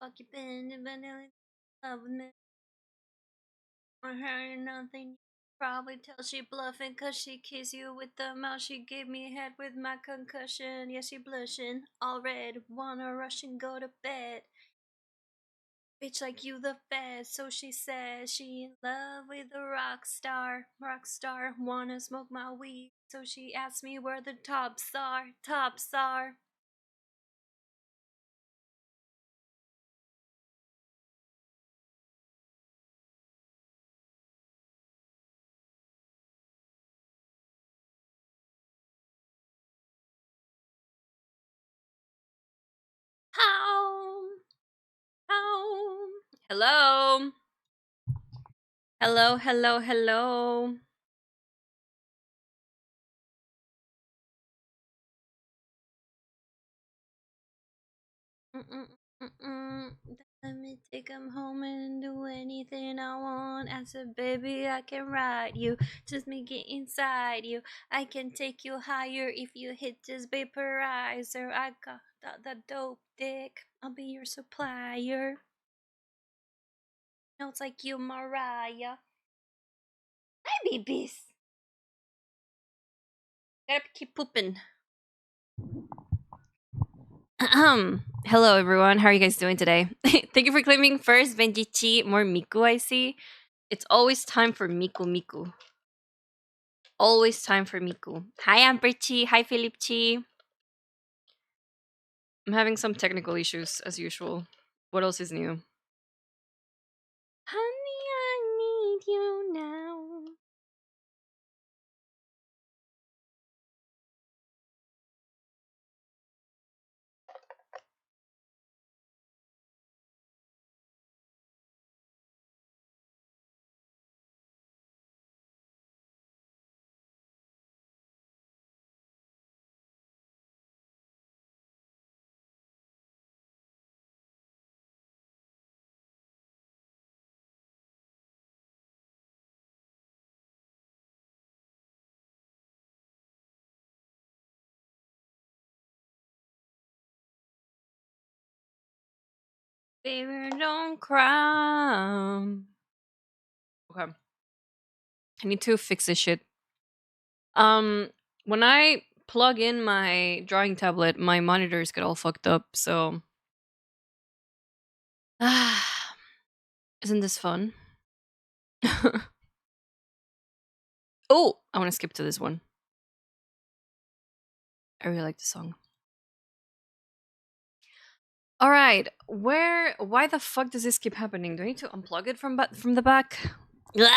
Fuck you been in vanilla love with me or her nothing. Probably tell she bluffing cause she kiss you with the mouth. She gave me head with my concussion. Yeah, she blushing all red. Wanna rush and go to bed. Bitch like you the best. So she says she in love with a rock star. Rock star wanna smoke my weed. So she asked me where the tops are. Tops are. How? How? Hello. Hello, hello, hello. Mm-mm, mm-mm. Let me take him home and do anything I want. I said, baby, I can ride you. Just me get inside you. I can take you higher if you hit this vaporizer. I got the dope dick. I'll be your supplier. No, it's like you, Mariah. Hi, babies. Gotta keep pooping. Hello everyone. How are you guys doing today? Thank you for claiming first, Benjichi. More Miku, I see. It's always time for Miku Miku. Always time for Miku. Hi Amperchi. Hi Philipchi. I'm having some technical issues as usual. What else is new? Honey, I need you now. Baby, don't cry. Okay. I need to fix this shit. When I plug in my drawing tablet, my monitors get all fucked up, so isn't this fun? Oh, I want to skip to this one. I really like the song. All right, why the fuck does this keep happening? Do I need to unplug it from the back? Blah.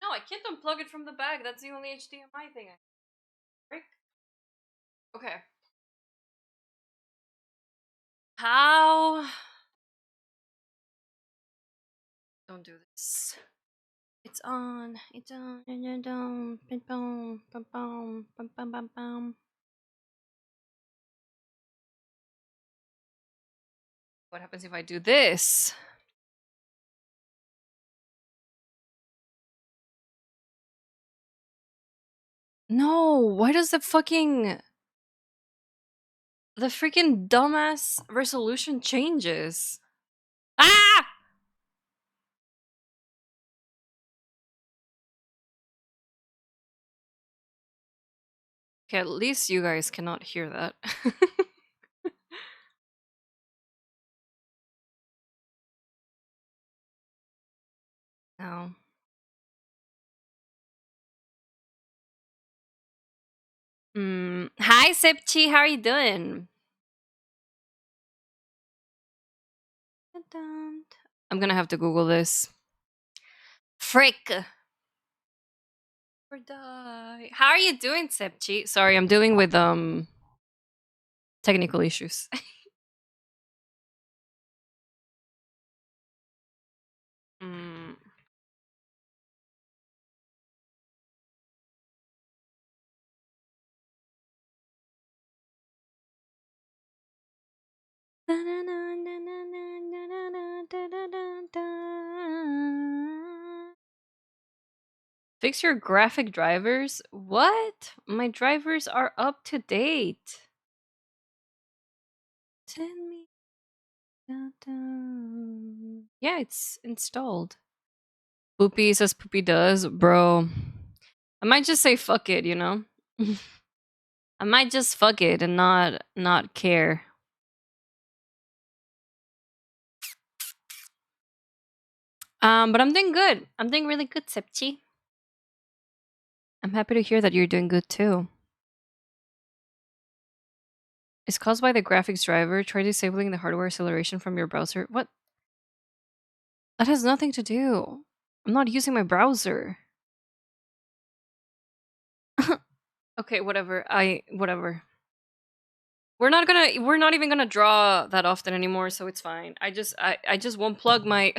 No, I can't unplug it from the back. That's the only HDMI thing. Frick. Okay. How? Don't do this. It's on. It's on. Dun, dun, dun, bum, bum, bum, bum, bum, bum, bum. What happens if I do this? No, why does the freaking dumbass resolution changes? Ah! Okay, at least you guys cannot hear that. No. Hi, Sepchi. How are you doing? I'm gonna have to Google this. Frick. Or die. How are you doing, Sepchi? Sorry, I'm dealing with technical issues. mm. Fix your graphic drivers? What? My drivers are up to date. Send me. Yeah, it's installed. Poopy says Poopy does. Bro, I might just say fuck it, you know? I might just fuck it and not care. But I'm doing good. I'm doing really good, Sepchi. I'm happy to hear that you're doing good too. It's caused by the graphics driver. Try disabling the hardware acceleration from your browser. What? That has nothing to do. I'm not using my browser. Okay, whatever. Whatever. We're not even gonna draw that often anymore, so it's fine. I just won't plug my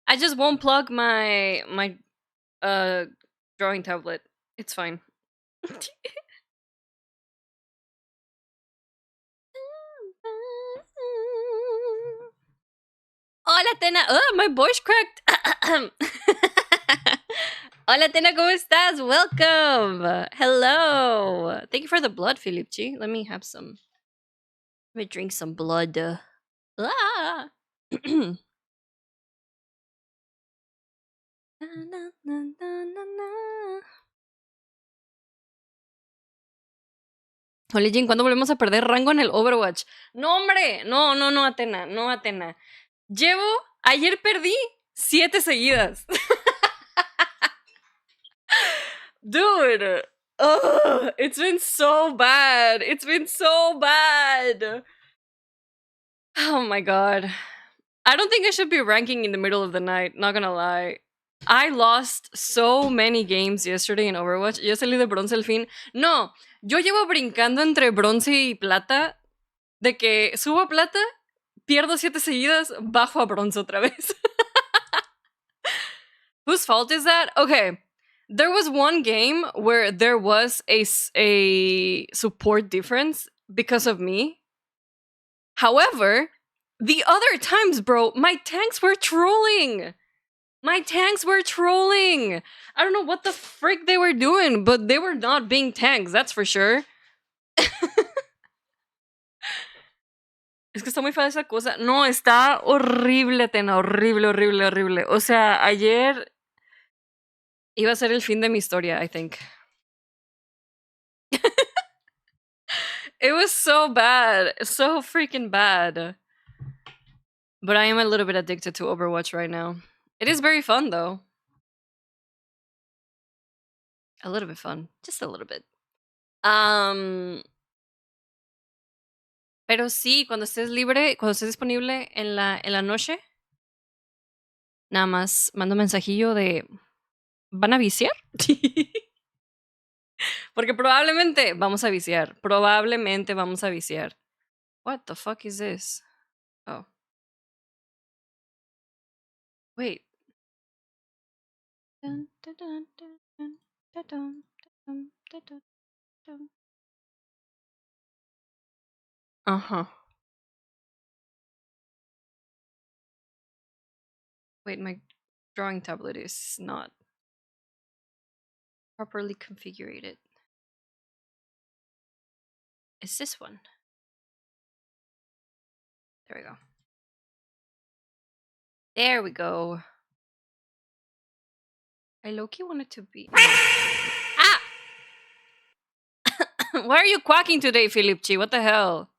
I just won't plug my drawing tablet. It's fine. Hola, Tena. Oh, my voice cracked. Hola, Tena. ¿Cómo estás? Welcome. Hello. Thank you for the blood, Filipchi. Let me have some. Let me drink some blood. Ah. Oye, Jin, ¿cuándo volvemos a perder rango en el Overwatch? No, hombre. No, Atena. No, Atena. Ayer perdí 7 seguidas. Dude. Ugh, it's been so bad. It's been so bad. Oh my god. I don't think I should be ranking in the middle of the night, not gonna lie. I lost so many games yesterday in Overwatch. Yo salí de bronce al fin. No, yo llevo brincando entre bronce y plata. De que subo a plata, pierdo 7 seguidas, bajo a bronce otra vez. Whose fault is that? Okay. There was one game where there was a support difference because of me. However, the other times, bro, my tanks were trolling. My tanks were trolling. I don't know what the frick they were doing, but they were not being tanks, that's for sure. Es que está muy fea esa cosa. No, está horrible, Tena, horrible, horrible, horrible. O sea, ayer iba a ser el fin de mi historia, I think. It was so bad. So freaking bad. But I am a little bit addicted to Overwatch right now. It is very fun, though. A little bit fun. Just a little bit. Pero sí, cuando estés libre, cuando estés disponible en la noche, nada más mando un mensajillo de ¿van a viciar? Porque probablemente vamos a viciar. Probablemente vamos a viciar. What the fuck is this? Oh. Wait. Uh-huh. Wait, my drawing tablet is not properly configured. It's this one. There we go. There we go. I low-key wanted to be... Ah! Why are you quacking today, Filipchi? What the hell?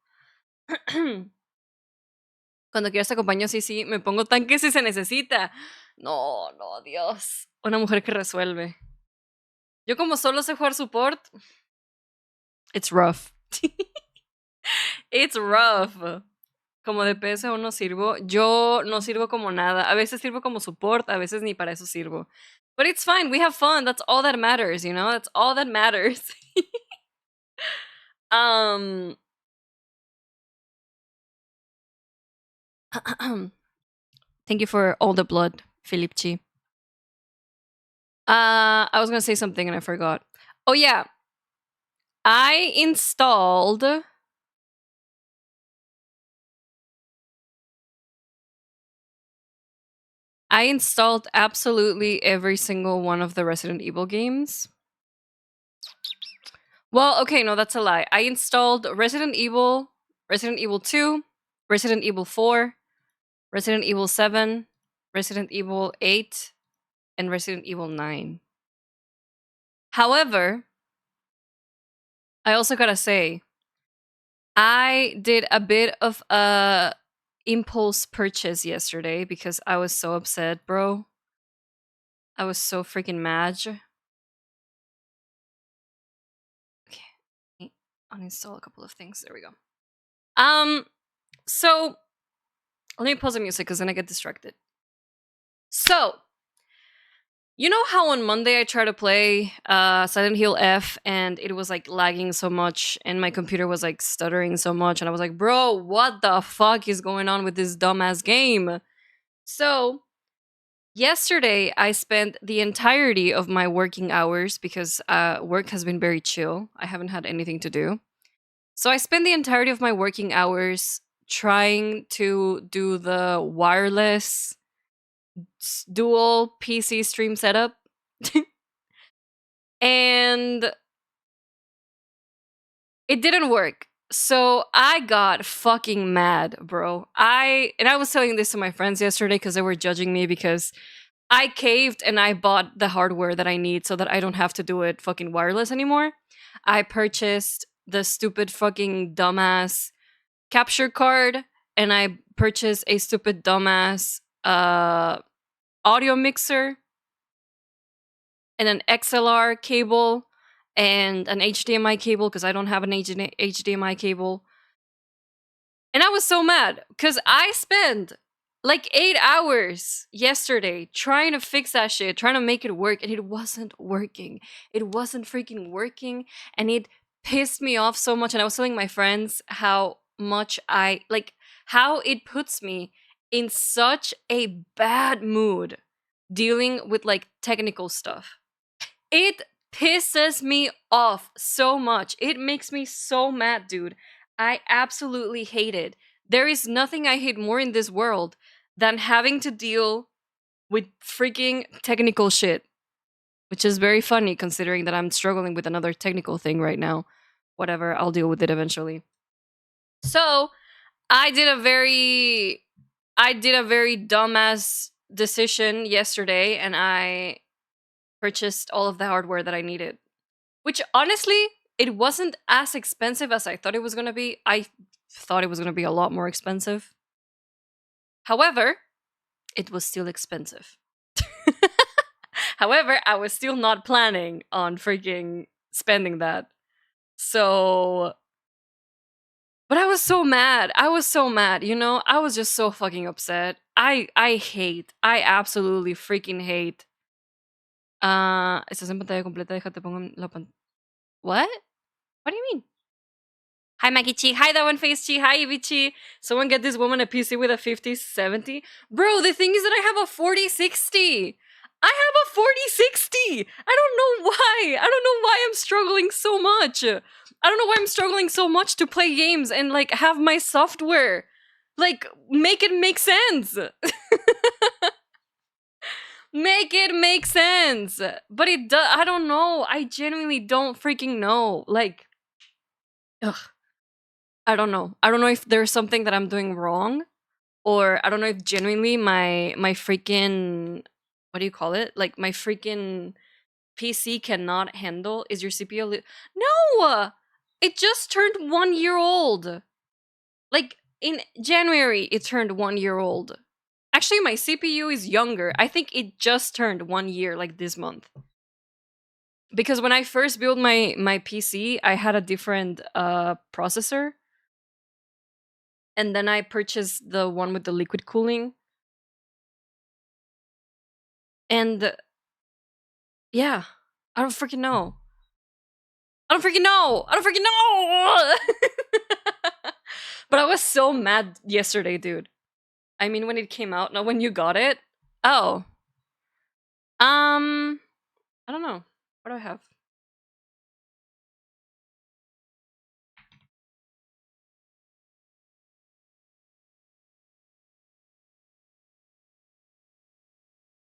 Cuando quieras te acompaño, sí, me pongo tanque si se necesita. No, Dios. Una mujer que resuelve. Yo como solo sé jugar support, it's rough. It's rough. Como DPS aún no sirvo. Yo no sirvo como nada. A veces sirvo como support, a veces ni para eso sirvo. But it's fine, we have fun. That's all that matters, you know? That's all that matters. Thank you for all the blood, Filipchi. I was gonna say something and I forgot. Oh yeah. I installed I installed absolutely every single one of the Resident Evil games. Well, okay, no, that's a lie. I installed Resident Evil, Resident Evil 2, Resident Evil 4, Resident Evil 7, Resident Evil 8, and Resident Evil 9. However, I also gotta say, I did a bit of a impulse purchase yesterday because I was so upset, bro. I was so freaking mad. Okay, uninstall a couple of things. There we go. So let me pause the music because then I get distracted. So, you know how on Monday I tried to play Silent Hill F and it was like lagging so much and my computer was like stuttering so much and I was like, bro, what the fuck is going on with this dumbass game? So, yesterday I spent the entirety of my working hours because work has been very chill. I haven't had anything to do. So, I spent the entirety of my working hours trying to do the wireless dual PC stream setup. And it didn't work. So I got fucking mad, bro. I was telling this to my friends yesterday because they were judging me because I caved and I bought the hardware that I need so that I don't have to do it fucking wireless anymore. I purchased the stupid fucking dumbass capture card and I purchased a stupid dumbass audio mixer and an XLR cable and an HDMI cable because I don't have an HDMI cable. And I was so mad because I spent like 8 hours yesterday trying to fix that shit, trying to make it work, and it wasn't working. It wasn't freaking working, and it pissed me off so much. And I was telling my friends how much I like how it puts me in such a bad mood dealing with like technical stuff. It pisses me off so much. It makes me so mad, dude. I absolutely hate it. There is nothing I hate more in this world than having to deal with freaking technical shit, which is very funny considering that I'm struggling with another technical thing right now. Whatever, I'll deal with it eventually. So, I did a very dumbass decision yesterday and I purchased all of the hardware that I needed. Which honestly, it wasn't as expensive as I thought it was gonna be. I thought it was gonna be a lot more expensive. However, it was still expensive. However, I was still not planning on freaking spending that. So, but I was so mad. I was so mad, you know? I was just so fucking upset. I absolutely freaking hate. Estás en pantalla completa, déjate pongo en la pantalla. What? What do you mean? Hi, Maggie Chi. Hi, that one face Chi. Hi, Evie Chi. Someone get this woman a PC with a 5070. Bro, the thing is that I have a 4060. I have a 4060. I don't know why. I don't know why I'm struggling so much. I don't know why I'm struggling so much to play games and like have my software. Like, make it make sense. Make it make sense. But it does. I don't know. I genuinely don't freaking know. Like, ugh. I don't know. I don't know if there's something that I'm doing wrong, or I don't know if genuinely my freaking what do you call it? Like my freaking PC cannot handle. Is your CPU? No, it just turned 1 year old. Like in January, it turned 1 year old. Actually, my CPU is younger. I think it just turned 1 year, like this month. Because when I first built my PC, I had a different processor and then I purchased the one with the liquid cooling. And yeah, I don't freaking know. I don't freaking know. I don't freaking know. But I was so mad yesterday, dude. I mean, when it came out, not when you got it. Oh, I don't know. What do I have?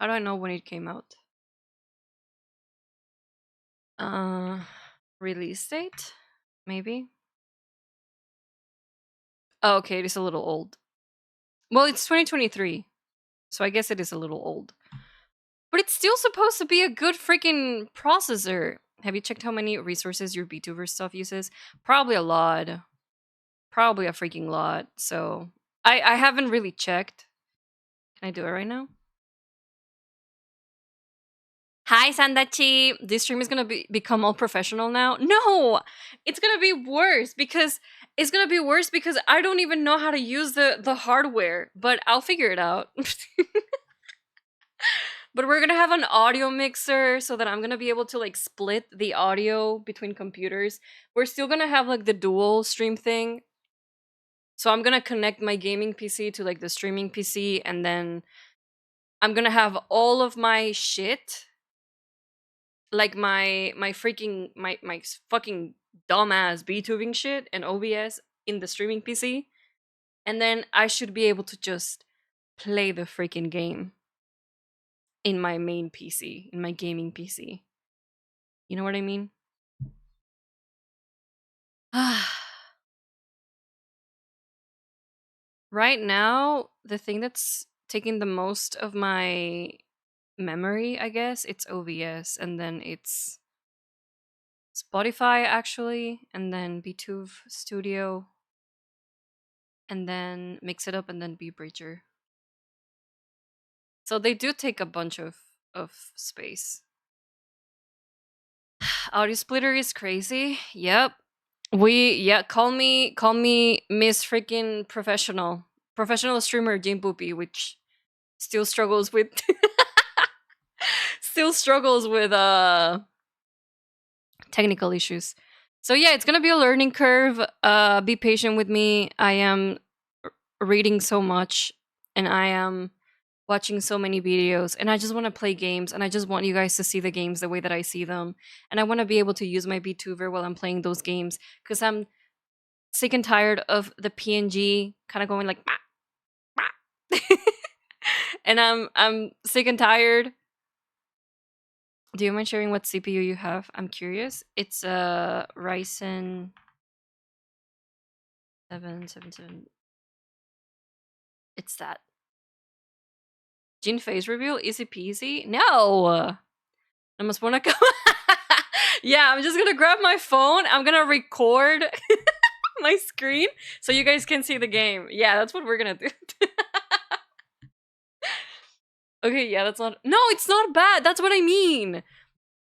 How do I know when it came out? Uh, Release date? Maybe? Oh, okay, it is a little old. Well, it's 2023, so I guess it is a little old. But it's still supposed to be a good freaking processor. Have you checked how many resources your VTuber stuff uses? Probably a lot. Probably a freaking lot. So I haven't really checked. Can I do it right now? Hi Sandachi. This stream is gonna become all professional now. No, it's gonna be worse because I don't even know how to use the hardware. But I'll figure it out. But we're gonna have an audio mixer so that I'm gonna be able to like split the audio between computers. We're still gonna have like the dual stream thing. So I'm gonna connect my gaming PC to like the streaming PC, and then I'm gonna have all of my shit, like my fucking dumbass B-tubing shit and OBS in the streaming PC, and then I should be able to just play the freaking game in my main PC, in my gaming PC. You know what I mean? Right now, the thing that's taking the most of my memory, I guess, it's OBS, and then it's Spotify actually, and then BTube Studio, and then Mix It Up, and then BBridger. So they do take a bunch of space. Audio splitter is crazy. Yep. Call me Miss freaking professional streamer Jim Poopy, which still struggles with technical issues. So yeah, it's gonna be a learning curve. Be patient with me. I am reading so much, and I am watching so many videos, and I just want to play games, and I just want you guys to see the games the way that I see them, and I want to be able to use my VTuber while I'm playing those games because I'm sick and tired of the PNG kind of going like, bah, bah. And I'm sick and tired. Do you mind sharing what CPU you have? I'm curious. It's a Ryzen 777. It's that. Jin phase reveal? Easy peasy? No! Nada más pon acá. Yeah, I'm just gonna grab my phone. I'm gonna record my screen so you guys can see the game. Yeah, that's what we're gonna do. Okay, yeah, that's not. No, it's not bad. That's what I mean.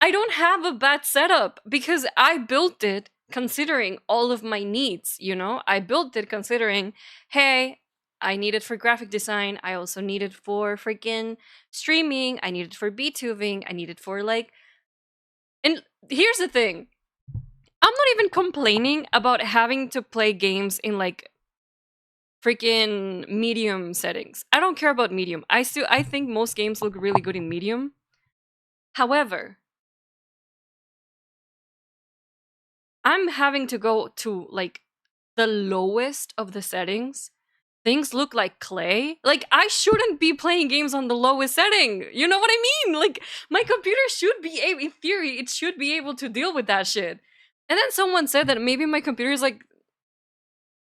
I don't have a bad setup because I built it considering all of my needs, you know? I built it considering, hey, I need it for graphic design. I also need it for freaking streaming. I need it for B-tubing. I need it for like. And here's the thing, I'm not even complaining about having to play games in like freaking medium settings. I don't care about medium. I think most games look really good in medium. However, I'm having to go to like the lowest of the settings. Things look like clay. Like I shouldn't be playing games on the lowest setting. You know what I mean? Like my computer should be able, in theory, it should be able to deal with that shit. And then someone said that maybe my computer is like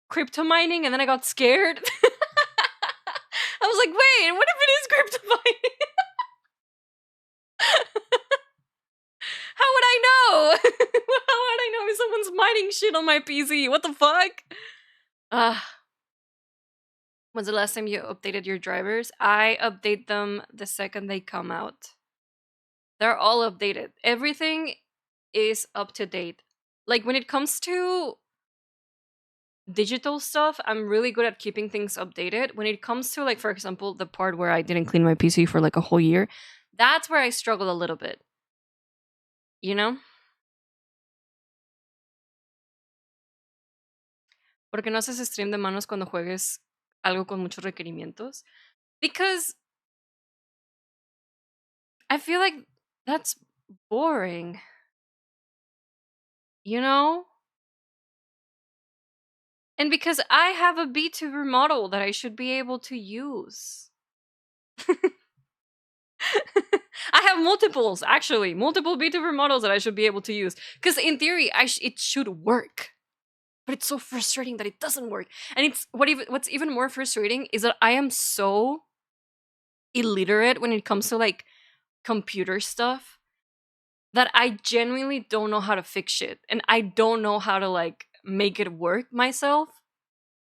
crypto mining, and then I got scared. I was like, wait, what if it is crypto mining? How would I know? How would I know if someone's mining shit on my PC? What the fuck? When's the last time you updated your drivers? I update them the second they come out. They're all updated. Everything is up to date. Like when it comes to digital stuff, I'm really good at keeping things updated. When it comes to like, for example, the part where I didn't clean my PC for like a whole year, that's where I struggle a little bit. You know? ¿Por qué no haces stream de manos cuando juegues algo con muchos requerimientos? Because I feel like that's boring. You know? And because I have a VTuber model that I should be able to use. I have multiples, actually, multiple VTuber models that I should be able to use. Because in theory, it should work. But it's so frustrating that it doesn't work. And it's what's even more frustrating is that I am so illiterate when it comes to like computer stuff that I genuinely don't know how to fix shit. And I don't know how to like make it work myself.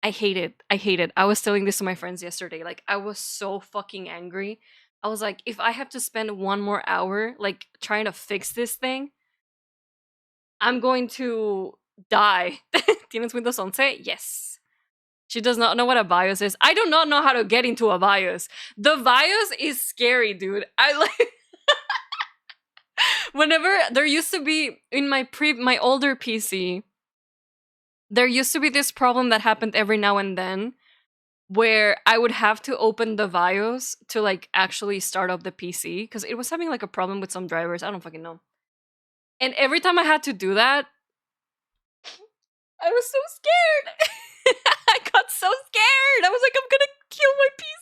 I hate it. I hate it. I was telling this to my friends yesterday. Like, I was so fucking angry. I was like, if I have to spend one more hour, like, trying to fix this thing, I'm going to die. Tienes Windows 11? Yes. She does not know what a BIOS is. I do not know how to get into a BIOS. The BIOS is scary, dude. I like... Whenever there used to be, in my older PC, there used to be this problem that happened every now and then where I would have to open the BIOS to like actually start up the PC because it was having like a problem with some drivers. I don't fucking know. And every time I had to do that, I was so scared. I got so scared. I was like, I'm gonna kill my PC.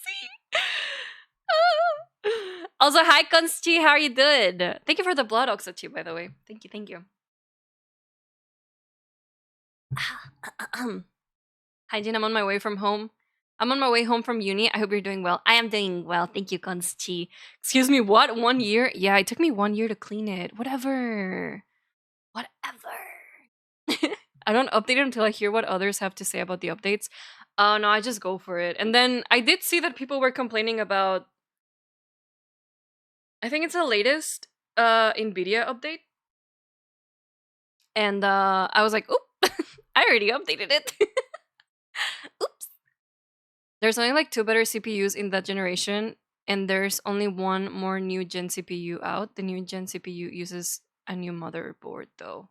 Also, hi Consti, how are you doing? Thank you for the blood oxa too, by the way. Thank you, thank you. Hi Jean, I'm on my way from home. I'm on my way home from uni. I hope you're doing well. I am doing well. Thank you, Consti. Excuse me, what? 1 year? Yeah, it took me 1 year to clean it. Whatever. Whatever. I don't update it until I hear what others have to say about the updates. No, I just go for it. And then I did see that people were complaining about, I think it's the latest NVIDIA update. And I was like, oop, I already updated it. Oops. There's only like 2 better CPUs in that generation, and there's only 1 more new gen CPU out. The new gen CPU uses a new motherboard though.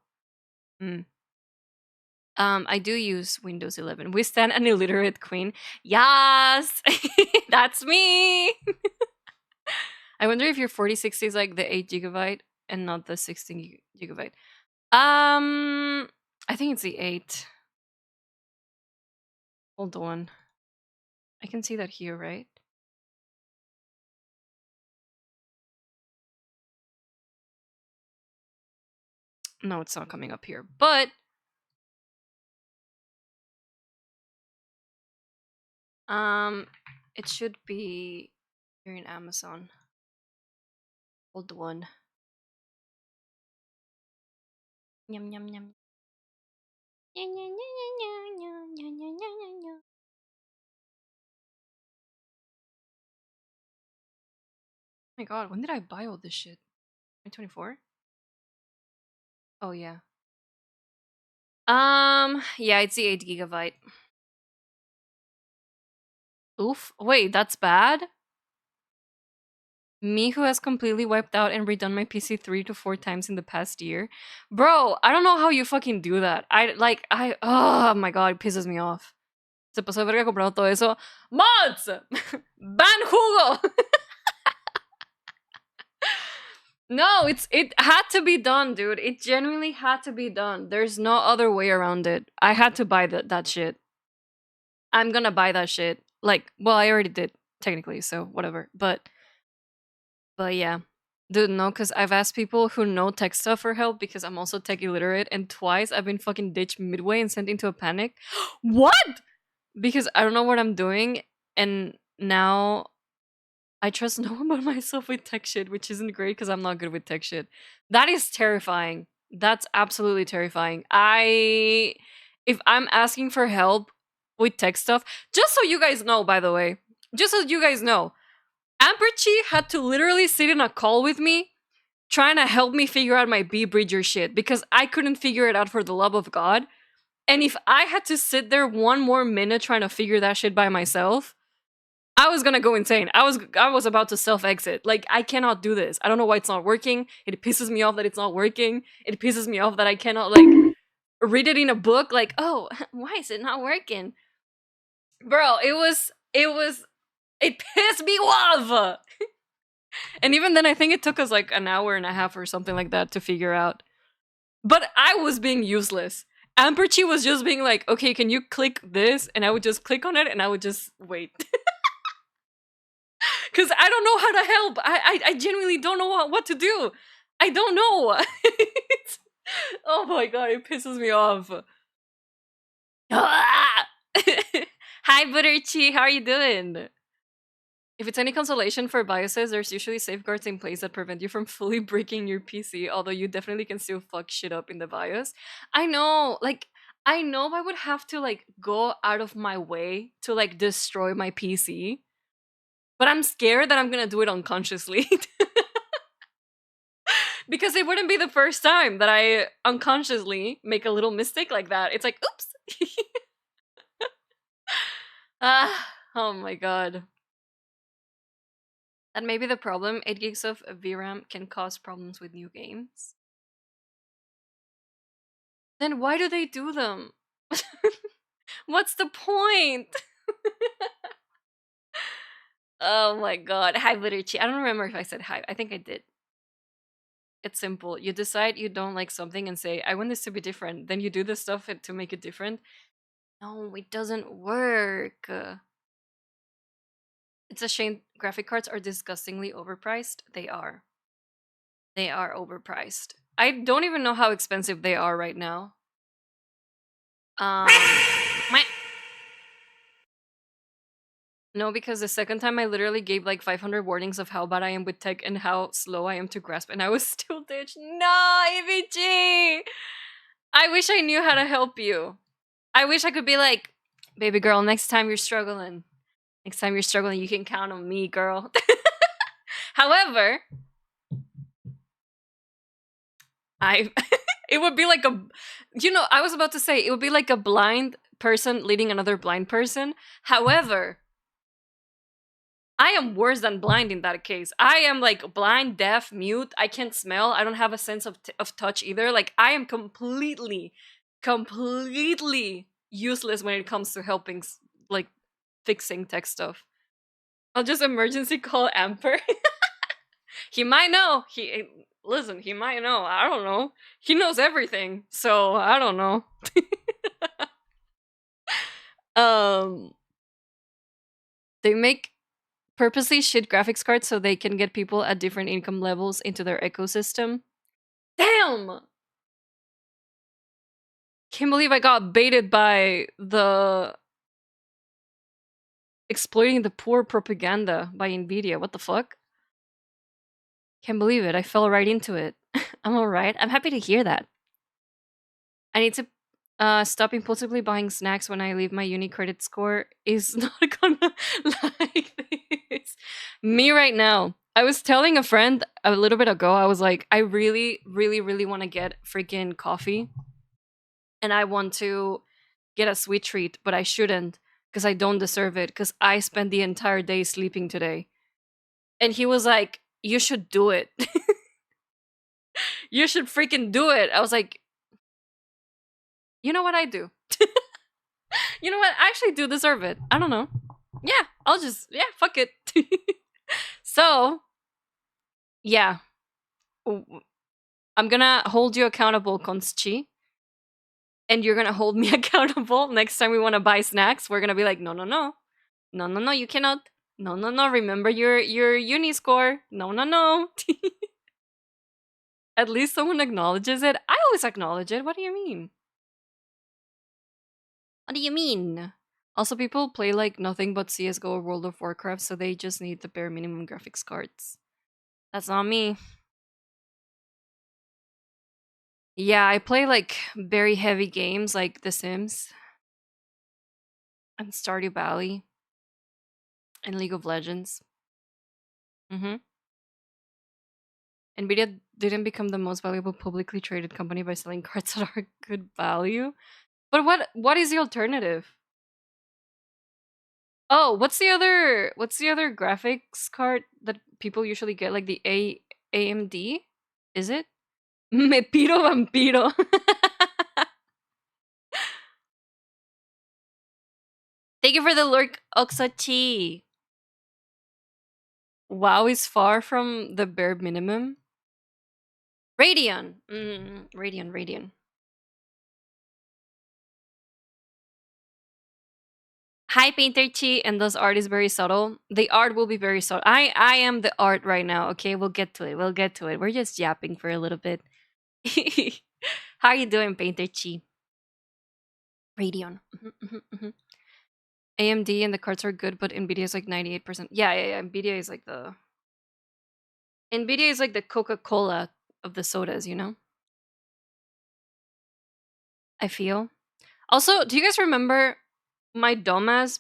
I do use Windows 11. We stand an illiterate queen. Yes, that's me. I wonder if your 4060 is like the 8 gigabyte and not the 16 gigabyte. I think it's the 8. Hold on. I can see that here, right? No, it's not coming up here, but it should be here in Amazon. Hold on. Yum yum yum. Oh my god, when did I buy all this shit? 2024? Oh yeah. Yeah, it's the 8 gigabyte. Oof. Wait, that's bad? Me who has completely wiped out and redone my PC 3 to 4 times in the past year? Bro, I don't know how you fucking do that. Oh my god, it pisses me off. Se pasó de verga comprando todo eso. Mods! Ban jugo! No, it had to be done, dude. It genuinely had to be done. There's no other way around it. I had to buy that shit. I'm gonna buy that shit. Like, well, I already did, technically, so whatever. But yeah. Dude, no, because I've asked people who know tech stuff for help because I'm also tech illiterate, and twice I've been fucking ditched midway and sent into a panic. What? Because I don't know what I'm doing, and now I trust no one but myself with tech shit, which isn't great because I'm not good with tech shit. That is terrifying. That's absolutely terrifying. If I'm asking for help with tech stuff, just so you guys know, by the way, just so you guys know, Amperchi had to literally sit in a call with me trying to help me figure out my B-Bridger shit because I couldn't figure it out for the love of God. And if I had to sit there 1 more minute trying to figure that shit by myself, I was gonna go insane. I was about to self-exit. Like, I cannot do this. I don't know why it's not working. It pisses me off that it's not working. It pisses me off that I cannot, like, read it in a book. Like, oh, why is it not working? Bro, it pissed me off! And even then, I think it took us, like, an hour and a half or something like that to figure out. But I was being useless. Amperchi was just being like, okay, can you click this? And I would just click on it and I would just wait. Because I don't know how to help. I genuinely don't know what to do. I don't know. Oh my god, it pisses me off. Hi, Butterchi. How are you doing? If it's any consolation for biases, there's usually safeguards in place that prevent you from fully breaking your PC, although you definitely can still fuck shit up in the BIOS. I know, like, I know I would have to, like, go out of my way to, like, destroy my PC, but I'm scared that I'm gonna do it unconsciously. Because it wouldn't be the first time that I unconsciously make a little mistake like that. It's like, oops! Ah, oh my god. That may be the problem. 8 gigs of VRAM can cause problems with new games. Then why do they do them? What's the point? Oh my god. Hi, Butterchi. I don't remember if I said hi. I think I did. It's simple. You decide you don't like something and say, I want this to be different. Then you do the stuff to make it different. No, it doesn't work. It's a shame graphic cards are disgustingly overpriced. They are. They are overpriced. I don't even know how expensive they are right now. Meh. No, because the second time I literally gave like 500 warnings of how bad I am with tech and how slow I am to grasp, and I was still ditched. No, EVG! I wish I knew how to help you. I wish I could be like, baby girl, next time you're struggling, you can count on me, girl. However, I it would be like a, you know, I was about to say it would be like a blind person leading another blind person. However, I am worse than blind in that case. I am like blind, deaf, mute. I can't smell. I don't have a sense of touch either. Like I am completely useless when it comes to helping like fixing tech stuff. I'll just emergency call Amper. He might know. Listen, he might know. I don't know. He knows everything. So, I don't know. They make purposely shit graphics cards so they can get people at different income levels into their ecosystem. Damn! Can't believe I got baited by the exploiting the poor propaganda by Nvidia. What the fuck? Can't believe it. I fell right into it. I'm alright. I'm happy to hear that. I need to stop impulsively buying snacks when I leave. My uni credit score is not gonna like this. Me right now. I was telling a friend a little bit ago, I was like, I really, really, really want to get freaking coffee. And I want to get a sweet treat, but I shouldn't because I don't deserve it because I spent the entire day sleeping today. And he was like, you should do it. You should freaking do it. I was like, you know what I do? You know what? I actually do deserve it. I don't know. Yeah, I'll just, yeah, fuck it. So, yeah. I'm gonna hold you accountable, Konsti. And you're gonna hold me accountable next time we wanna buy snacks. We're gonna be like, no, no, no. No, no, no, you cannot. No, no, no. Remember your uni score. No, no, no. At least someone acknowledges it. I always acknowledge it. What do you mean? What do you mean? Also, people play like nothing but CSGO or World of Warcraft, so they just need the bare minimum graphics cards. That's not me. Yeah, I play like very heavy games like The Sims and Stardew Valley and League of Legends. Mm-hmm. Nvidia didn't become the most valuable publicly traded company by selling cards that are good value. But what is the alternative? Oh, what's the other graphics card that people usually get, like the AMD? Is it? Me piro vampiro. Thank you for the lurk, Oxachi. WoW is far from the bare minimum. Radeon. Radeon. Hi, Painter Chi, and this art is very subtle. The art will be very subtle. I am the art right now. Okay, we'll get to it. We'll get to it. We're just yapping for a little bit. How are you doing, Painter Chi? Radeon. AMD and the cards are good, but Nvidia is like 98%. Yeah. Nvidia is like the Coca-Cola of the sodas, you know? I feel. Also, do you guys remember my dumbass?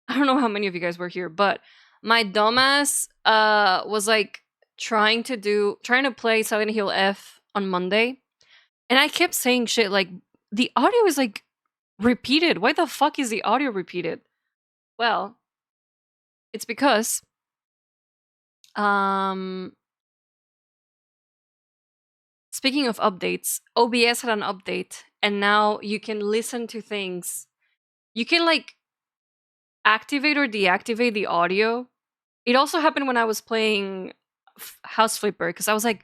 I don't know how many of you guys were here, but my dumbass was like trying to play Silent Hill F on Monday, and I kept saying shit like the audio is like repeated. Why the fuck is the audio repeated? Well, it's because um speaking of updates, OBS had an update and now you can listen to things. You can like activate or deactivate the audio. It also happened when I was playing House Flipper because I was like,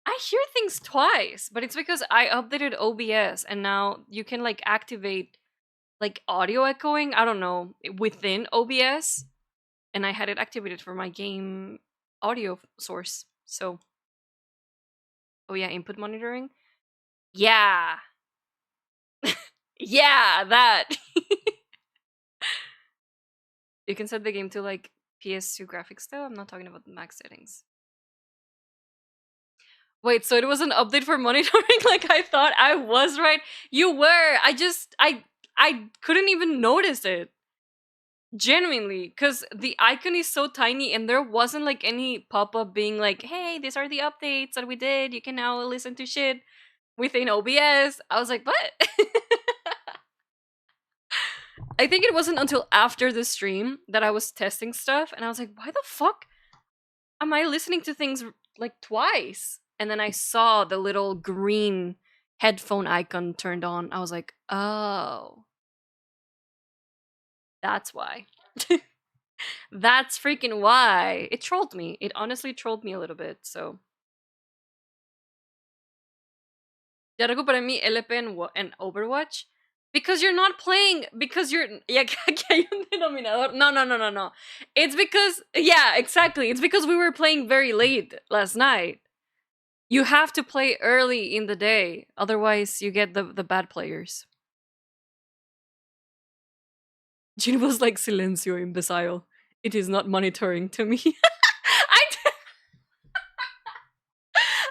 I hear things twice, but it's because I updated OBS and now you can like activate like audio echoing. I don't know within OBS, and I had it activated for my game audio source. So, oh yeah, input monitoring. Yeah, yeah, that. You can set the game to like PS2 graphics though. I'm not talking about the max settings. Wait, so it was an update for monitoring like I thought I was right? You were. I couldn't even notice it. Genuinely, cuz the icon is so tiny and there wasn't like any pop-up being like, "Hey, these are the updates that we did. You can now listen to shit within OBS." I was like, "What?" I think it wasn't until after the stream that I was testing stuff and I was like, "Why the fuck am I listening to things like twice?" And then I saw the little green headphone icon turned on. I was like, "Oh, that's why." That's freaking why. It trolled me. It honestly trolled me a little bit. So, ya recuperé mi LP en Overwatch because you're not playing because you're yeah, que hay un denominador. No. It's because yeah, exactly. It's because we were playing very late last night. You have to play early in the day, otherwise you get the bad players. Jin was like silencio imbecile. It is not monitoring to me. I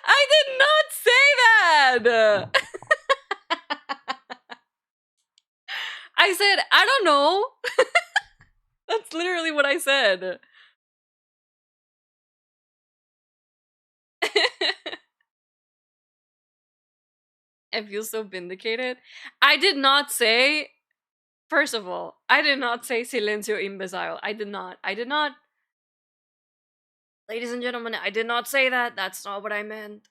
I did not say that. I said I don't know. That's literally what I said. I feel so vindicated. I did not say. First of all, I did not say silencio imbecile. I did not. I did not. Ladies and gentlemen, I did not say that. That's not what I meant.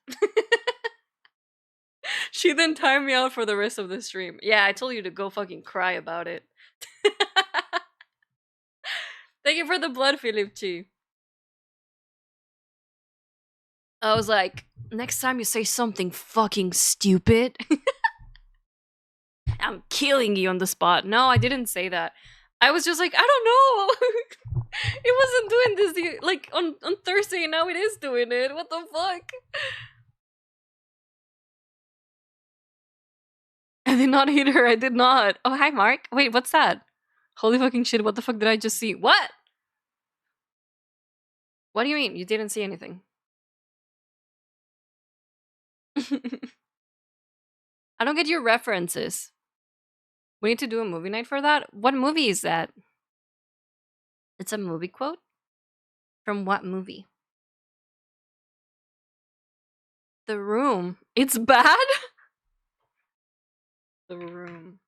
She then timed me out for the rest of the stream. Yeah, I told you to go fucking cry about it. Thank you for the blood, Philip Chi. I was like, next time you say something fucking stupid, I'm killing you on the spot. No, I didn't say that. I was just like, I don't know. It wasn't doing this like on Thursday, and now it is doing it. What the fuck? I did not hit her. I did not. Oh, hi, Mark. Wait, what's that? Holy fucking shit! What the fuck did I just see? What? What do you mean? You didn't see anything? I don't get your references. We need to do a movie night for that. What movie is that? It's a movie quote? From what movie? The Room. It's bad? The Room.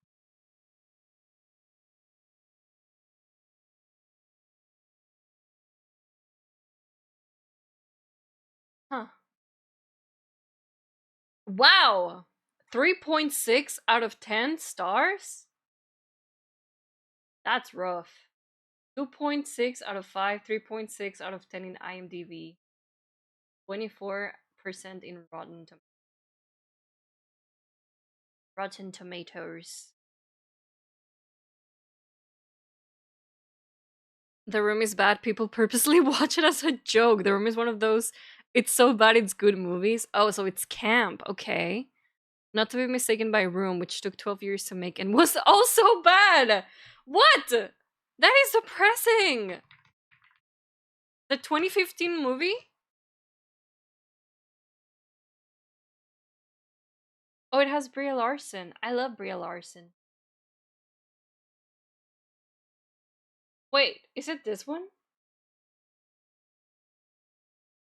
Huh. Wow. 3.6 out of 10 stars? That's rough. 2.6 out of 5, 3.6 out of 10 in IMDb, 24% in Rotten Tomatoes. The Room is bad. People purposely watch it as a joke. The Room is one of those it's so bad it's good movies. Oh, so it's camp. Okay. Not to be mistaken by Room, which took 12 years to make and was also bad. What? That is depressing. The 2015 movie? Oh, it has Brie Larson. I love Brie Larson. Wait, is it this one?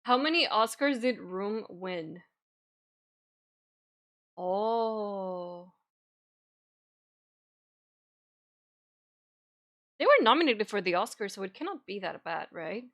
How many Oscars did Room win? Oh. They were nominated for the Oscars, so it cannot be that bad, right?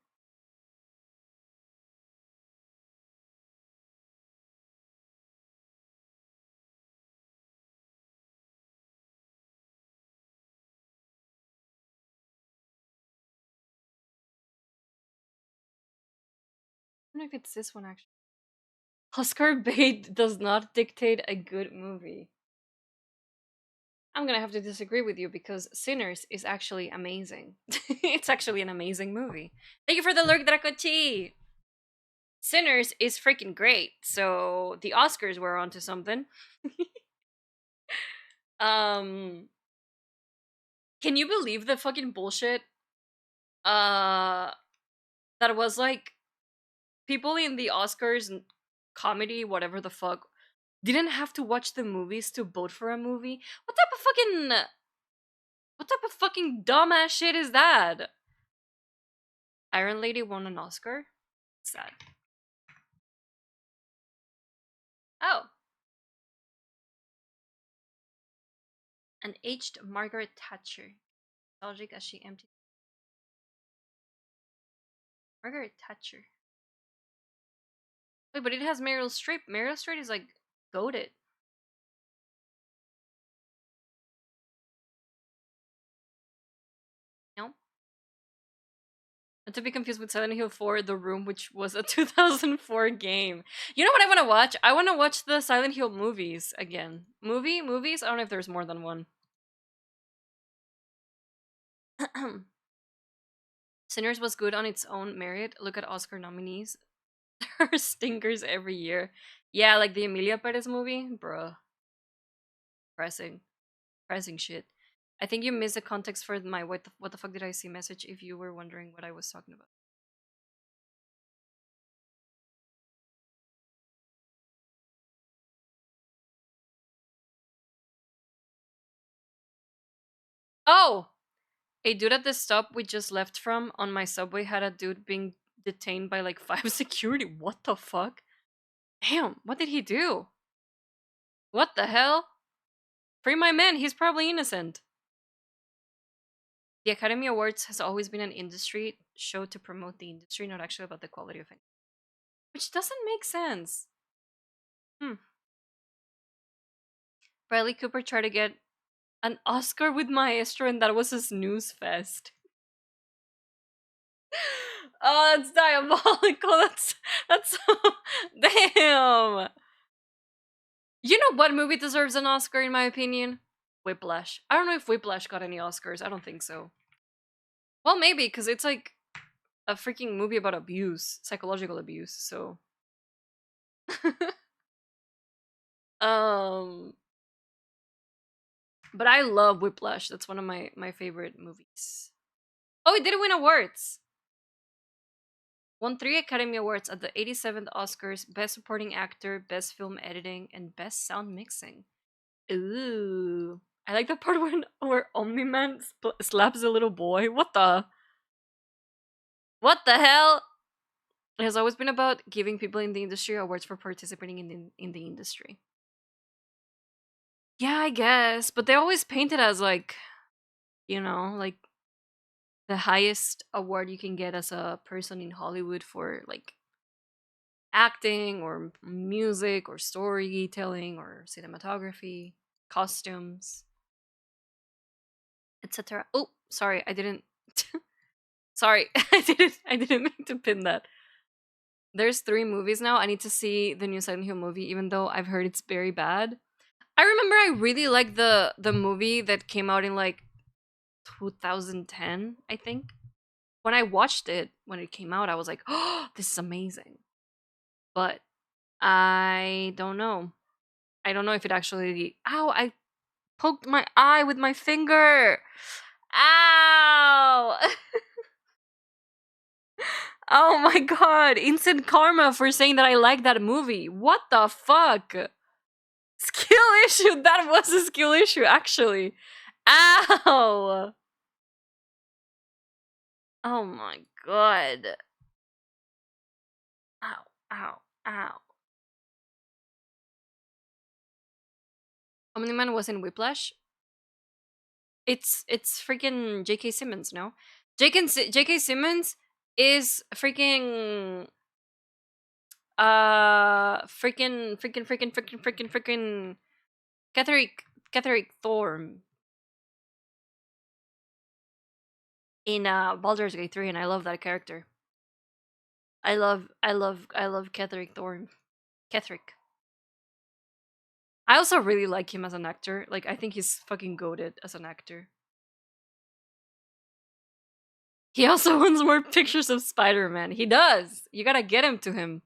I don't know if it's this one actually. Oscar bait does not dictate a good movie. I'm gonna have to disagree with you because Sinners is actually amazing. It's actually an amazing movie. Thank you for the lurk, Dracochi! Sinners is freaking great, so the Oscars were onto something. um, can you believe the fucking bullshit? That was like people in the Oscars and comedy, whatever the fuck, didn't have to watch the movies to vote for a movie. What type of fucking dumbass shit is that? Iron Lady won an Oscar? Sad. Oh. An aged Margaret Thatcher. Nostalgic as she emptied. Margaret Thatcher. Wait, but it has Meryl Streep. Meryl Streep is like goated. No? Not to be confused with Silent Hill 4 The Room, which was a 2004 game. You know what I want to watch? I want to watch the Silent Hill movies again. Movies? I don't know if there's more than one. Sinners was good on its own merit. Look at Oscar nominees. There are stinkers every year. Yeah, like the Emilia Perez movie? Bruh. Pressing. Pressing shit. I think you missed the context for my what the fuck did I see message if you were wondering what I was talking about. Oh! A dude at the stop we just left from on my subway had a dude being detained by like 5 security. What the fuck? Damn, what did he do? What the hell? Free my man, he's probably innocent. The Academy Awards has always been an industry show to promote the industry, not actually about the quality of it. Which doesn't make sense. Bradley Cooper tried to get an Oscar with Maestro, and that was a snooze fest. Oh, that's diabolical. That's so damn. You know what movie deserves an Oscar in my opinion? Whiplash. I don't know if Whiplash got any Oscars. I don't think so. Well, maybe because it's like a freaking movie about abuse, psychological abuse. So, um, but I love Whiplash. That's one of my favorite movies. Oh, it did win awards. Won 3 Academy Awards at the 87th Oscars, Best Supporting Actor, Best Film Editing, and Best Sound Mixing. Ooh. I like the part where Omni-Man slaps a little boy. What the? What the hell? It has always been about giving people in the industry awards for participating in the industry. Yeah, I guess. But they always paint it as like, like the highest award you can get as a person in Hollywood for like acting or music or storytelling or cinematography, costumes, etc. Oh, sorry, I didn't. Sorry, I didn't mean to pin that. There's 3 movies now. I need to see the new Silent Hill movie, even though I've heard it's very bad. I remember I really liked the movie that came out in like 2010, I think. when I watched it when it came out, I was like, "Oh, this is amazing." But I don't know. I don't know if it actually. Ow! I poked my eye with my finger. Ow! Oh my god! Instant karma for saying that I like that movie. What the fuck? Skill issue. That was a skill issue, actually. Ow! Oh my god. Ow! Ow! Ow! Omni-Man was in Whiplash. It's freaking J.K. Simmons, no? J.K. Simmons is freaking freaking Catherine Thorne in Baldur's Gate 3, and I love that character. I love Catherine Thorne. Catherine. I also really like him as an actor. Like, I think he's fucking goated as an actor. He also wants more pictures of Spider-Man. He does. You gotta get him to him.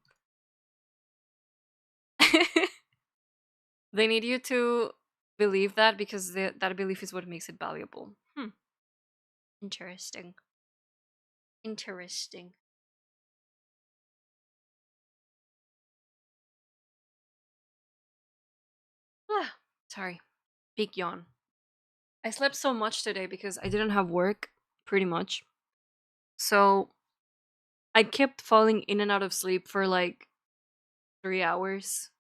They need you to believe that because that belief is what makes it valuable. Interesting. Interesting. Sorry. Big yawn. I slept so much today because I didn't have work, pretty much. So I kept falling in and out of sleep for like 3 hours.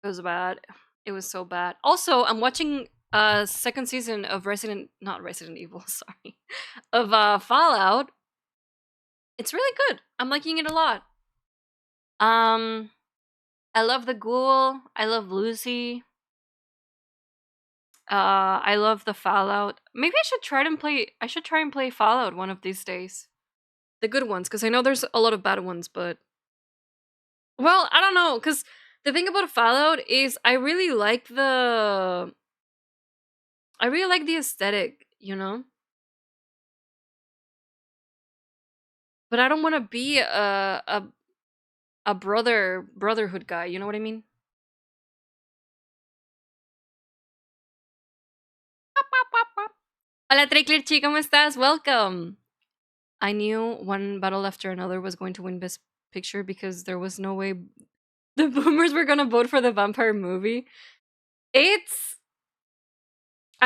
It was bad. It was so bad. Also, I'm watching second season of not Resident Evil, sorry. Of Fallout. It's really good. I'm liking it a lot. Um I love the ghoul. I love Lucy. I love the Fallout. Maybe I should try and play Fallout one of these days. The good ones, because I know there's a lot of bad ones, but well, I don't know, because the thing about Fallout is I really like the aesthetic, you know? But I don't want to be a brotherhood guy, you know what I mean? Hola Trickler, ¿cómo estás? Welcome. I knew One Battle After Another was going to win Best Picture because there was no way the boomers were gonna vote for the vampire movie. I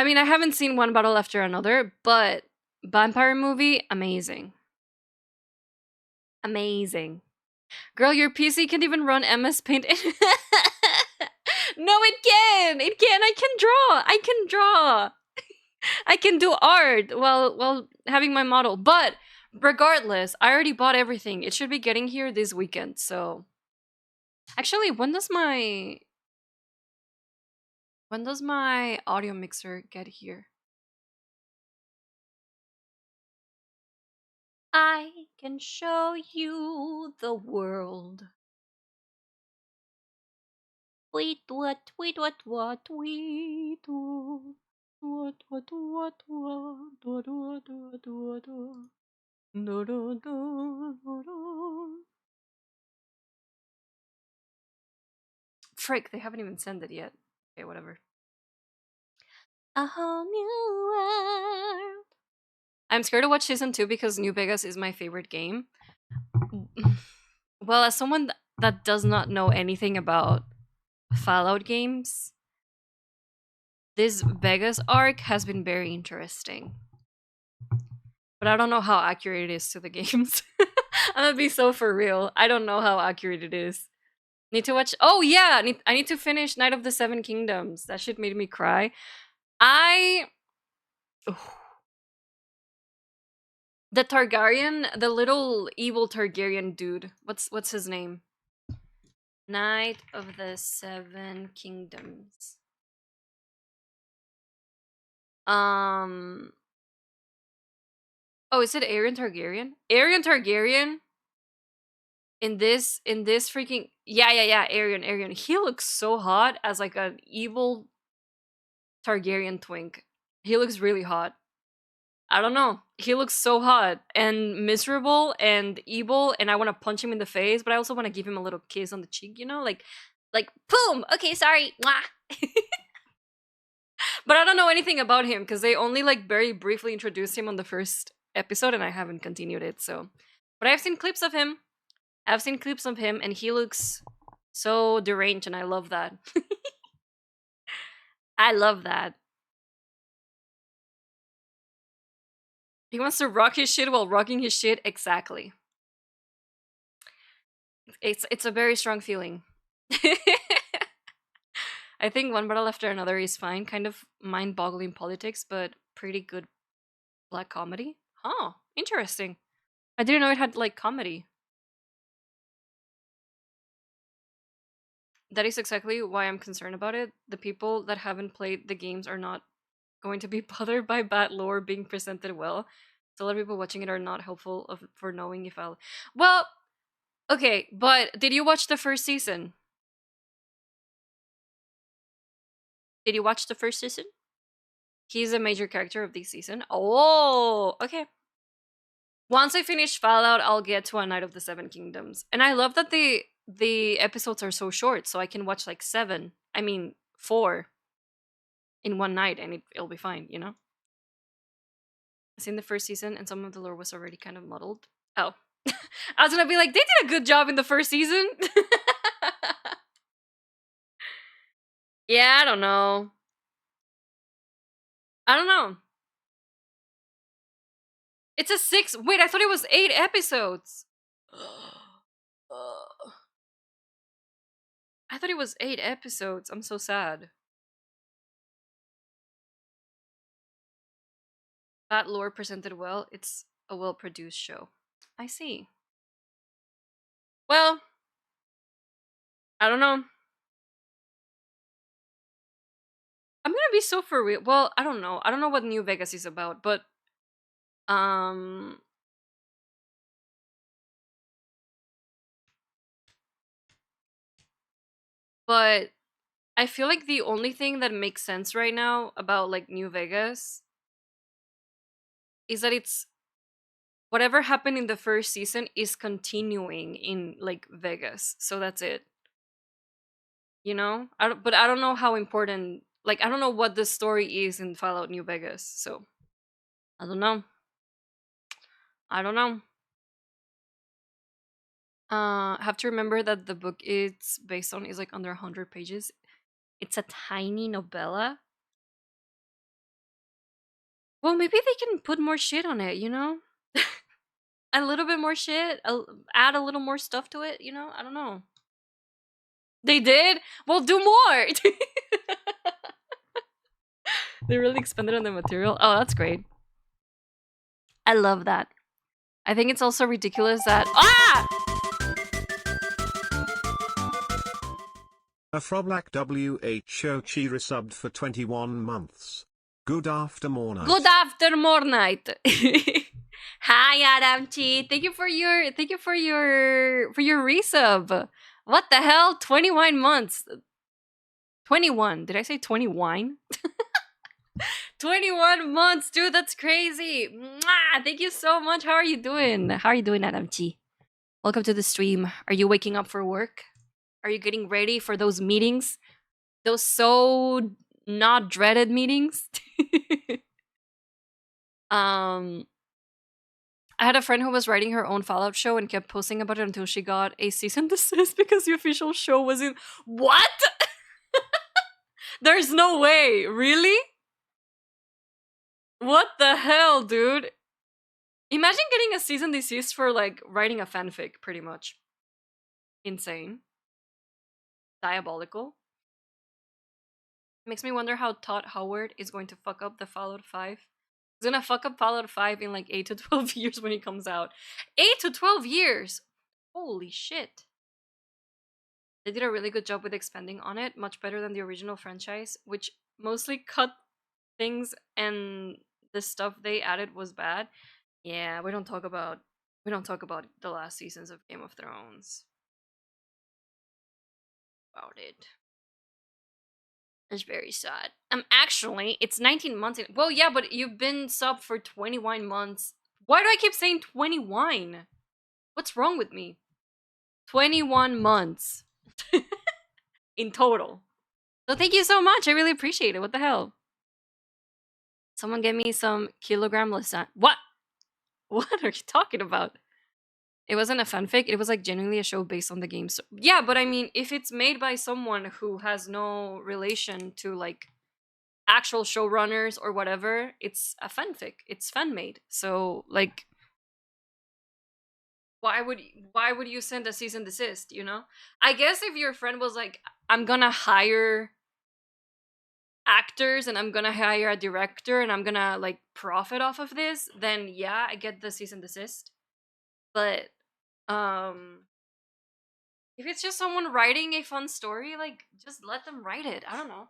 mean, I haven't seen One Battle After Another, but vampire movie, amazing. Amazing. Girl, your PC can't even run MS Paint. No, it can! It can! I can draw! I can draw! I can do art while having my model. But regardless, I already bought everything. It should be getting here this weekend, so actually, when does my audio mixer get here? I can show you the world. Tweet what we do. What Frick, they haven't even sent it yet. Okay, whatever. A whole new world. I'm scared to watch season 2 because New Vegas is my favorite game. Well, as someone that does not know anything about Fallout games, this Vegas arc has been very interesting. But I don't know how accurate it is to the games. I'm gonna be so for real. I don't know how accurate it is. Need to watch. Oh yeah, I need to finish Night of the Seven Kingdoms. That shit made me cry. The Targaryen, the little evil Targaryen dude. What's his name? Night of the Seven Kingdoms. Oh, is it Aerion Targaryen? Aerion Targaryen in this freaking yeah, Aerion. He looks so hot as like an evil Targaryen twink. He looks really hot. I don't know. He looks so hot and miserable and evil, and I want to punch him in the face, but I also want to give him a little kiss on the cheek, you know, like boom. Okay, sorry. Mwah. But I don't know anything about him because they only like very briefly introduced him on the first episode, and I haven't continued it. So, but I've seen clips of him. I've seen clips of him, and he looks so deranged, and I love that. I love that. He wants to rock his shit while rocking his shit. Exactly. It's a very strong feeling. I think one battle after another is fine. Kind of mind-boggling politics, but pretty good black comedy. Oh, interesting. I didn't know it had like comedy. That is exactly why I'm concerned about it. The people that haven't played the games are not going to be bothered by bad lore being presented well. So a lot of people watching it are not helpful for knowing if I'll. Well, okay, but did you watch the first season? Did you watch the first season? He's a major character of this season. Oh, okay. Once I finish Fallout, I'll get to A Night of the Seven Kingdoms. And I love that the episodes are so short, so I can watch like 4 in one night and it'll be fine, you know? I've seen the first season and some of the lore was already kind of muddled. Oh. I was gonna be like, they did a good job in the first season. Yeah, I don't know. I don't know. It's a 6. Wait, I thought it was 8 episodes. I thought it was 8 episodes. I'm so sad. That lore presented well. It's a well-produced show. I see. Well, I don't know. I'm gonna be so for real. Well, I don't know. I don't know what New Vegas is about, but um but I feel like the only thing that makes sense right now about like New Vegas is that it's whatever happened in the first season is continuing in like Vegas. So that's it. You know? But I don't know how important, like I don't know what the story is in Fallout New Vegas. So I don't know. I don't know. Have to remember that the book it's based on is like under 100 pages. It's a tiny novella. Well, maybe they can put more shit on it, you know? A little bit more shit, add a little more stuff to it, you know? I don't know. They did? Well, do more! They really expanded on the material. Oh, that's great. I love that. I think it's also ridiculous that. Ah! A Froblack WHO Chi resubbed for 21 months. Good after mornight. Good after mornight. Hi Adam Chi. Thank you for your resub. What the hell? 21 months. 21. Did I say 21? 21 months, dude. That's crazy. Mwah! Thank you so much. How are you doing? How are you doing, Adam Chi? Welcome to the stream. Are you waking up for work? Are you getting ready for those meetings? Those so not dreaded meetings? I had a friend who was writing her own Fallout show and kept posting about it until she got a cease and desist because the official show wasn't. What? There's no way. Really? What the hell, dude? Imagine getting a cease and desist for like writing a fanfic, pretty much. Insane. Diabolical. Makes me wonder how Todd Howard is going to fuck up the Fallout 5. He's gonna fuck up Fallout 5 in like 8 to 12 years when he comes out. 8 to 12 years! Holy shit. They did a really good job with expanding on it, much better than the original franchise, which mostly cut things and the stuff they added was bad. Yeah, we don't talk about the last seasons of Game of Thrones. About it. It's very sad. Actually, it's 19 months. Well, yeah, but you've been sub for 21 months. Why do I keep saying 21? What's wrong with me? 21 months in total. So thank you so much. I really appreciate it. What the hell? Someone get me some kilogram lasagna. What? What are you talking about? It wasn't a fanfic. It was like genuinely a show based on the game. So yeah, but I mean, if it's made by someone who has no relation to like actual showrunners or whatever, it's a fanfic. It's fan made. So like, why would you send a cease and desist? You know? I guess if your friend was like, I'm gonna hire actors and I'm gonna hire a director and I'm gonna like profit off of this, then yeah, I get the cease and desist. But if it's just someone writing a fun story, like just let them write it. I don't know.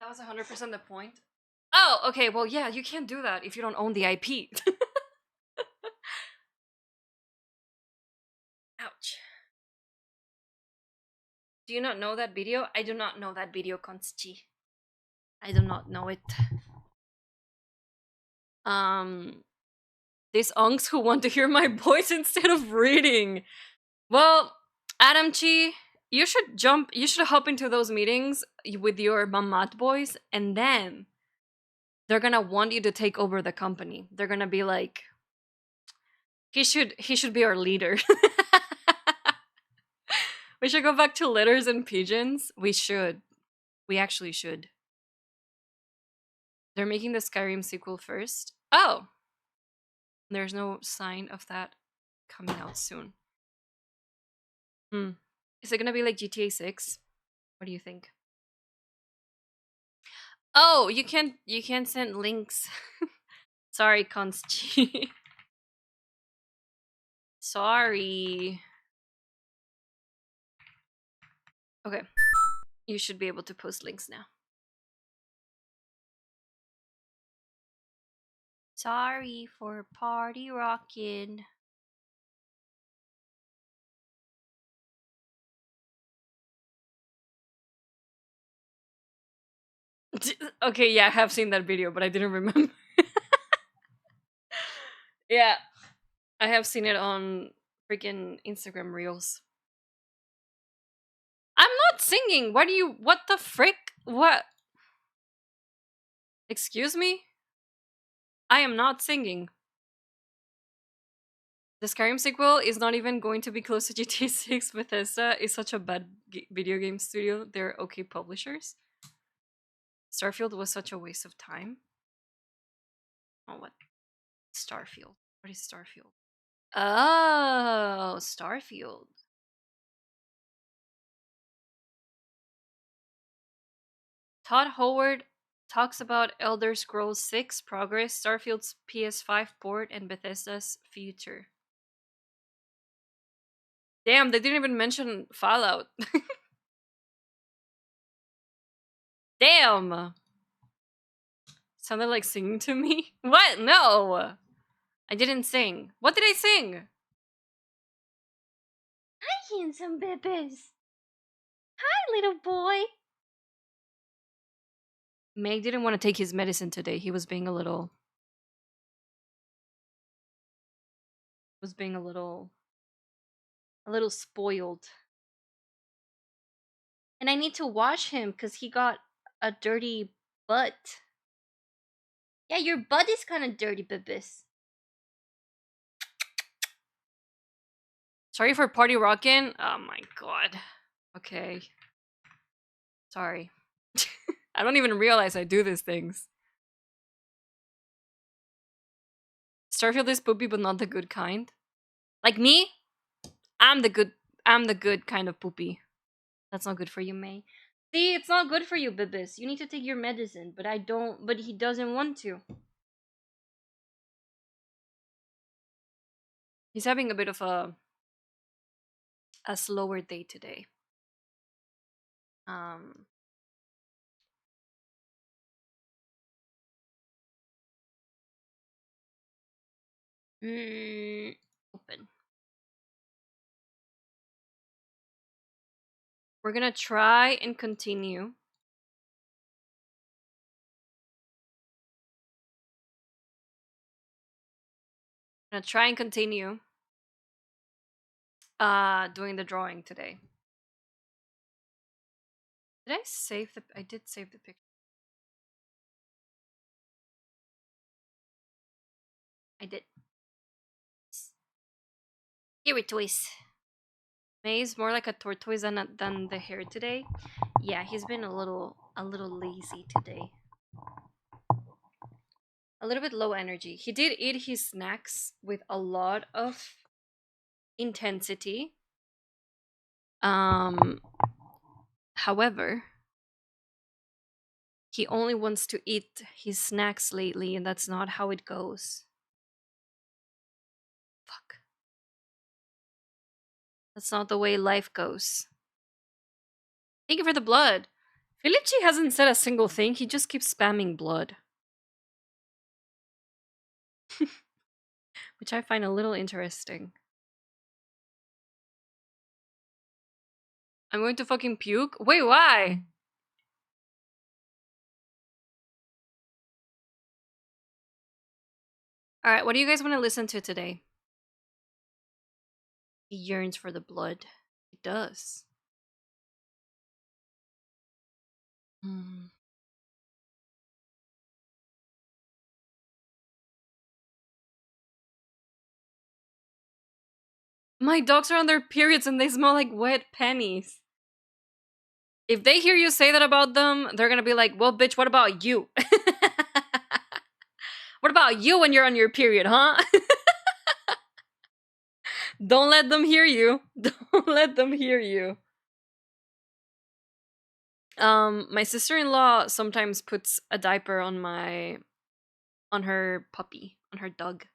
That was 100% the point. Oh, okay. Well, yeah, you can't do that if you don't own the IP. Ouch. Do you not know that video? I do not know that video, Consti. I do not know it. These unks who want to hear my voice instead of reading. Well, Adam Chi, you should hop into those meetings with your mamat boys, and then they're gonna want you to take over the company. They're gonna be like, he should be our leader. We should go back to letters and pigeons. We should. We actually should. They're making the Skyrim sequel first. Oh! There's no sign of that coming out soon. Is it gonna be like GTA 6? What do you think? Oh, you can't send links. Sorry, Consti. Sorry. Okay. You should be able to post links now. Sorry for party rockin'. Okay, yeah, I have seen that video, but I didn't remember. Yeah, I have seen it on freaking Instagram Reels. I'm not singing. What the frick? What? Excuse me? I am not singing. The Skyrim sequel is not even going to be close to GTA 6. Bethesda is such a bad video game studio. They're okay publishers. Starfield was such a waste of time. Oh, what? Starfield. What is Starfield? Oh, Starfield. Todd Howard talks about Elder Scrolls 6 progress, Starfield's PS5 port, and Bethesda's future. Damn, they didn't even mention Fallout. Damn! Sounded like singing to me? What? No! I didn't sing. What did I sing? Hi, handsome babies. Hi, little boy. Meg didn't want to take his medicine today. He was being a little... a little spoiled. And I need to wash him because he got a dirty butt. Yeah, your butt is kind of dirty, Bibis. Sorry for party rockin'. Oh my god. Okay. Sorry. I don't even realize I do these things. Starfield is poopy, but not the good kind. Like me? I'm the good kind of poopy. That's not good for you, May. See, it's not good for you, Bibis. You need to take your medicine, but I don't. But he doesn't want to. He's having a bit of a slower day today. Um, Open. We're gonna try and continue. Gonna try and continue doing the drawing today. Did I save the I did save the picture. I did. Here it is. May's more like a tortoise than the hair today. Yeah, he's been a little lazy today. A little bit low energy. He did eat his snacks with a lot of intensity. However, he only wants to eat his snacks lately, and that's not how it goes. Fuck. That's not the way life goes. Thank you for the blood. Felici hasn't said a single thing. He just keeps spamming blood. Which I find a little interesting. I'm going to fucking puke? Wait, why? Alright, what do you guys want to listen to today? He yearns for the blood. He does. My dogs are on their periods and they smell like wet pennies. If they hear you say that about them, they're gonna be like, well, bitch, what about you? What about you when you're on your period, huh? Don't let them hear you. Don't let them hear you. My sister-in-law sometimes puts a diaper on her puppy, on her dog,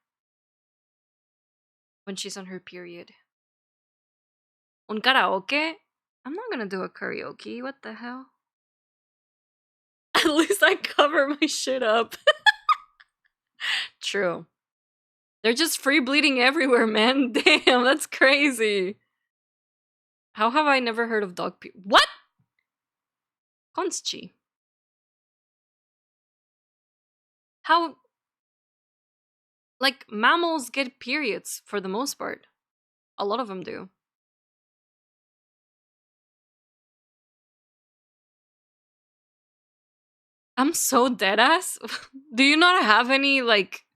when she's on her period. Un karaoke? I'm not gonna do a karaoke. What the hell? At least I cover my shit up. True. They're just free bleeding everywhere, man. Damn, that's crazy. How have I never heard of dog pee? What? Consti. How? Like, mammals get periods for the most part. A lot of them do. I'm so deadass. Do you not have any, like,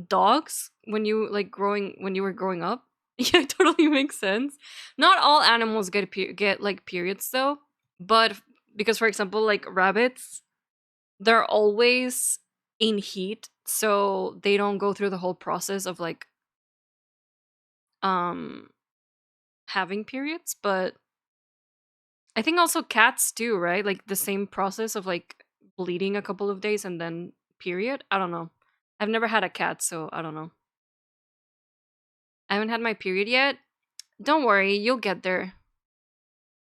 dogs when you were growing up? Yeah, it totally makes sense. Not all animals get like periods though, but because for example, like rabbits, they're always in heat, so they don't go through the whole process of like um having periods, but I think also cats do, right? Like the same process of like bleeding a couple of days and then period. I don't know. I've never had a cat, so I don't know. I haven't had my period yet. Don't worry, you'll get there.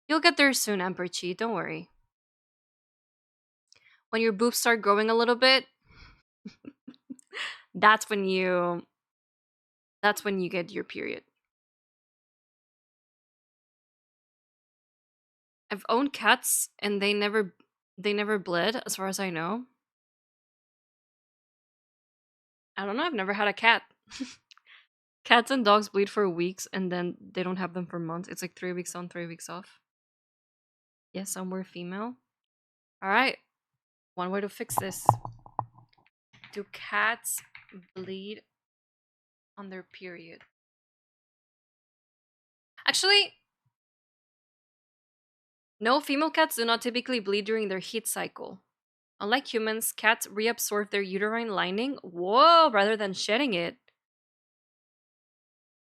You'll get there soon, Emperor Chi. Don't worry. When your boobs start growing a little bit, that's when you get your period. I've owned cats and they never bled as far as I know. I don't know, I've never had a cat. Cats and dogs bleed for weeks and then they don't have them for months. It's like 3 weeks on, 3 weeks off. Yes, some were female. Alright. One way to fix this. Do cats bleed on their period? Actually, no, female cats do not typically bleed during their heat cycle. Unlike humans, cats reabsorb their uterine lining, whoa, rather than shedding it.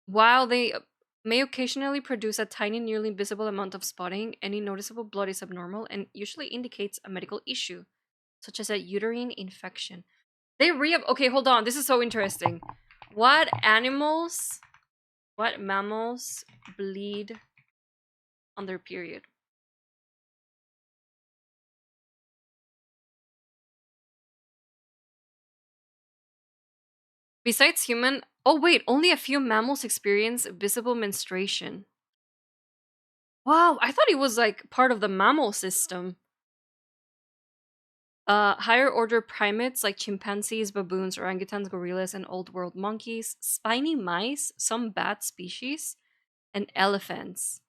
While they may occasionally produce a tiny, nearly invisible amount of spotting, any noticeable blood is abnormal and usually indicates a medical issue, such as a uterine infection. They okay, hold on, this is so interesting. What mammals bleed on their period. Besides human, oh wait, only a few mammals experience visible menstruation. Wow, I thought it was like part of the mammal system. Higher order primates like chimpanzees, baboons, orangutans, gorillas, and old world monkeys, spiny mice, some bat species, and elephants.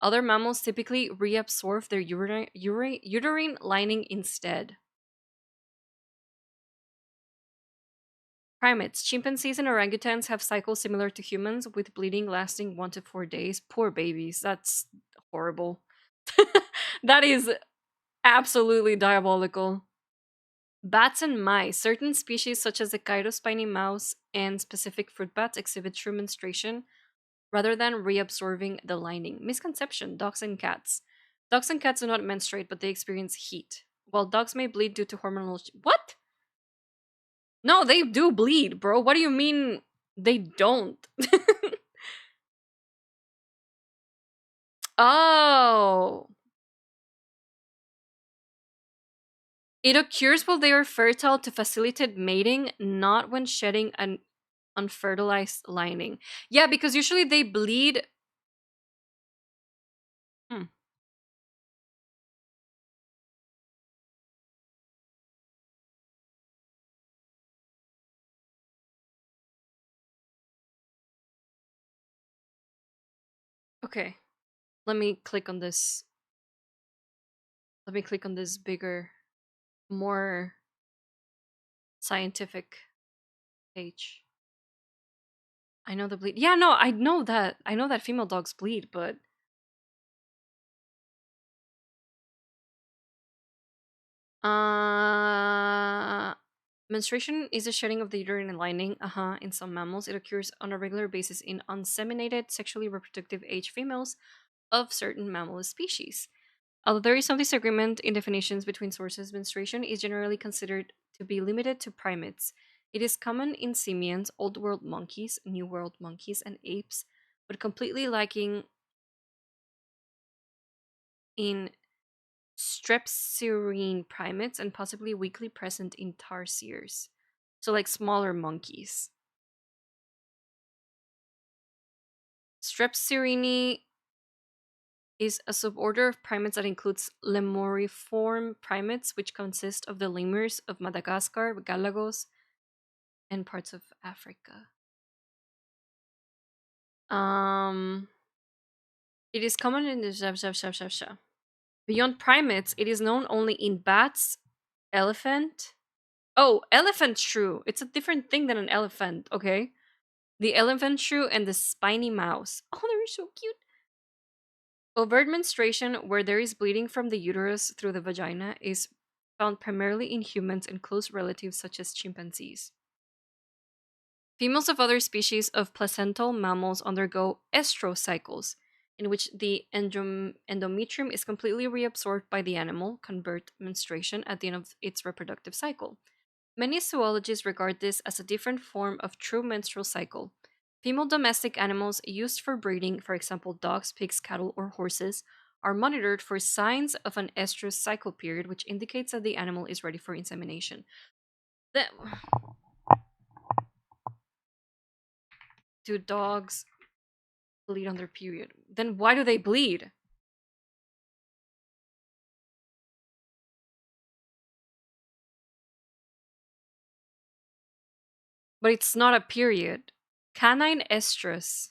Other mammals typically reabsorb their uterine lining instead. Primates, chimpanzees, and orangutans have cycles similar to humans, with bleeding lasting 1 to 4 days. Poor babies. That's horrible. That is absolutely diabolical. Bats and mice. Certain species, such as the gyrospiny mouse and specific fruit bats, exhibit true menstruation rather than reabsorbing the lining. Misconception: dogs and cats. Dogs and cats do not menstruate, but they experience heat. While dogs may bleed due to hormonal. What? No, they do bleed, bro. What do you mean they don't? Oh. It occurs while they are fertile to facilitate mating, not when shedding an unfertilized lining. Yeah, because usually they bleed. Hmm. Okay. Let me click on this. Let me click on this bigger, more scientific page. I know the bleed. Yeah, no, I know that. I know that female dogs bleed, but menstruation is the shedding of the uterine lining. In some mammals, it occurs on a regular basis in unseminated, sexually reproductive age females of certain mammal species. Although there is some disagreement in definitions between sources, menstruation is generally considered to be limited to primates. It is common in simians, Old World monkeys, New World monkeys, and apes, but completely lacking in strepsirrhine primates and possibly weakly present in tarsiers. So, like smaller monkeys. Strepsirrhini is a suborder of primates that includes lemuriform primates, which consist of the lemurs of Madagascar, Galapagos, and parts of Africa. It is common in the beyond primates. It is known only in bats, elephant. Oh, elephant shrew. It's a different thing than an elephant. Okay, the elephant shrew and the spiny mouse. Oh, they're so cute. Overt menstruation, where there is bleeding from the uterus through the vagina, is found primarily in humans and close relatives such as chimpanzees. Females of other species of placental mammals undergo estrocycles, in which the endometrium is completely reabsorbed by the animal, convert menstruation at the end of its reproductive cycle. Many zoologists regard this as a different form of true menstrual cycle. Female domestic animals used for breeding, for example dogs, pigs, cattle, or horses, are monitored for signs of an estrous cycle period, which indicates that the animal is ready for insemination. Do dogs bleed on their period? Then why do they bleed? But it's not a period. Canine estrus.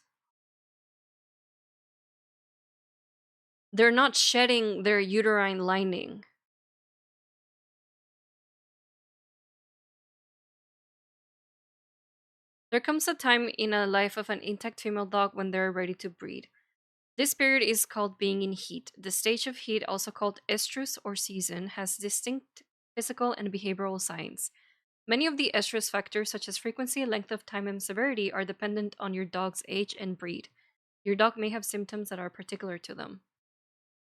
They're not shedding their uterine lining. There comes a time in a life of an intact female dog when they're ready to breed. This period is called being in heat. The stage of heat, also called estrus or season, has distinct physical and behavioral signs. Many of the estrus factors, such as frequency, length of time, and severity, are dependent on your dog's age and breed. Your dog may have symptoms that are particular to them.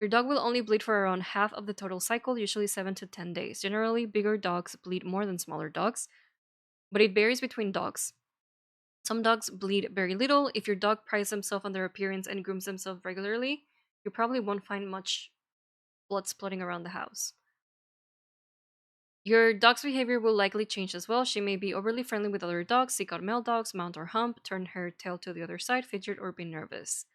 Your dog will only bleed for around half of the total cycle, usually 7 to 10 days. Generally, bigger dogs bleed more than smaller dogs, but it varies between dogs. Some dogs bleed very little. If your dog prides himself on their appearance and grooms himself regularly, You probably won't find much blood splitting around the house. Your dog's behavior will likely change as well. She may be overly friendly with other dogs, seek out male dogs, mount or hump, turn her tail to the other side, fidget, or be nervous.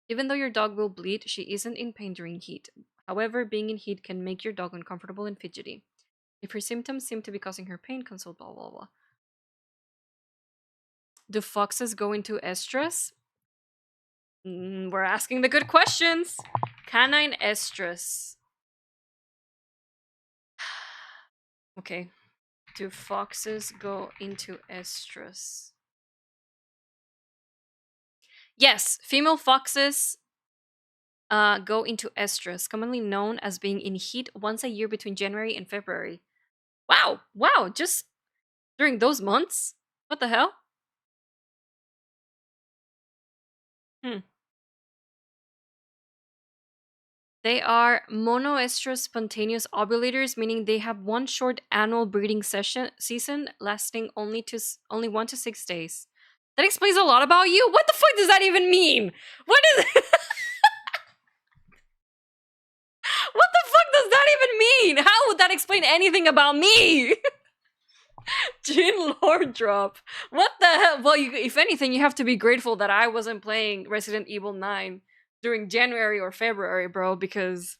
Even though your dog will bleed, she isn't in pain during heat. However, being in heat can make your dog uncomfortable and fidgety. If her symptoms seem to be causing her pain, consult blah blah blah. Do foxes go into estrus? We're asking the good questions. Canine estrus. Okay. Do foxes go into estrus? Yes, female foxes go into estrus, commonly known as being in heat once a year between January and February. Wow, wow, just during those months? What the hell? They are monoestrous spontaneous ovulators, meaning they have one short annual breeding season lasting only 1 to 6 days. That explains a lot about you. What the fuck does that even mean? What is What the fuck does that even mean? How would that explain anything about me? Jin Lord drop. What the hell? Well, if anything, you have to be grateful that I wasn't playing Resident Evil 9 during January or February, bro, because...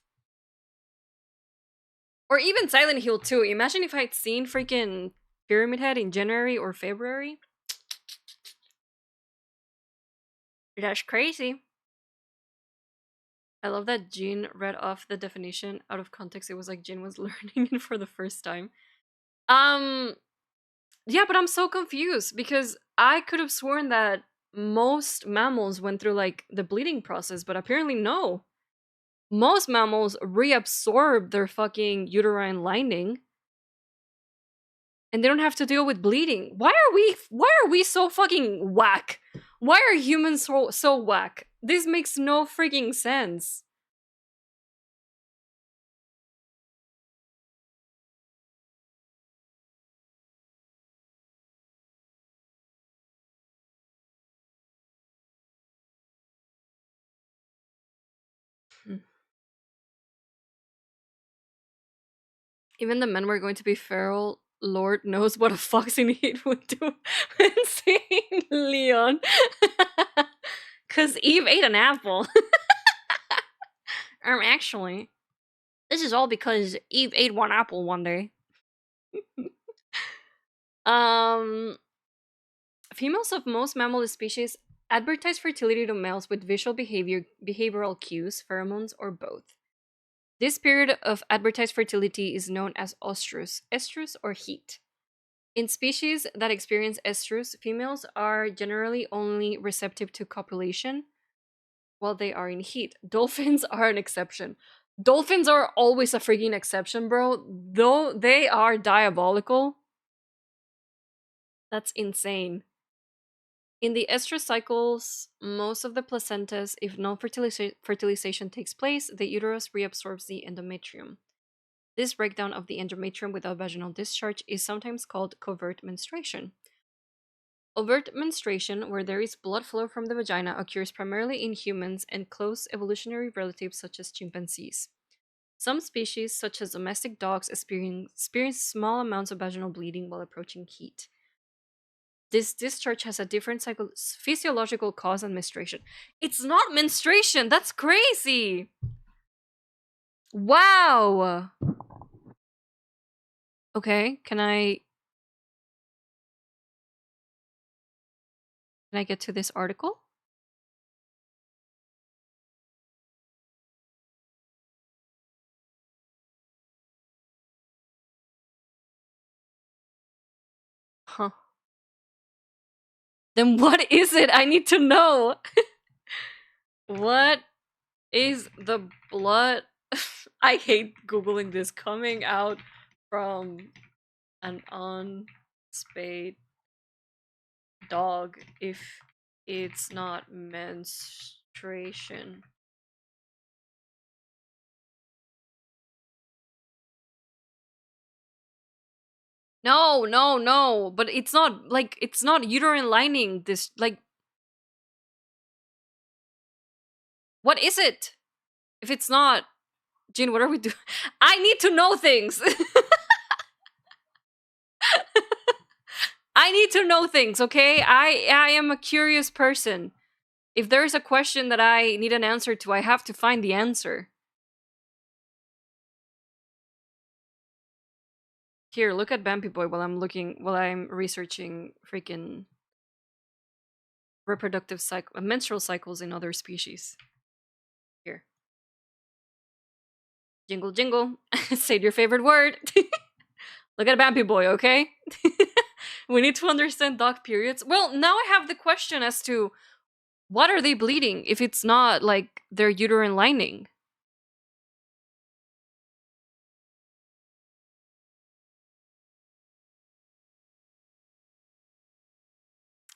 Or even Silent Hill 2. Imagine if I'd seen freaking Pyramid Head in January or February. That's crazy. I love that Jin read off the definition out of context. It was like Jin was learning it for the first time. Yeah, but I'm so confused because I could have sworn that most mammals went through like the bleeding process, but apparently no. Most mammals reabsorb their fucking uterine lining and they don't have to deal with bleeding. Why are we so fucking whack? Why are humans so whack? This makes no freaking sense. Even the men were going to be feral. Lord knows what a fox in heat would do when seeing Leon. Cause Eve ate an apple. Actually, this is all because Eve ate one apple one day. Females of most mammal species advertise fertility to males with visual behavioral cues, pheromones, or both. This period of advertised fertility is known as estrus or heat. In species that experience estrus, females are generally only receptive to copulation while they are in heat. Dolphins are an exception. Dolphins are always a freaking exception, bro. Though they are diabolical. That's insane. In the estrus cycles, most of the placentas, if no fertilization takes place, the uterus reabsorbs the endometrium. This breakdown of the endometrium without vaginal discharge is sometimes called covert menstruation. Overt menstruation, where there is blood flow from the vagina, occurs primarily in humans and close evolutionary relatives such as chimpanzees. Some species, such as domestic dogs, experience small amounts of vaginal bleeding while approaching heat. This discharge has a different physiological cause than menstruation. It's not menstruation! That's crazy! Wow! Okay, can I get to this article? Huh. Then what is it? I need to know. What is the blood? I hate Googling this. Coming out from an unspayed dog if it's not menstruation. No, no, no. But it's not like it's not uterine lining. This like, what is it? If it's not, Jin, what are we doing? I need to know things. I need to know things, okay? I am a curious person. If there's a question that I need an answer to, I have to find the answer. Here, look at Vampy Boy while I'm researching freaking reproductive cycle, menstrual cycles in other species. Here. Jingle jingle. Say your favorite word. Look at Vampy Boy, okay? We need to understand dog periods. Well, now I have the question as to what are they bleeding if it's not like their uterine lining?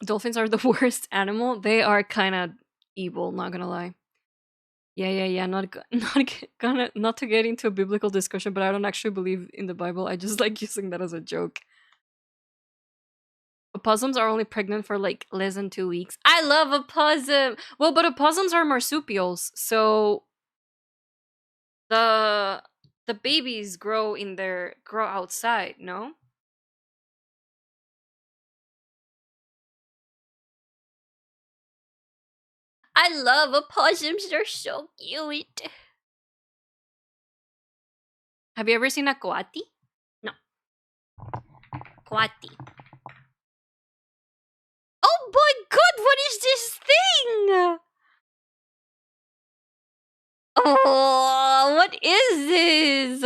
Dolphins are the worst animal. They are kind of evil, not gonna lie. Yeah. Not to get into a biblical discussion, but I don't actually believe in the Bible. I just like using that as a joke. Opossums are only pregnant for like less than 2 weeks. I love opossum. Well, but opossums are marsupials, so the babies grow outside, no? I love opossums. They're so cute. Have you ever seen a coati? No. Coati. Oh my god, what is this thing? Oh, what is this?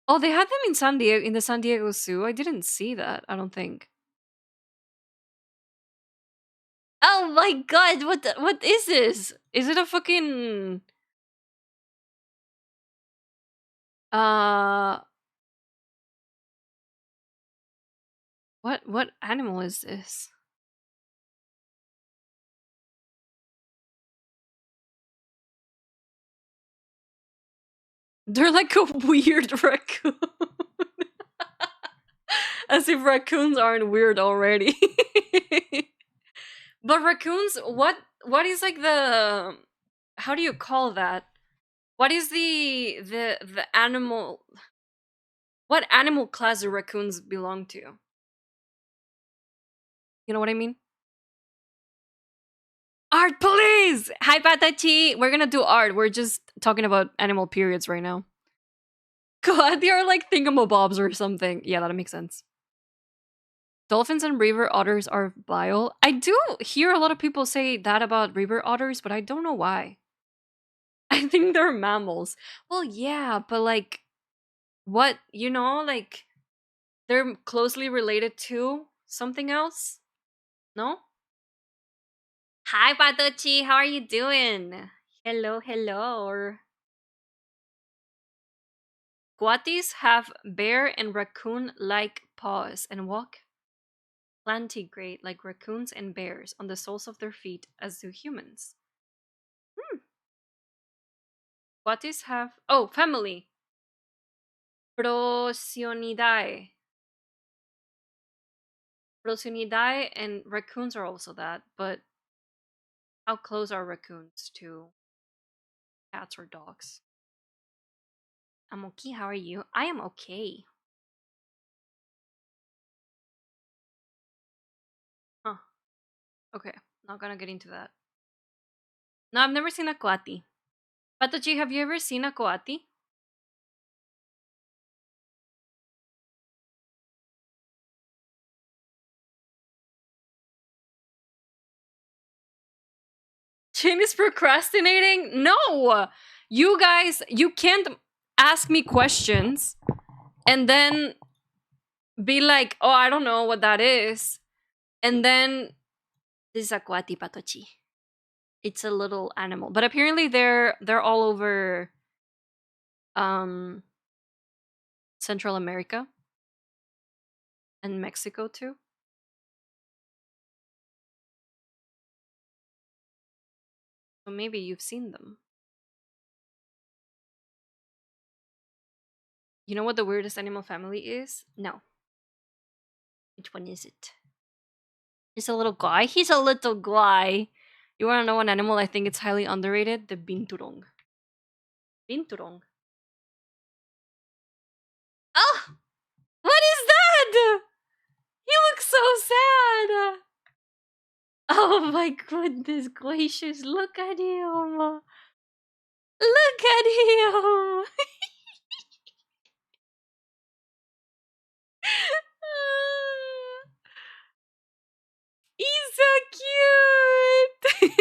Oh, they had them in San Diego, in the San Diego Zoo. I didn't see that, I don't think. Oh my god, what is this? Is it a fucking uh what animal is this? They're like a weird raccoon. As if raccoons aren't weird already. But raccoons, what is like the, how do you call that? What is the animal, what animal class do raccoons belong to? You know what I mean? Art, please! Hi, Patachi! We're gonna do art. We're just talking about animal periods right now. God, they are like thingamabobs or something. Yeah, that makes sense. Dolphins and river otters are vile. I do hear a lot of people say that about river otters, but I don't know why. I think they're mammals. Well, yeah, but like, what, like, they're closely related to something else? No? Hi, Patochi. How are you doing? Hello. Coatis have bear and raccoon-like paws and walk plantigrade like raccoons and bears on the soles of their feet, as do humans. Coatis have, oh, family. Procionidae. Procionidae and raccoons are also that, but how close are raccoons to cats or dogs? I'm okay. How are you? I am okay. Huh. Okay. Not gonna get into that. No, I've never seen a coati. Patochi, have you ever seen a coati? Chin is procrastinating? No! You guys, you can't ask me questions and then be like, oh, I don't know what that is. And then, this is a coati, Patochi. It's a little animal. But apparently they're all over Central America and Mexico too. So maybe you've seen them. You know what the weirdest animal family is? No. Which one is it? He's a little guy. He's a little guy. You want to know an animal I think it's highly underrated? The binturong. Binturong. Oh! What is that? He looks so sad. Oh my goodness gracious, look at him. Look at him. He's so cute.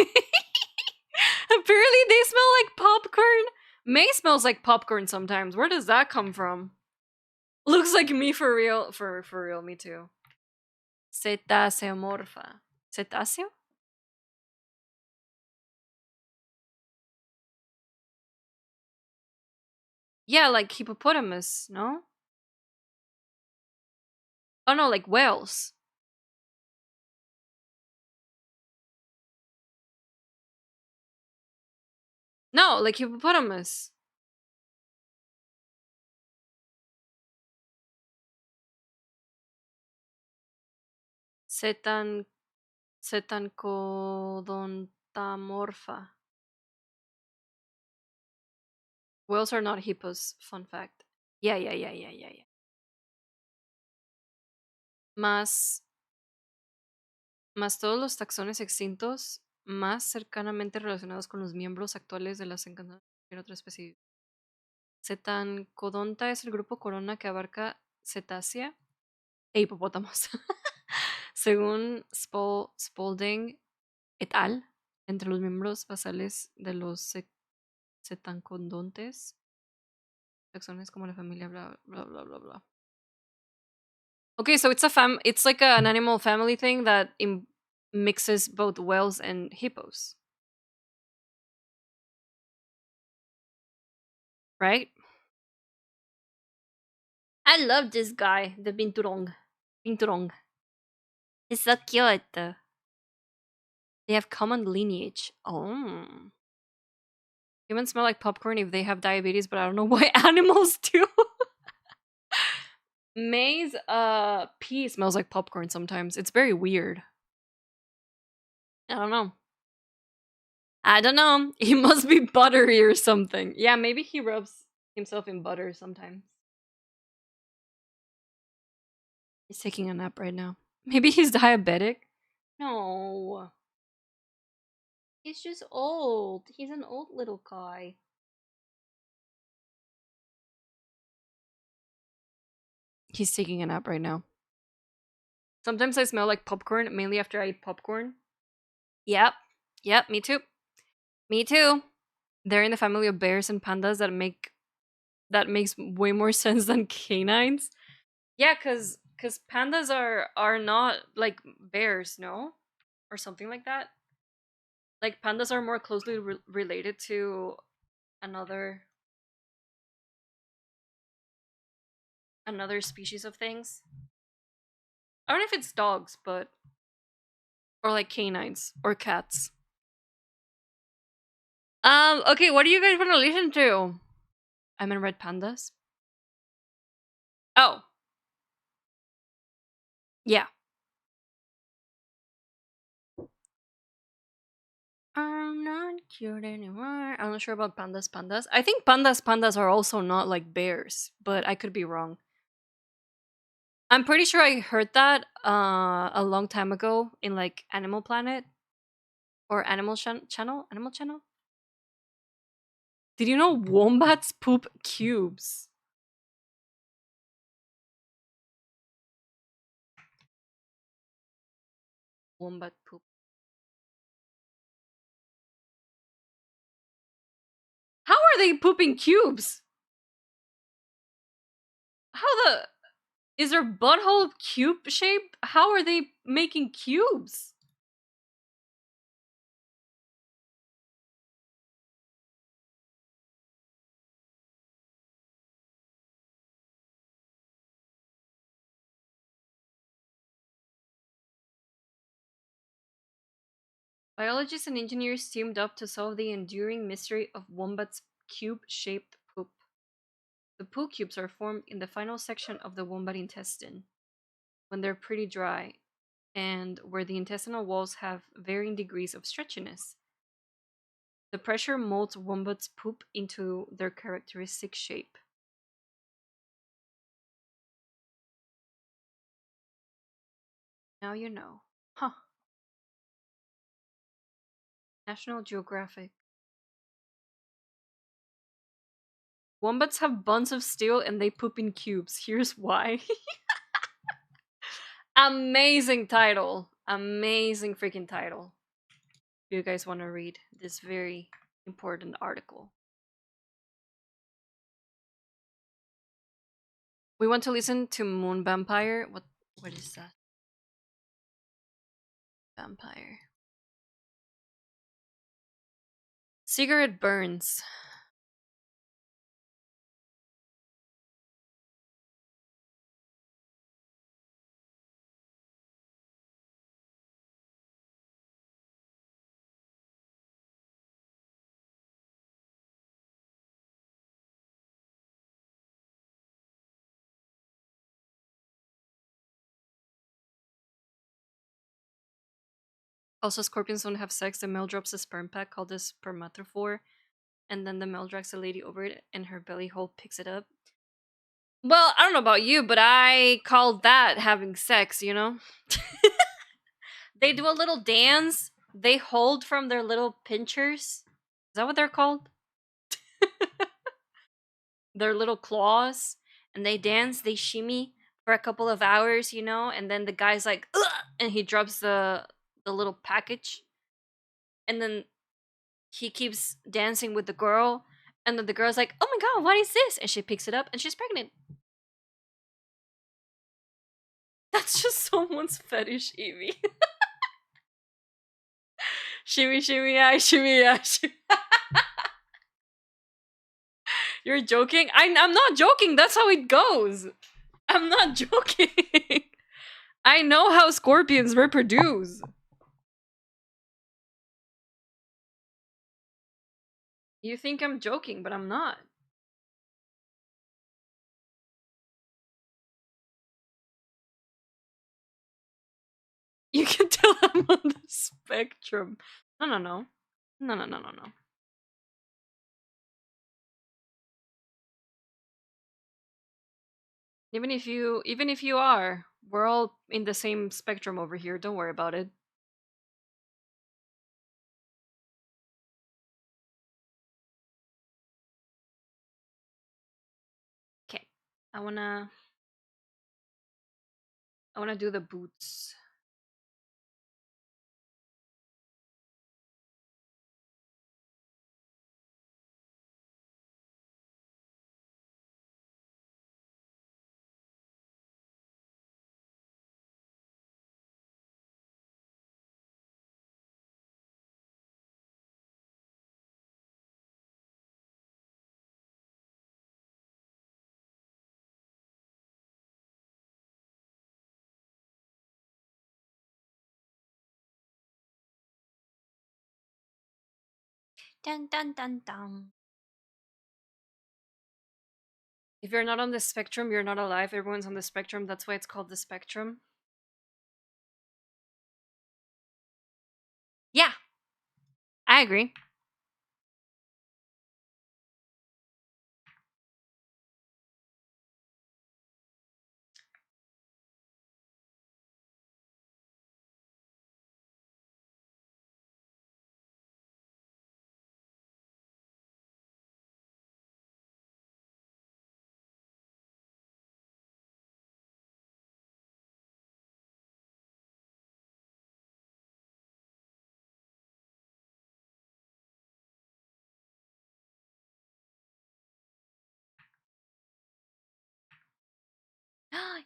Apparently they smell like popcorn. May smells like popcorn sometimes. Where does that come from? Looks like me for real. For real, me too. Cetaceomorpha. Cetaceo? Yeah, like hippopotamus, no? Oh no, like whales. No, like hippopotamus. Cetan Cetanchodontamorpha. Whales are not hippos, fun fact. Yeah. Más, más todos los taxones extintos más cercanamente relacionados con los miembros actuales de las encantadas en otra especie. Cetancodonta es el grupo corona que abarca cetácea e hipopótamos. Según Spalding et al., entre los miembros basales de los cetancodontes, taxones como la familia bla. Okay, so it's like an animal family thing that mixes both whales and hippos. Right? I love this guy, the binturong. Binturong. He's so cute. They have common lineage. Oh. Humans smell like popcorn if they have diabetes, but I don't know why animals do. May's pee smells like popcorn sometimes. It's very weird. I don't know. He must be buttery or something. Yeah, maybe he rubs himself in butter sometimes. He's taking a nap right now. Maybe he's diabetic? No. He's just old. He's an old little guy. He's taking a nap right now. Sometimes I smell like popcorn, mainly after I eat popcorn. Yep, me too. Me too. They're in the family of bears and pandas that makes way more sense than canines. Yeah, cuz pandas are not like bears, no? Or something like that. Like pandas are more closely related to another species of things. I don't know if it's dogs, but or like canines or cats. Okay, what do you guys want to listen to? I'm in red pandas. Oh. Yeah. I'm not cute anymore. I'm not sure about pandas. I think pandas are also not like bears, but I could be wrong. I'm pretty sure I heard that a long time ago in like Animal Planet or Channel. Animal Channel. Did you know wombats poop cubes? Wombat poop. How are they pooping cubes? How the is their butthole cube shape? How are they making cubes? Biologists and engineers teamed up to solve the enduring mystery of wombats' cube-shaped poop. The poo cubes are formed in the final section of the wombat intestine when they're pretty dry. and where the intestinal walls have varying degrees of stretchiness. The pressure molds wombats' poop into their characteristic shape. Now you know. Huh. National Geographic. Wombats have buns of steel and they poop in cubes. Here's why. Amazing title. Amazing freaking title. If you guys want to read this very important article. We want to listen to Moon Vampire. What is that? Vampire. Cigarette burns. Also, scorpions don't have sex. The male drops a sperm pack called a spermatophore, and then the male drags a lady over it, and her belly hole picks it up. Well, I don't know about you, but I called that having sex, you know? They do a little dance. They hold from their little pinchers. Is that what they're called? Their little claws. And they dance, they shimmy for a couple of hours, you know? And then the guy's like, ugh! And he drops the little package. And then he keeps dancing with the girl. And then the girl's like, oh my god, what is this? And she picks it up and she's pregnant. That's just someone's fetish, Evie. Shimmy, shimmy, I, shimmy, I, shimmy. You're joking? I'm not joking. That's how it goes. I'm not joking. I know how scorpions reproduce. You think I'm joking, but I'm not. You can tell I'm on the spectrum. No, no, no. No, no, no, no, no. Even if you are, we're all in the same spectrum over here. Don't worry about it. Okay. I wanna do the boots. Dun dun dun dun. If you're not on the spectrum, you're not alive. Everyone's on the spectrum. That's why it's called the spectrum. Yeah, I agree.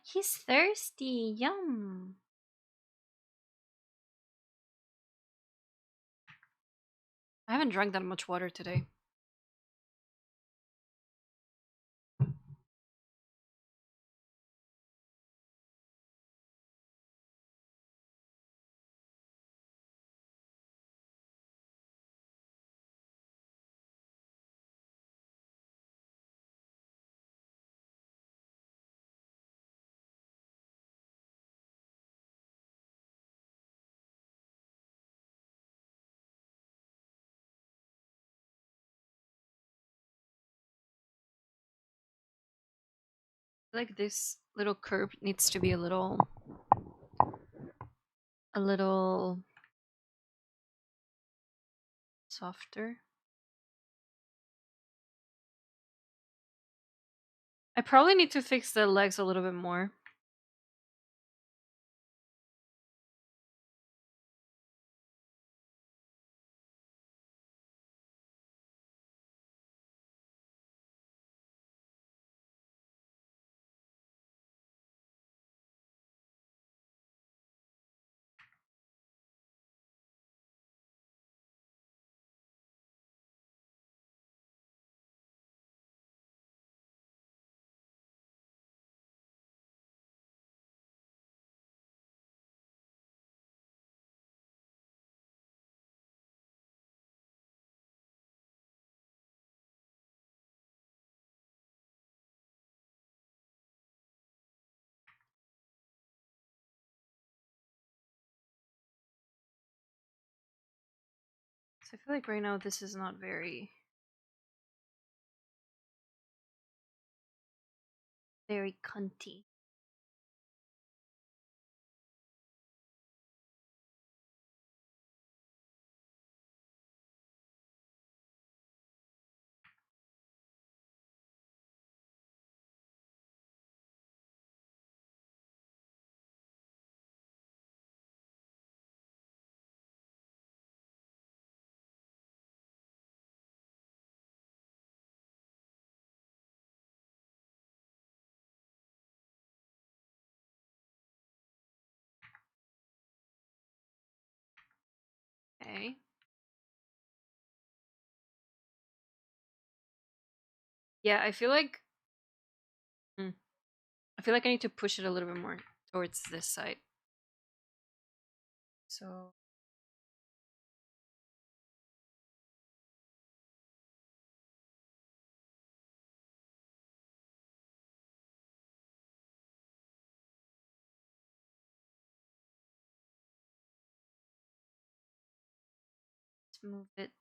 He's thirsty. Yum. I haven't drank that much water today. feel like this little curve needs to be a little softer. I probably need to fix the legs a little bit more. So I feel like right now this is not very cunty. Okay. Yeah, I feel like I need to push it a little bit more towards this side. So let's move it.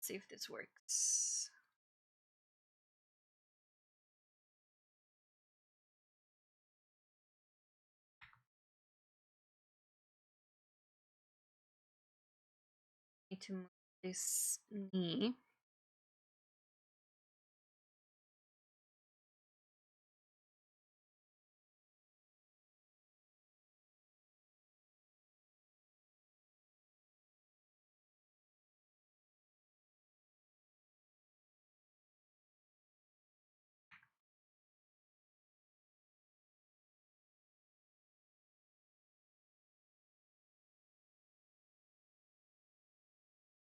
See if this works. Need to move this knee.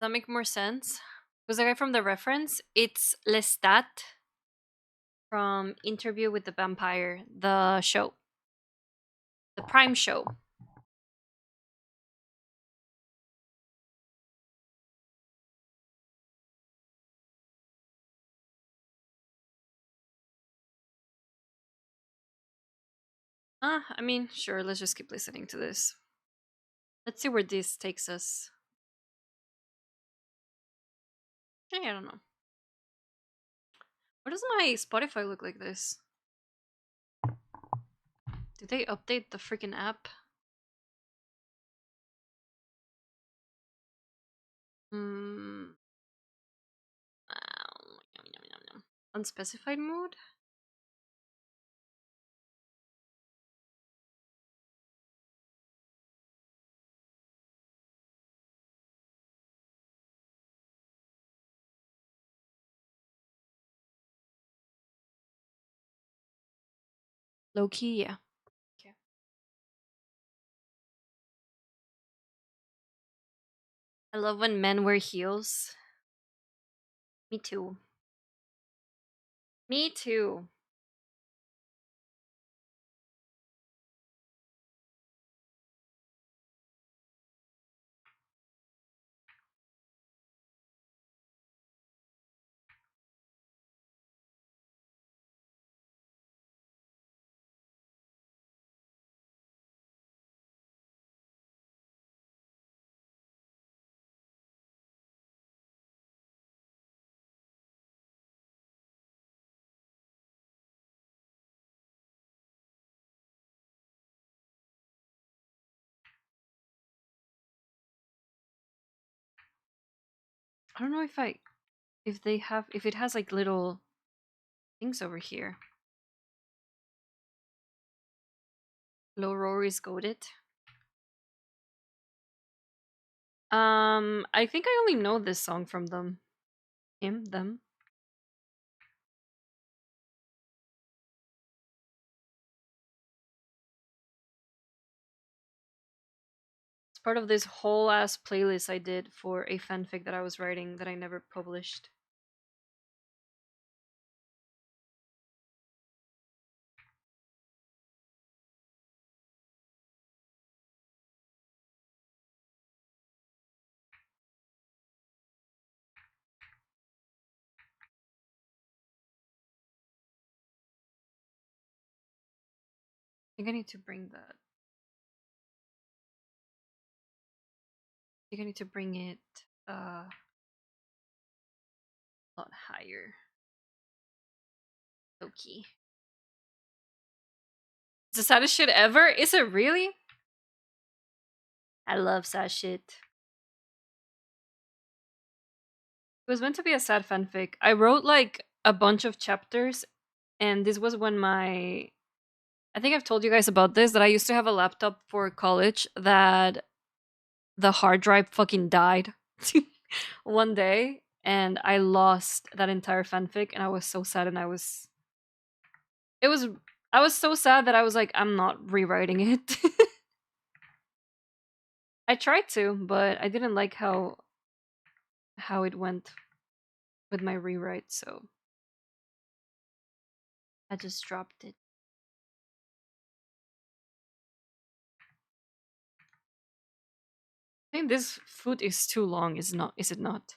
Does that make more sense? Was the guy from the reference? It's Lestat from Interview with the Vampire, the show, the Prime show. I mean, sure, let's just keep listening to this. Let's see where this takes us. I don't know. Why does my Spotify look like this? Did they update the freaking app? Hmm. Unspecified mode? Low key, yeah. Okay. I love when men wear heels. Me too. Me too. I don't know if it has like little things over here. Low Rory's goaded. I think I only know this song from them. Them. It's part of this whole ass playlist I did for a fanfic that I was writing that I never published. I think I need to bring that. I think I need to bring it a lot higher. Okay. It's the saddest shit ever? Is it really? I love sad shit. It was meant to be a sad fanfic. I wrote like a bunch of chapters, and this was when I think I've told you guys about this, that I used to have a laptop for college that the hard drive fucking died one day, and I lost that entire fanfic, and I was so sad, and I was so sad that I was like, I'm not rewriting it. I tried to, but I didn't like how it went with my rewrite, so I just dropped it. I think this food is too long, is it not?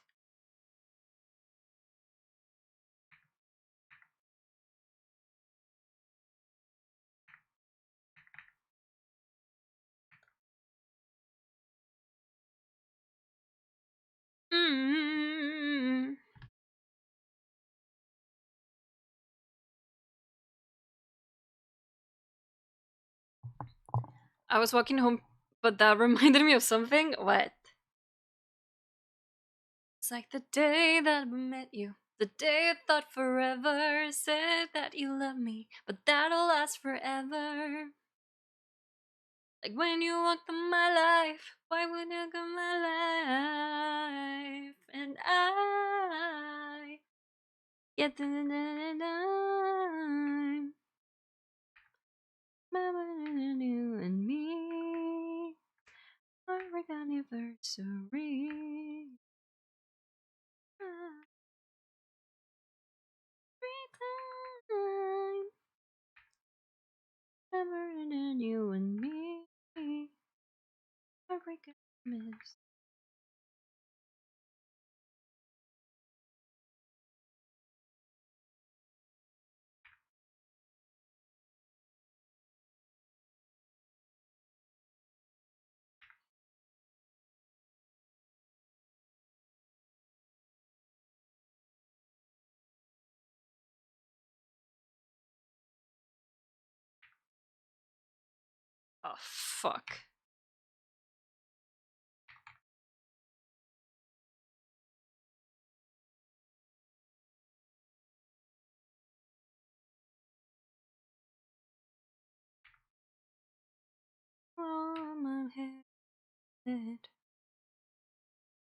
Mm. I was walking home, but that reminded me of something. What? It's like the day that I met you, the day I thought forever, said that you love me, but that'll last forever. Like when you walked in my life, why would you come my life? And I get to the time, you and me, our anniversary. Every time, remembering you and me, every miss. Oh fuck. On my head.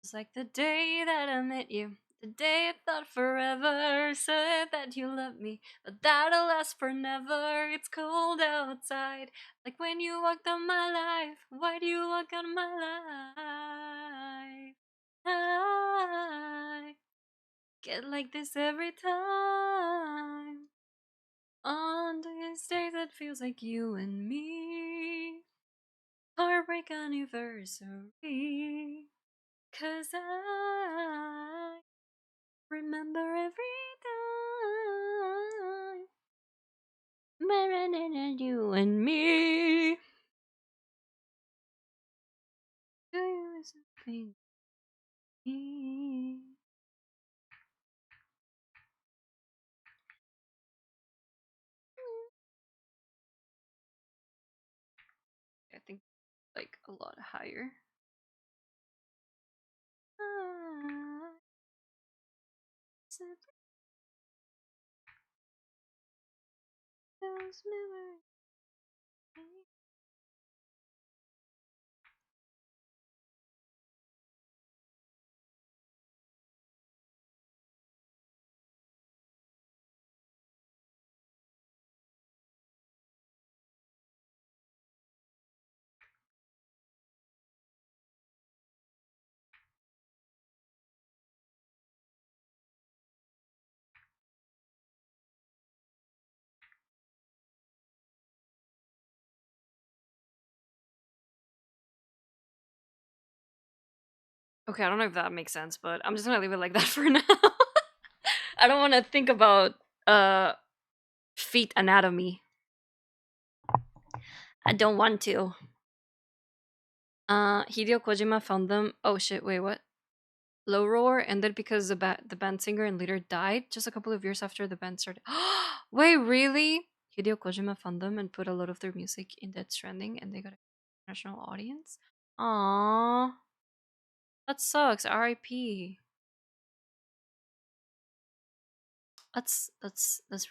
It's like the day that I met you, the day I thought forever, said that you love me, but that'll last for never. It's cold outside, like when you walked on my life. Why do you walk on my life? I get like this every time. On these days it feels like you and me. Heartbreak anniversary. 'Cause I remember every time. Marinating you and me. Do you something? I think like a lot higher. Those memories. Okay, I don't know if that makes sense, but I'm just gonna leave it like that for now. I don't want to think about feet anatomy. I don't want to. Hideo Kojima found them. Oh shit! Wait, what? Low Roar ended because the band singer and leader died just a couple of years after the band started. Wait, really? Hideo Kojima found them and put a lot of their music in Death Stranding, and they got a national audience. Aww, that sucks. R.I.P. That's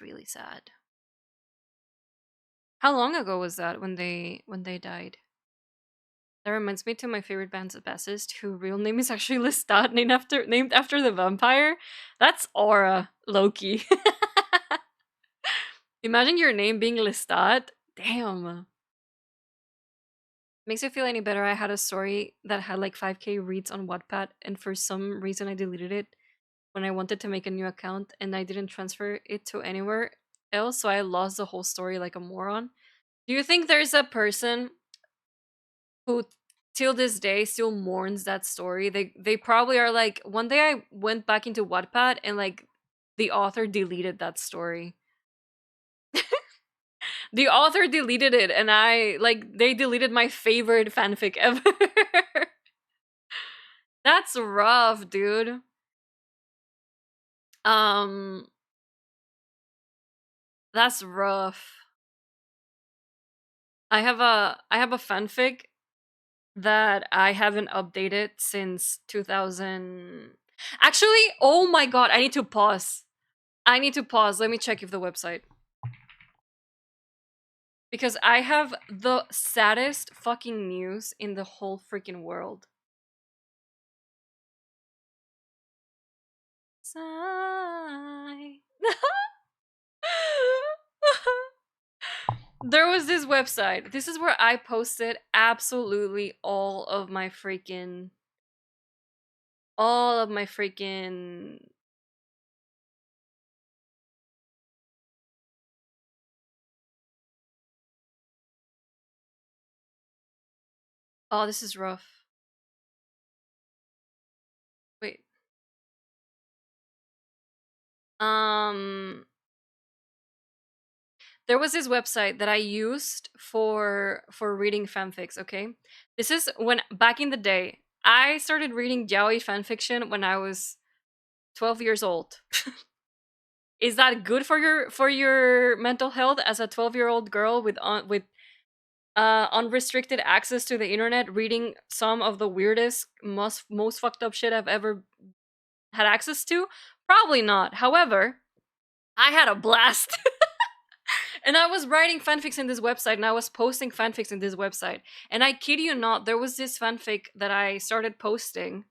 really sad. How long ago was that when they died? That reminds me to my favorite band's bassist, whose real name is actually Lestat, named after the vampire. That's Aura Loki. Imagine your name being Lestat. Damn. Makes you feel any better. I had a story that had like 5k reads on Wattpad, and for some reason I deleted it when I wanted to make a new account, and I didn't transfer it to anywhere else, so I lost the whole story like a moron. Do you think there's a person who till this day still mourns that story? They probably are like, one day I went back into Wattpad and like the author deleted that story. The author deleted it, and I like they deleted my favorite fanfic ever. That's rough, dude. Um that's rough. I have a fanfic that I haven't updated since 2000. Actually, oh my god, I need to pause. Let me check if the website. Because I have the saddest fucking news in the whole freaking world. Sigh. There was this website. This is where I posted absolutely all of my freaking Oh, this is rough. Wait. Um there was this website that I used for reading fanfics, okay? This is when back in the day, I started reading yaoi fanfiction when I was 12 years old. Is that good for your mental health as a 12-year-old girl with unrestricted access to the internet, reading some of the weirdest, most fucked up shit I've ever had access to? Probably not. However, I had a blast. And I was writing fanfics in this website, and I was posting fanfics in this website. And I kid you not, there was this fanfic that I started posting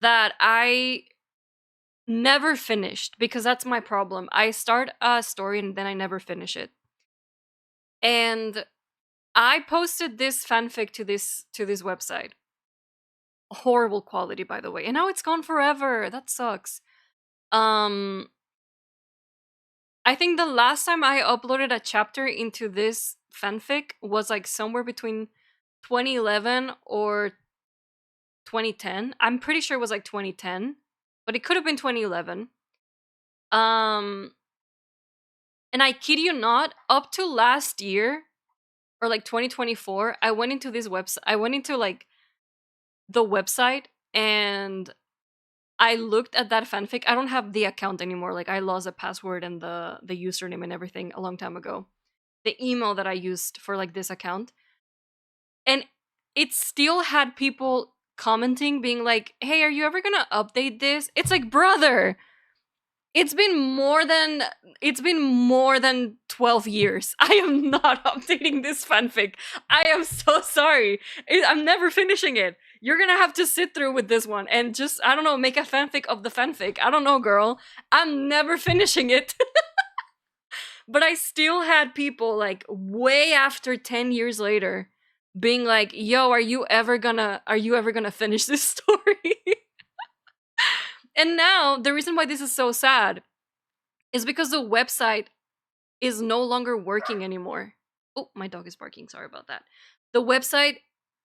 that I never finished, because that's my problem. I start a story and then I never finish it. And I posted this fanfic to this website. Horrible quality, by the way. And now it's gone forever. That sucks. I think the last time I uploaded a chapter into this fanfic was like somewhere between 2011 or 2010. I'm pretty sure it was like 2010, but it could have been 2011. And I kid you not, up to last year or like 2024, I went into this website. I went into like the website and I looked at that fanfic. I don't have the account anymore. Like I lost the password and the username and everything a long time ago. The email that I used for like this account. And it still had people commenting being like, "Hey, are you ever going to update this?" It's like, "Brother, It's been more than 12 years. I am not updating this fanfic. I am so sorry. I'm never finishing it. You're gonna have to sit through with this one and just, I don't know, make a fanfic of the fanfic. I don't know, girl. I'm never finishing it. But I still had people like way after 10 years later being like, yo, are you ever gonna finish this story? And now the reason why this is so sad is because the website is no longer working anymore. Oh, my dog is barking. Sorry about that. The website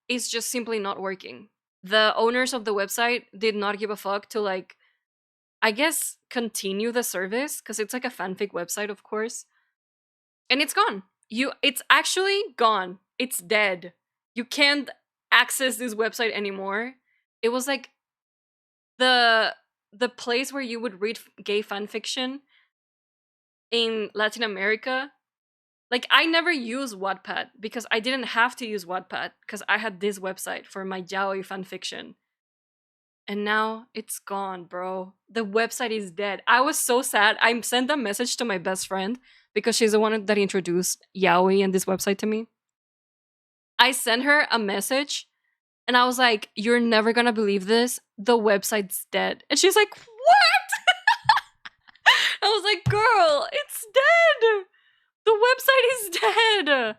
is just simply not working. The owners of the website did not give a fuck to, like, I guess, continue the service because it's like a fanfic website, of course. And it's gone. It's actually gone. It's dead. You can't access this website anymore. It was like the place where you would read gay fanfiction in Latin America. Like, I never use Wattpad because I didn't have to use Wattpad because I had this website for my yaoi fanfiction. And now it's gone, bro. The website is dead. I was so sad. I sent a message to my best friend because she's the one that introduced yaoi and this website to me. I sent her a message and I was like, you're never gonna believe this. The website's dead. And she's like, what? I was like, girl, it's dead. The website is dead.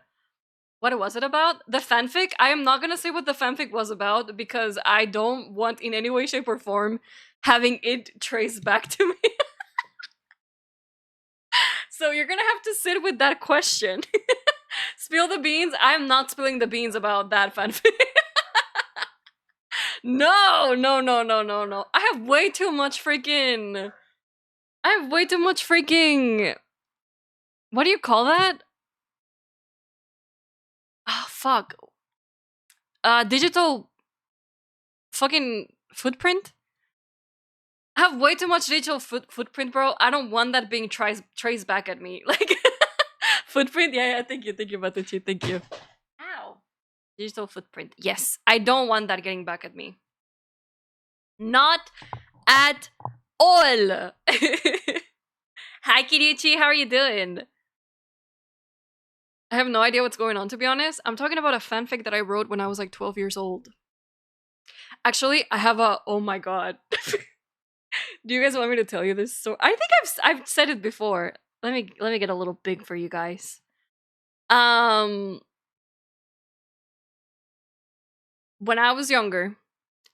What was it about? The fanfic? I am not gonna say what the fanfic was about because I don't want in any way, shape, or form having it traced back to me. So you're gonna have to sit with that question. Spill the beans? I am not spilling the beans about that fanfic. No. I have way too much freaking. What do you call that? Oh, fuck. Digital fucking footprint? I have way too much digital footprint, bro. I don't want that being traced back at me. Like, footprint? Yeah, thank you, Batucci, thank you. Ow. Digital footprint. Yes, I don't want that getting back at me. Not at all. Hi, Kiriuchi, how are you doing? I have no idea what's going on, to be honest. I'm talking about a fanfic that I wrote when I was like 12 years old. Actually, I have a, oh my god. Do you guys want me to tell you this? So I think I've said it before. Let me get a little big for you guys. When I was younger,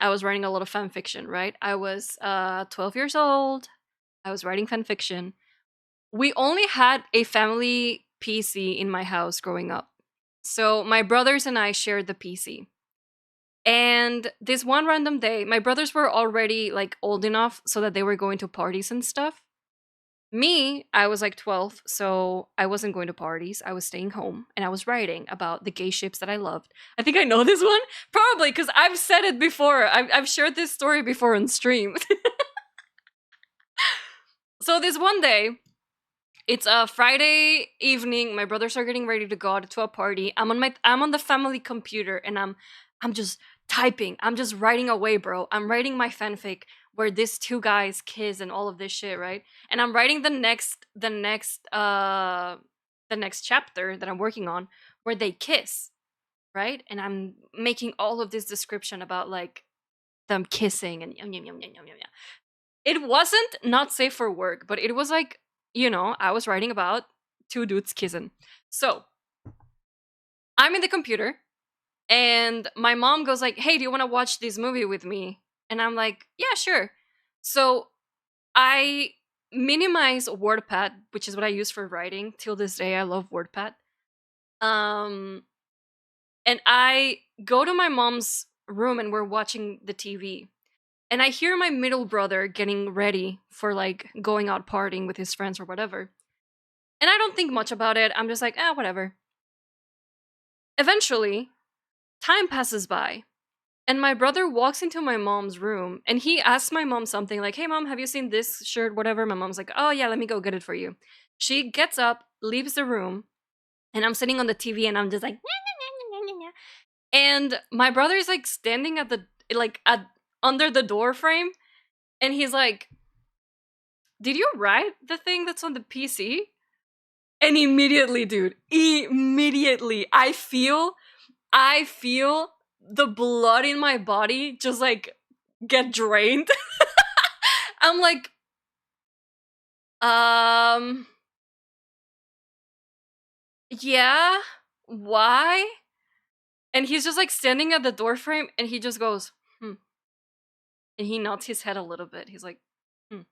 I was writing a lot of fan fiction, right? I was 12 years old. I was writing fan fiction. We only had a family PC in my house growing up. So my brothers and I shared the PC. And this one random day, my brothers were already like old enough so that they were going to parties and stuff. Me, I was like 12, so I wasn't going to parties. I was staying home and I was writing about the gay ships that I loved. I think I know this one. Probably because I've said it before. I've shared this story before on stream. So this one day, it's a Friday evening. My brothers are getting ready to go to a party. I'm on the family computer and I'm just typing. I'm just writing away, bro. I'm writing my fanfic where these two guys kiss and all of this shit, right? And I'm writing the next chapter that I'm working on where they kiss, right? And I'm making all of this description about like them kissing and yum yum yum yum yum yum. It wasn't not safe for work, but it was like, you know, I was writing about two dudes kissing. So I'm in the computer and my mom goes like, hey, do you want to watch this movie with me? And I'm like, yeah, sure. So I minimize WordPad, which is what I use for writing. Till this day, I love WordPad. And I go to my mom's room and we're watching the TV. And I hear my middle brother getting ready for like going out partying with his friends or whatever. And I don't think much about it. I'm just like, whatever. Eventually, time passes by. And my brother walks into my mom's room and he asks my mom something like, hey mom, have you seen this shirt, whatever? My mom's like, oh yeah, let me go get it for you. She gets up, leaves the room, and I'm sitting on the TV and I'm just like, nah, nah, nah, nah, nah. And my brother is like standing at the, like, under the door frame. And he's like, did you write the thing that's on the PC? And immediately, dude, immediately, I feel the blood in my body just like get drained. I'm like, yeah, why? And he's just like standing at the doorframe and he just goes, hmm. And he nods his head a little bit. He's like, hmm.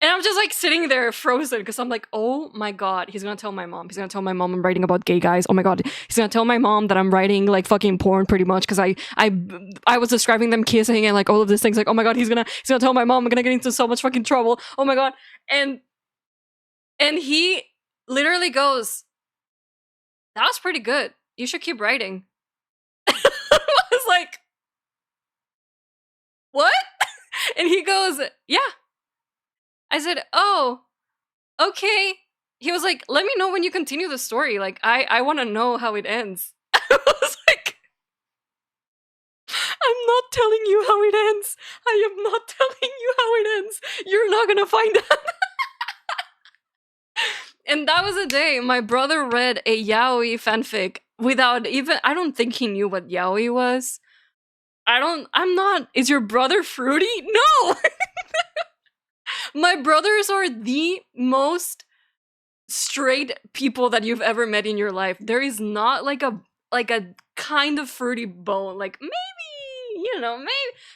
And I'm just like sitting there frozen because I'm like, oh my god, he's gonna tell my mom. He's gonna tell my mom I'm writing about gay guys. Oh my god, he's gonna tell my mom that I'm writing like fucking porn pretty much because I was describing them kissing and like all of these things. Like, oh my god, he's gonna tell my mom. I'm gonna get into so much fucking trouble. Oh my god, and he literally goes, that was pretty good. You should keep writing. I was like, what? And he goes, yeah. I said, oh, okay. He was like, let me know when you continue the story. Like, I want to know how it ends. I was like, I'm not telling you how it ends. I am not telling you how it ends. You're not gonna find out. And that was a day my brother read a yaoi fanfic without even, I don't think he knew what yaoi was. I'm not, is your brother fruity? No! My brothers are the most straight people that you've ever met in your life. There is not like a kind of fruity bone. Like maybe, you know, maybe.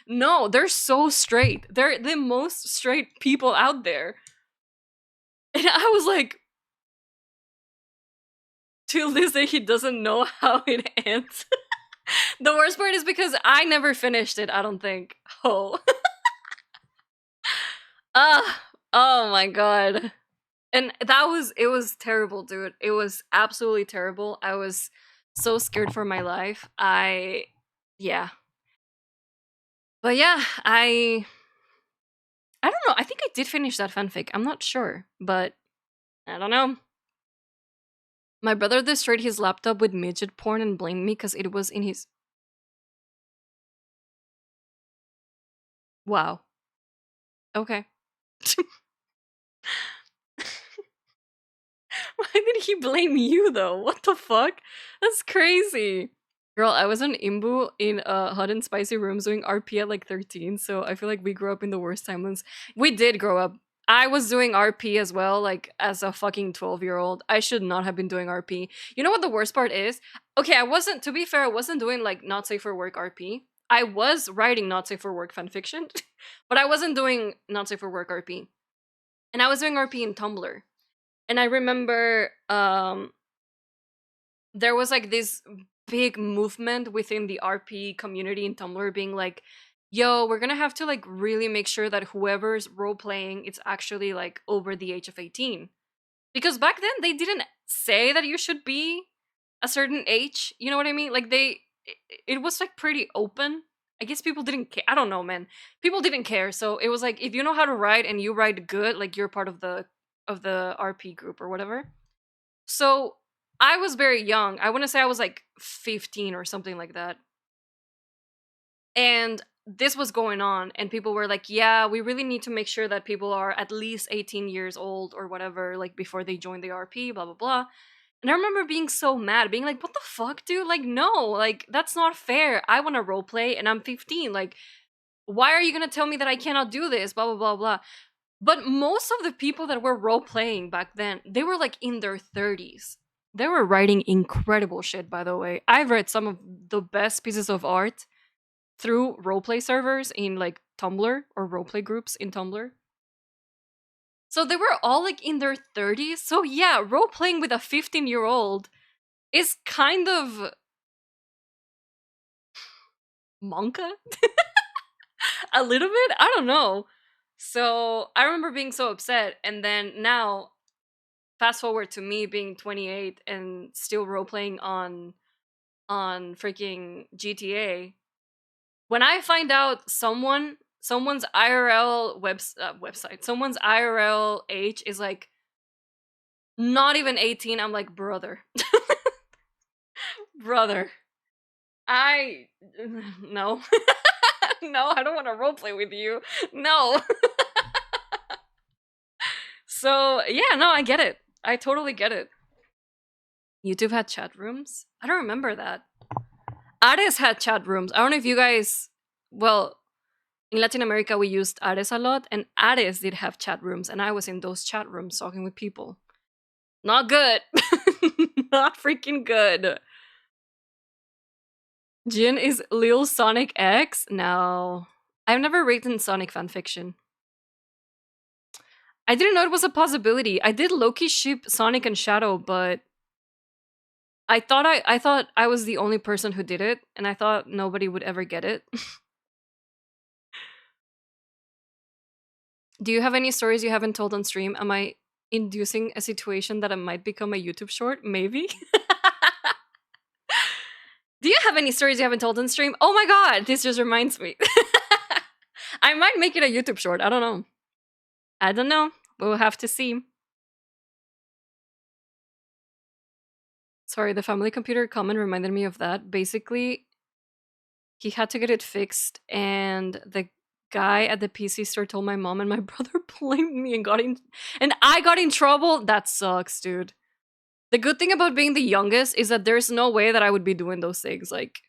No, they're so straight. They're the most straight people out there. And I was like, till this day, he doesn't know how it ends. The worst part is because I never finished it, I don't think. Oh. Oh my god. And it was terrible, dude. It was absolutely terrible. I was so scared for my life. Yeah. But yeah, I don't know. I think I did finish that fanfic. I'm not sure, but I don't know. My brother destroyed his laptop with midget porn and blamed me because it was in his. Wow. Okay. Why did he blame you though? What the fuck? That's crazy. Girl, I was on Imbu in hot and spicy rooms doing RP at like 13, so I feel like we grew up in the worst timelines. We did grow up. I was doing RP as well, like as a fucking 12-year-old. I should not have been doing RP. You know what the worst part is? Okay, to be fair, I wasn't doing like not safe for work RP. I was writing not safe for work fanfiction, but I wasn't doing not safe for work RP. And I was doing RP in Tumblr. And I remember there was like this big movement within the RP community in Tumblr being like, yo, we're gonna have to like really make sure that whoever's role playing it's actually like over the age of 18. Because back then they didn't say that you should be a certain age. You know what I mean? Like it was like pretty open. I guess people didn't care. I don't know, man. People didn't care. So it was like if you know how to write and you write good, like you're part of the RP group or whatever. So I was very young. I want to say I was like 15 or something like that. And this was going on, and people were like, yeah, we really need to make sure that people are at least 18 years old or whatever, like before they join the RP, blah, blah, blah. And I remember being so mad, being like, what the fuck, dude? Like, no, like, that's not fair. I want to roleplay and I'm 15. Like, why are you going to tell me that I cannot do this? Blah, blah, blah, blah. But most of the people that were role playing back then, they were like in their 30s. They were writing incredible shit, by the way. I've read some of the best pieces of art through roleplay servers in like Tumblr or roleplay groups in Tumblr. So they were all like in their 30s. So yeah, role playing with a 15-year-old is kind of monka? A little bit? I don't know. So I remember being so upset, and then now fast forward to me being 28 and still role playing on freaking GTA. When I find out someone's IRL website, someone's IRL age is like not even 18, I'm like, brother. Brother. I no. No, I don't want to roleplay with you. No. So yeah, no, I get it. I totally get it. YouTube had chat rooms? I don't remember that. Ares had chat rooms. I don't know if you guys, well, in Latin America we used Ares a lot, and Ares did have chat rooms, and I was in those chat rooms talking with people. Not good. Not freaking good. Jin is Lil Sonic X? No. I've never written Sonic fanfiction. I didn't know it was a possibility. I did low-key ship Sonic and Shadow, but I thought I was the only person who did it, and I thought nobody would ever get it. Do you have any stories you haven't told on stream? Am I inducing a situation that I might become a YouTube short? Maybe. Do you have any stories you haven't told on stream? Oh my god, this just reminds me. I might make it a YouTube short. I don't know. I don't know. We'll have to see. Sorry, the family computer comment reminded me of that. Basically, he had to get it fixed, and the guy at the PC store told my mom, and my brother blamed me and I got in trouble. That sucks, dude. The good thing about being the youngest is that there's no way that I would be doing those things. Like,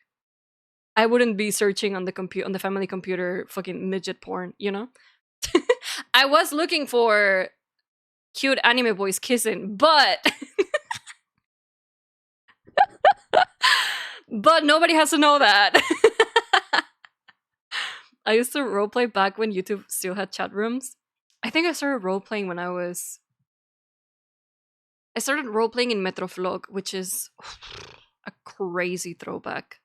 I wouldn't be searching on the family computer fucking midget porn, you know? I was looking for cute anime boys kissing, but but nobody has to know that. I used to roleplay back when YouTube still had chat rooms. I think I started roleplaying when I started roleplaying in Metroflog, which is a crazy throwback.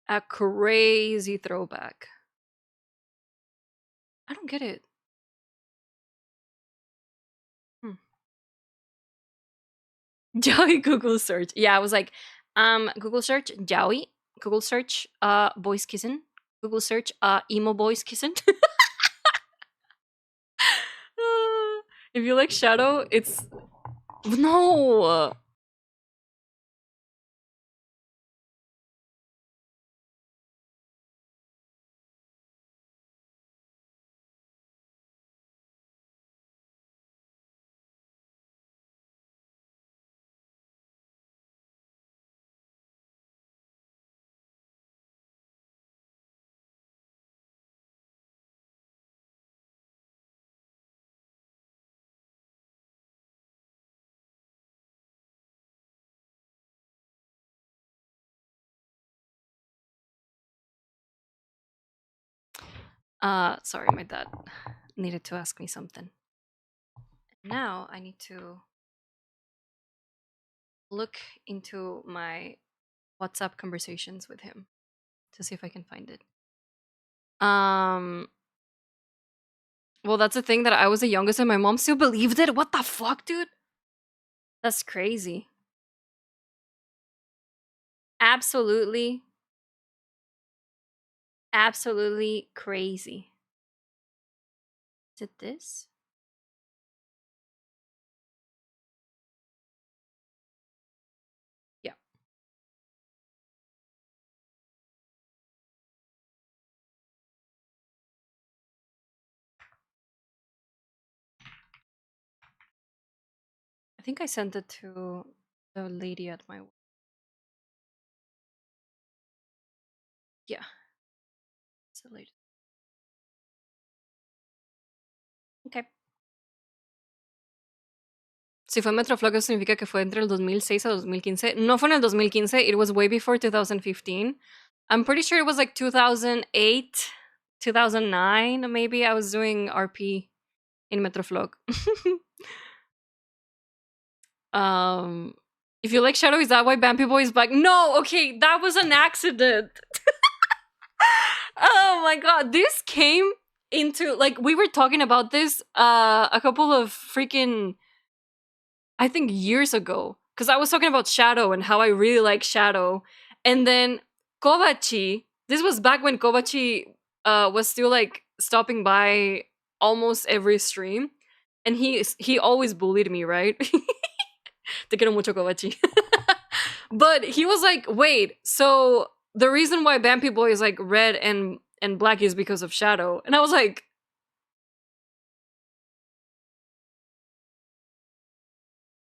A crazy throwback. I don't get it. Joey Google search. Yeah, I was like, Google search Joey. Google search boys kissing. Google search emo boys kissing. If you like Shadow, it's no. Sorry, my dad needed to ask me something. Now I need to look into my WhatsApp conversations with him to see if I can find it. Well, that's the thing, that I was the youngest and my mom still believed it. What the fuck, dude? That's crazy. Absolutely crazy. Is it this? Yeah. I think I sent it to the lady at my work. Yeah. It's the lady. Okay. Si fue Metroflog, eso significa que fue entre el 2006 a 2015. No fue en el 2015. It was way before 2015. I'm pretty sure it was like 2008, 2009, maybe. I was doing RP in Metroflog. If you like Shadow, is that why Bampy Boy is back? No, okay, that was an accident. Oh my god, this came into, like, we were talking about this a couple of freaking, I think, years ago, because I was talking about Shadow and how I really like Shadow, and then Kovachi, this was back when Kovachi was still like stopping by almost every stream, and he always bullied me, right? Te quiero mucho, Kovachi. But he was like, wait, so the reason why Bampy Boy is like red and black is because of Shadow. And I was like,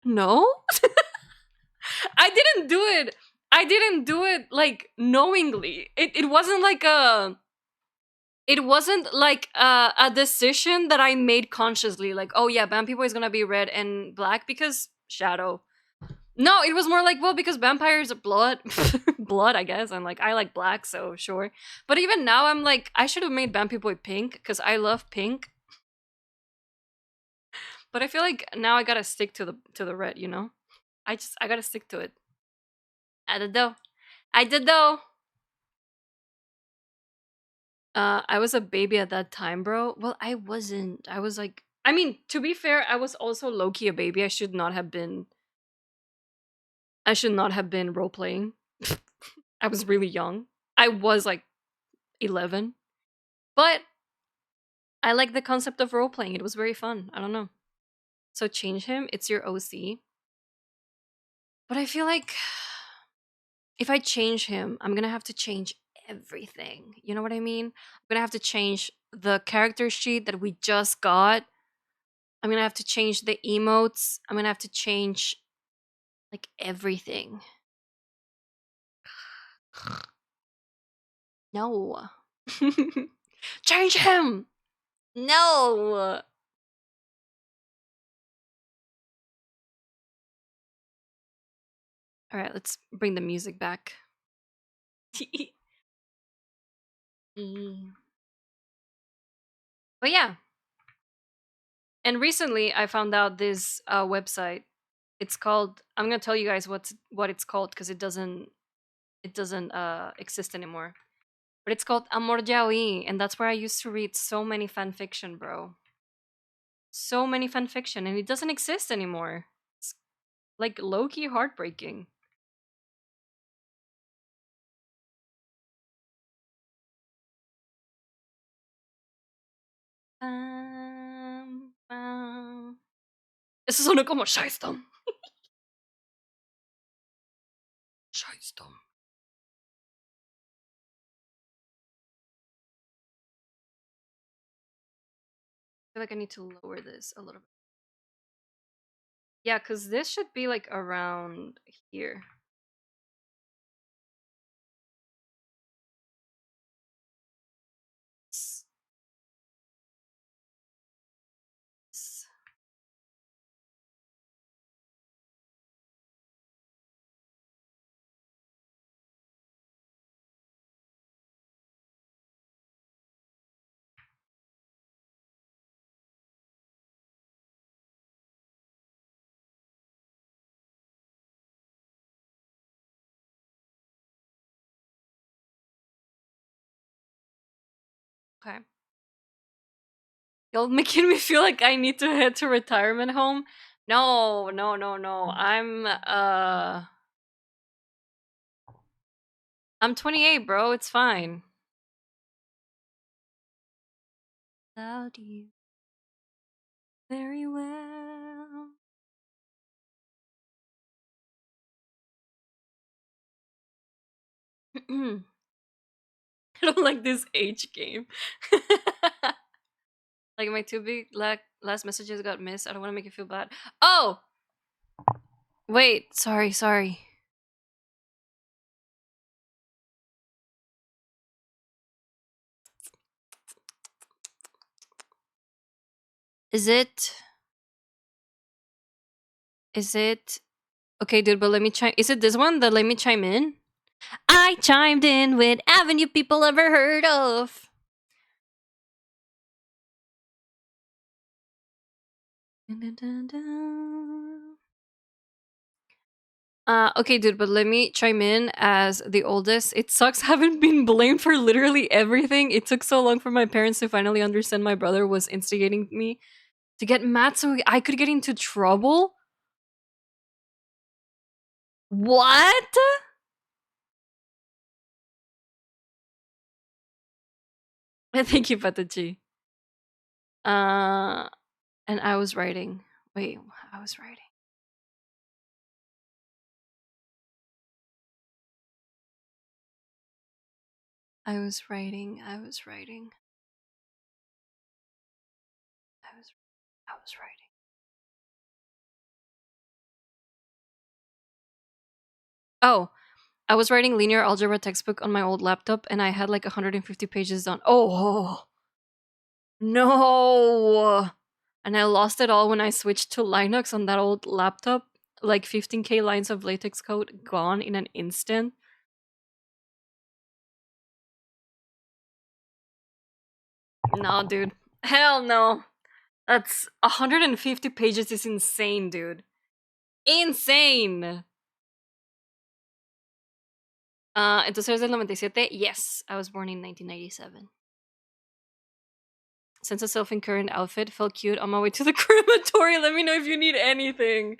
No? I didn't do it. I didn't do it like knowingly. It wasn't like a it wasn't like a decision that I made consciously, like, oh yeah, Vampy Boy is gonna be red and black because shadow. No, it was more like, well, because vampires are blood, blood, I guess. And like, I like black, so sure. But even now, I'm like, I should have made Vampy Boy pink because I love pink. But I feel like now I gotta stick to the red, you know. I gotta stick to it. I did though. I did though. I was a baby at that time, bro. Well, I wasn't. I was like, I mean, to be fair, I was also low key a baby. I should not have been. I should not have been role playing. I was really young. I was like 11, but I like the concept of role playing. It was very fun. I don't know. So change him. It's your OC. But I feel like if I change him, I'm gonna have to change everything. You know what I mean? I'm gonna have to change the character sheet that we just got. I'm gonna have to change the emotes. I'm gonna have to change like everything. No. Change him. No. All right, let's bring the music back. But yeah. And recently I found out this website. It's called, I'm going to tell you guys what it's called because it doesn't exist anymore. But it's called Amor Yaoi, and that's where I used to read so many fan fiction, bro. So many fan fiction, and it doesn't exist anymore. It's like low-key heartbreaking. Eso sonó como Shystorm. Shystorm. I feel like I need to lower this a little bit. Yeah, because this should be like around here. Okay. You're making me feel like I need to head to retirement home. No, no, no, no. I'm 28, bro. It's fine. Without you very well. I don't like this age game. Like my two big last messages got missed. I don't want to make you feel bad. Oh, wait. Sorry. Is it? Is it? Okay, dude, but let me chime. Is it this one? The let me chime in? I chimed in with avenue people ever heard of. Okay, dude, but let me chime in as the oldest. It sucks having been blamed for literally everything. It took so long for my parents to finally understand my brother was instigating me to get mad so I could get into trouble. What? Thank you, Patachi. Uh, and I was writing. Wait, I was writing. I was writing. I was writing. I was writing. Oh, I was writing linear algebra textbook on my old laptop and I had like 150 pages done. Oh, no. And I lost it all when I switched to Linux on that old laptop. Like 15k lines of latex code gone in an instant. No, dude. Hell no. That's 150 pages is insane, dude. Insane. Entonces eres del 97? Yes, I was born in 1997. Since a self-incurrent outfit felt cute on my way to the crematory. Let me know if you need anything.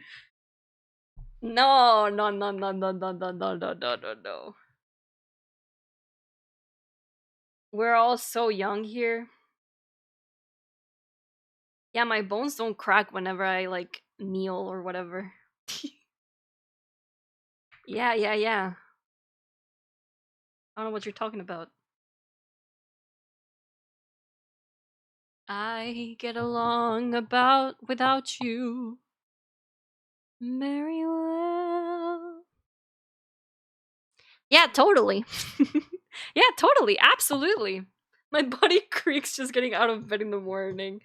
No, no, no, no, no, no, no, no, no, no, no, no. We're all so young here. Yeah, my bones don't crack whenever I like kneel or whatever. Yeah, yeah, yeah. I don't know what you're talking about. I get along about without you very well. Yeah, totally. Yeah, totally. Absolutely. My body creaks just getting out of bed in the morning.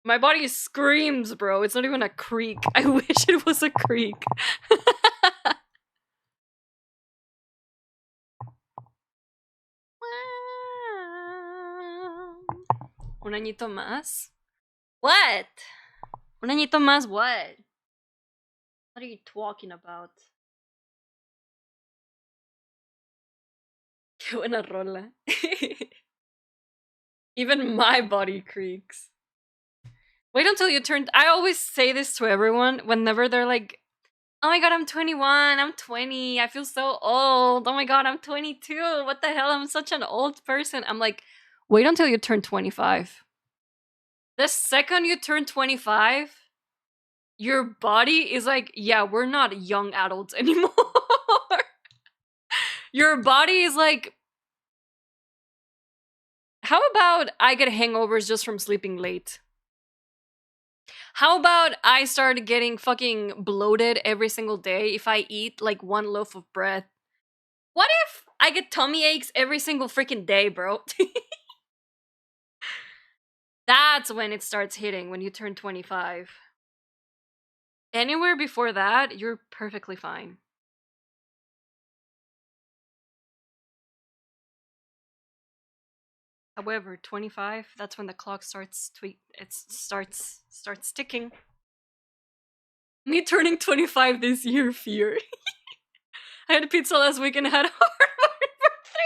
My body screams, bro. It's not even a creak. I wish it was a creak. Un añito más? What? Un añito más what? What are you talking about? Qué buena rola. Even my body creaks. Wait until you turn. I always say this to everyone whenever they're like, oh my god, I'm 21, I'm 20, I feel so old. Oh my god, I'm 22. What the hell? I'm such an old person. I'm like, wait until you turn 25. The second you turn 25, your body is like, yeah, we're not young adults anymore. Your body is like, how about I get hangovers just from sleeping late? How about I start getting fucking bloated every single day if I eat like one loaf of bread? What if I get tummy aches every single freaking day, bro? That's when it starts hitting, when you turn 25. Anywhere before that, you're perfectly fine. However, 25, that's when the clock starts starts ticking. Me turning 25 this year, fear. I had pizza last week and had heartburn for 3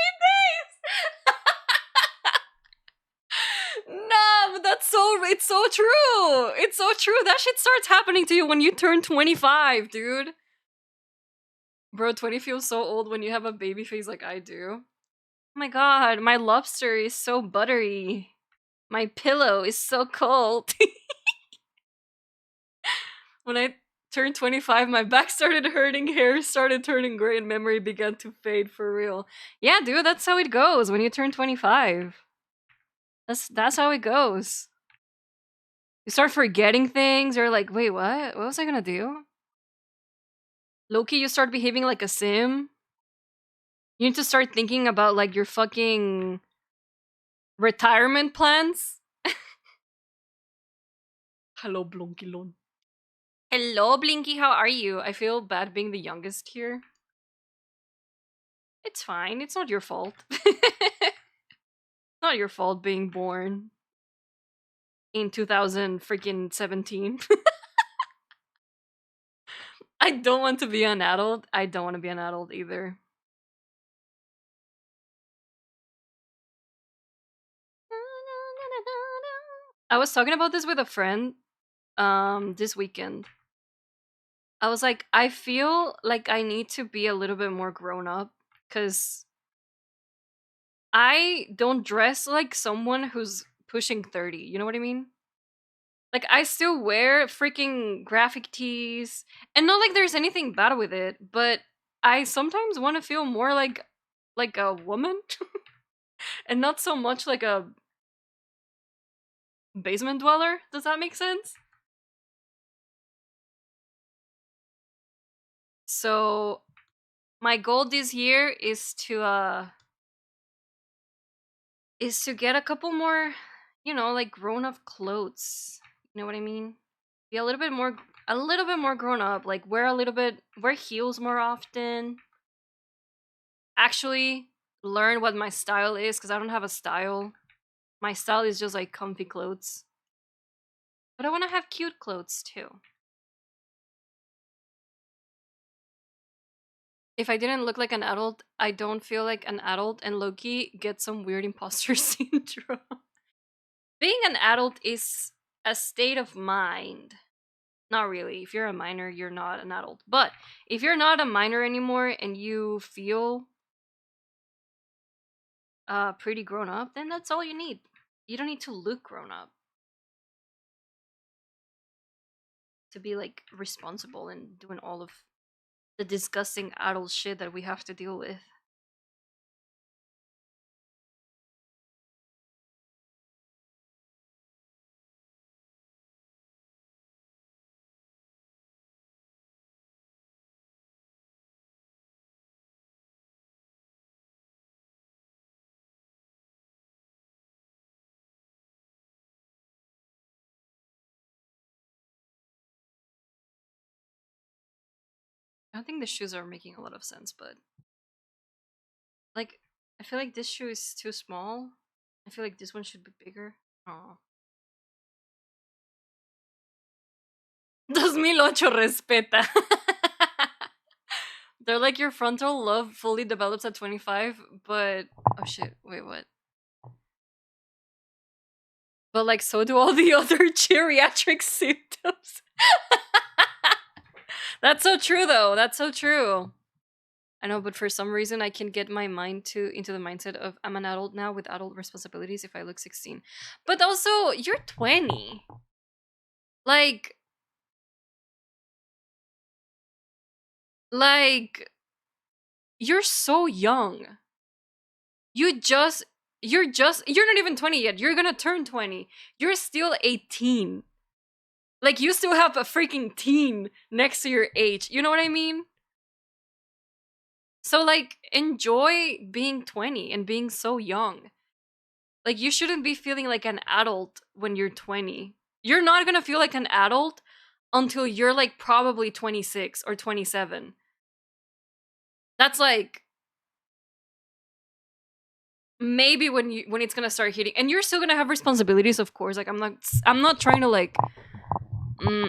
days. No, but it's so true. It's so true. That shit starts happening to you when you turn 25, dude. Bro, 20 feels so old when you have a baby face like I do. Oh my god, my lobster is so buttery. My pillow is so cold. When I turned 25, my back started hurting, hair started turning gray, and memory began to fade for real. Yeah, dude, that's how it goes when you turn 25. That's how it goes. You start forgetting things, or like, wait, what? What was I gonna do? Loki, you start behaving like a sim. You need to start thinking about like your fucking retirement plans. Hello, Blonkilon. Hello, Blinky, how are you? I feel bad being the youngest here. It's fine, it's not your fault. It's not your fault being born in 2000 freaking 17. I don't want to be an adult. I don't want to be an adult either. I was talking about this with a friend this weekend. I was like, I feel like I need to be a little bit more grown up cuz I don't dress like someone who's pushing 30. You know what I mean? Like I still wear freaking graphic tees and not like there's anything bad with it, but I sometimes want to feel more like a woman and not so much like a basement dweller. Does that make sense? So my goal this year is to get a couple more, you know, like grown up clothes. You know what I mean? Be a little bit more grown up, like wear heels more often. Actually learn what my style is cuz I don't have a style. My style is just like comfy clothes. But I want to have cute clothes too. If I didn't look like an adult, I don't feel like an adult, and Loki gets some weird imposter syndrome. Being an adult is a state of mind. Not really. If you're a minor, you're not an adult. But if you're not a minor anymore and you feel pretty grown up, then that's all you need. You don't need to look grown up to be like responsible and doing all of the disgusting adult shit that we have to deal with. I don't think the shoes are making a lot of sense, but like I feel like this shoe is too small. I feel like this one should be bigger. Oh. 2008 respeta. They're like your frontal lobe fully develops at 25, but oh shit, wait, what? But like so do all the other geriatric symptoms. That's so true though. That's so true. I know, but for some reason I can get my mind into the mindset of I'm an adult now with adult responsibilities if I look 16. But also, you're 20. Like like you're so young. You just you're not even 20 yet. You're gonna turn 20. You're still 18. Like you still have a freaking teen next to your age. You know what I mean? So like enjoy being 20 and being so young. Like you shouldn't be feeling like an adult when you're 20. You're not gonna feel like an adult until you're like probably 26 or 27. That's like maybe when it's gonna start hitting, and you're still gonna have responsibilities, of course. Like I'm not trying to like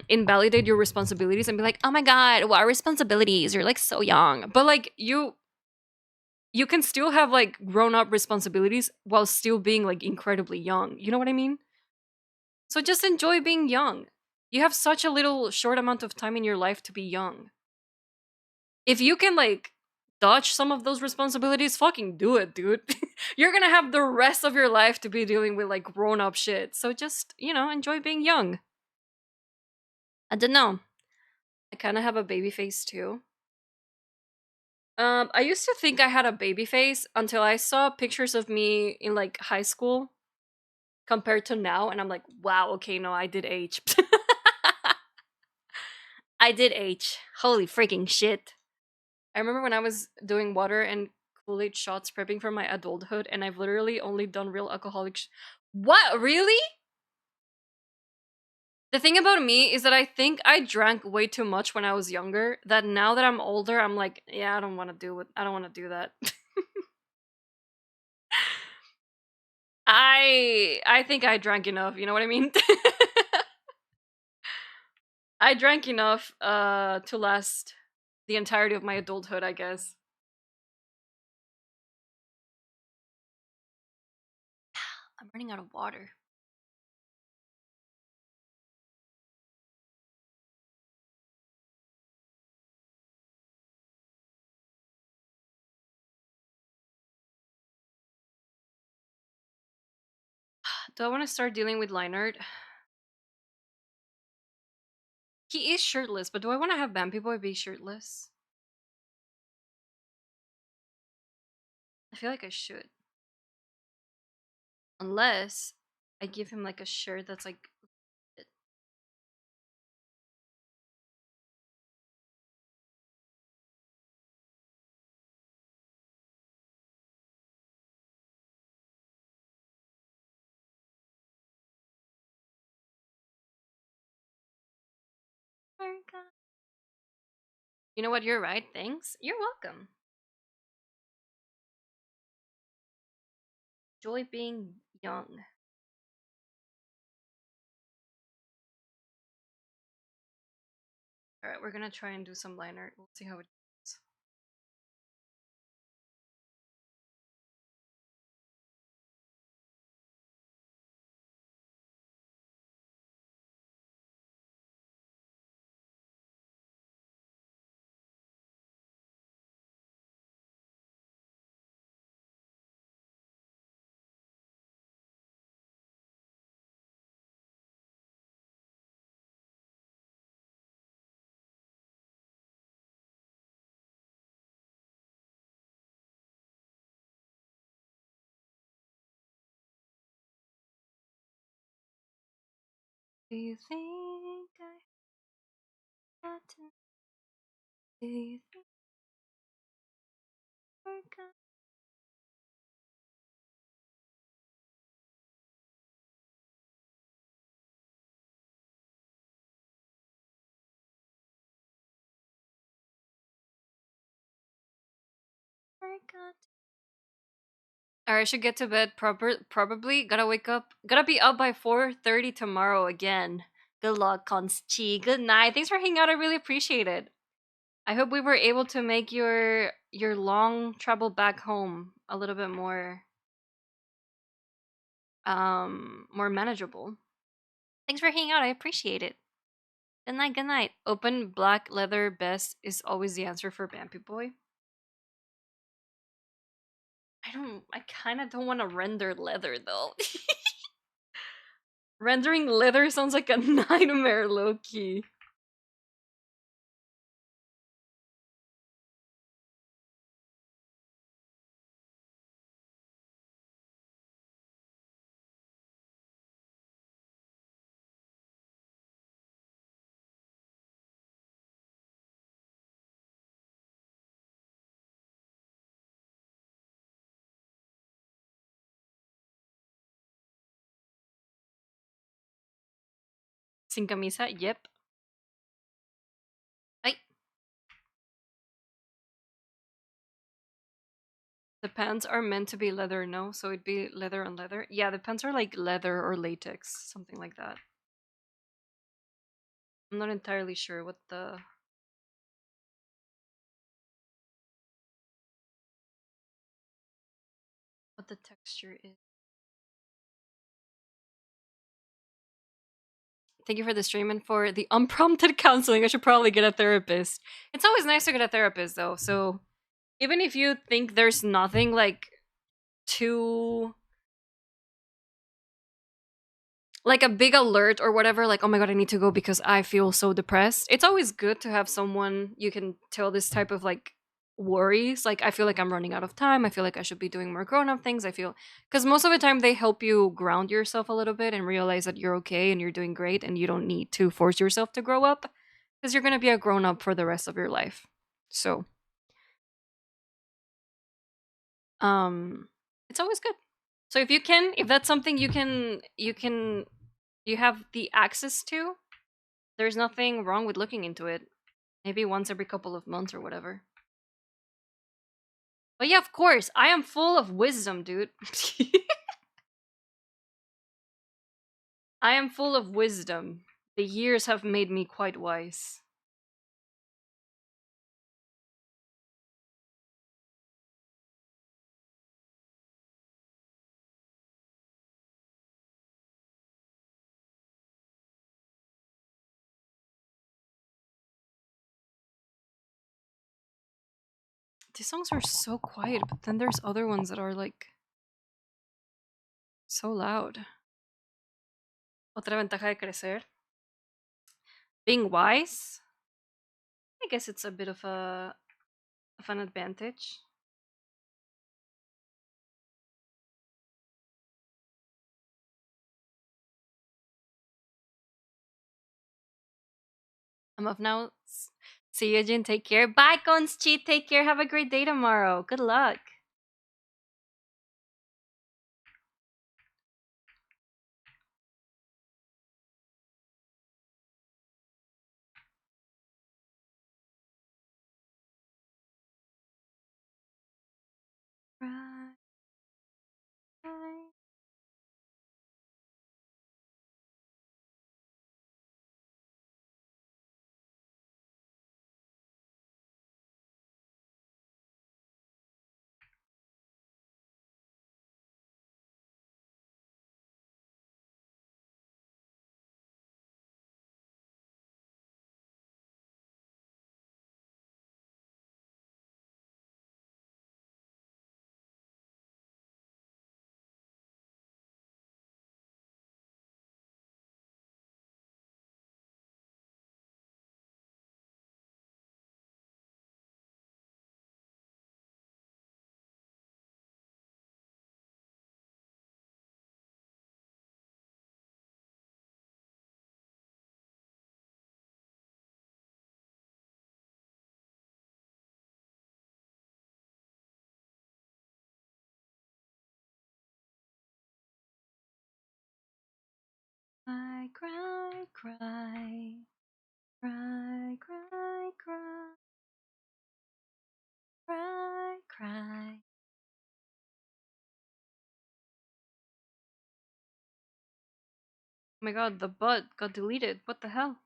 invalidate your responsibilities and be like, oh my god, what responsibilities? You're like so young. But like you can still have like grown up responsibilities while still being like incredibly young. You know what I mean? So just enjoy being young. You have such a little short amount of time in your life to be young. If you can like dodge some of those responsibilities, fucking do it, dude. You're gonna have the rest of your life to be dealing with like grown up shit. So just, enjoy being young. I don't know. I kind of have a baby face too. I used to think I had a baby face until I saw pictures of me in like high school compared to now, and I'm like, wow, okay, no, I did age. I did age. Holy freaking shit. I remember when I was doing water and Kool-Aid shots prepping for my adulthood, and I've literally only done real alcoholic What? Really? The thing about me is that I think I drank way too much when I was younger, that now that I'm older, I'm like, yeah, I don't want to do it. I don't want to do that. I think I drank enough, you know what I mean? I drank enough to last the entirety of my adulthood, I guess. I'm running out of water. Do I want to start dealing with Leinart? He is shirtless, but do I want to have Vampy Boy be shirtless? I feel like I should. Unless I give him like a shirt that's like You know what? You're right. Thanks. You're welcome. Joy being young. All right, we're gonna try and do some line art. We'll see how it goes. Do you think I got to? Do you think I got? I got. Alright, I should get to bed probably. Gotta wake up. Gotta be up by 4:30 tomorrow again. Good luck, Conchi. Good night. Thanks for hanging out. I really appreciate it. I hope we were able to make your long travel back home a little bit more manageable. Thanks for hanging out. I appreciate it. Good night, good night. Open black leather vest is always the answer for Vampy Boy. I kind of don't want to render leather though. Rendering leather sounds like a nightmare, low-key. Sin camisa, yep. Ay. The pants are meant to be leather, no? So it'd be leather on leather. Yeah, the pants are like leather or latex, something like that. I'm not entirely sure what the texture is. Thank you for the stream and for the unprompted counseling. I should probably get a therapist. It's always nice to get a therapist though. So even if you think there's nothing like too like a big alert or whatever, like, oh my god, I need to go because I feel so depressed. It's always good to have someone you can tell this type of like worries. Like, I feel like I'm running out of time. I feel like I should be doing more grown up things. I feel because most of the time they help you ground yourself a little bit and realize that you're okay and you're doing great and you don't need to force yourself to grow up because you're going to be a grown up for the rest of your life. So, it's always good. So if you can, if that's something you have the access to, there's nothing wrong with looking into it. Maybe once every couple of months or whatever. But yeah, of course, I am full of wisdom, dude. I am full of wisdom. The years have made me quite wise. These songs are so quiet, but then there's other ones that are like so loud. Otra ventaja de crecer. Being wise. I guess it's a bit of an advantage. I'm off now. See you, Jin. Take care. Bye, Conchi. Take care. Have a great day tomorrow. Good luck. cry, cry, cry, cry, cry, cry, cry, cry. Oh my god, the butt got deleted. What the hell?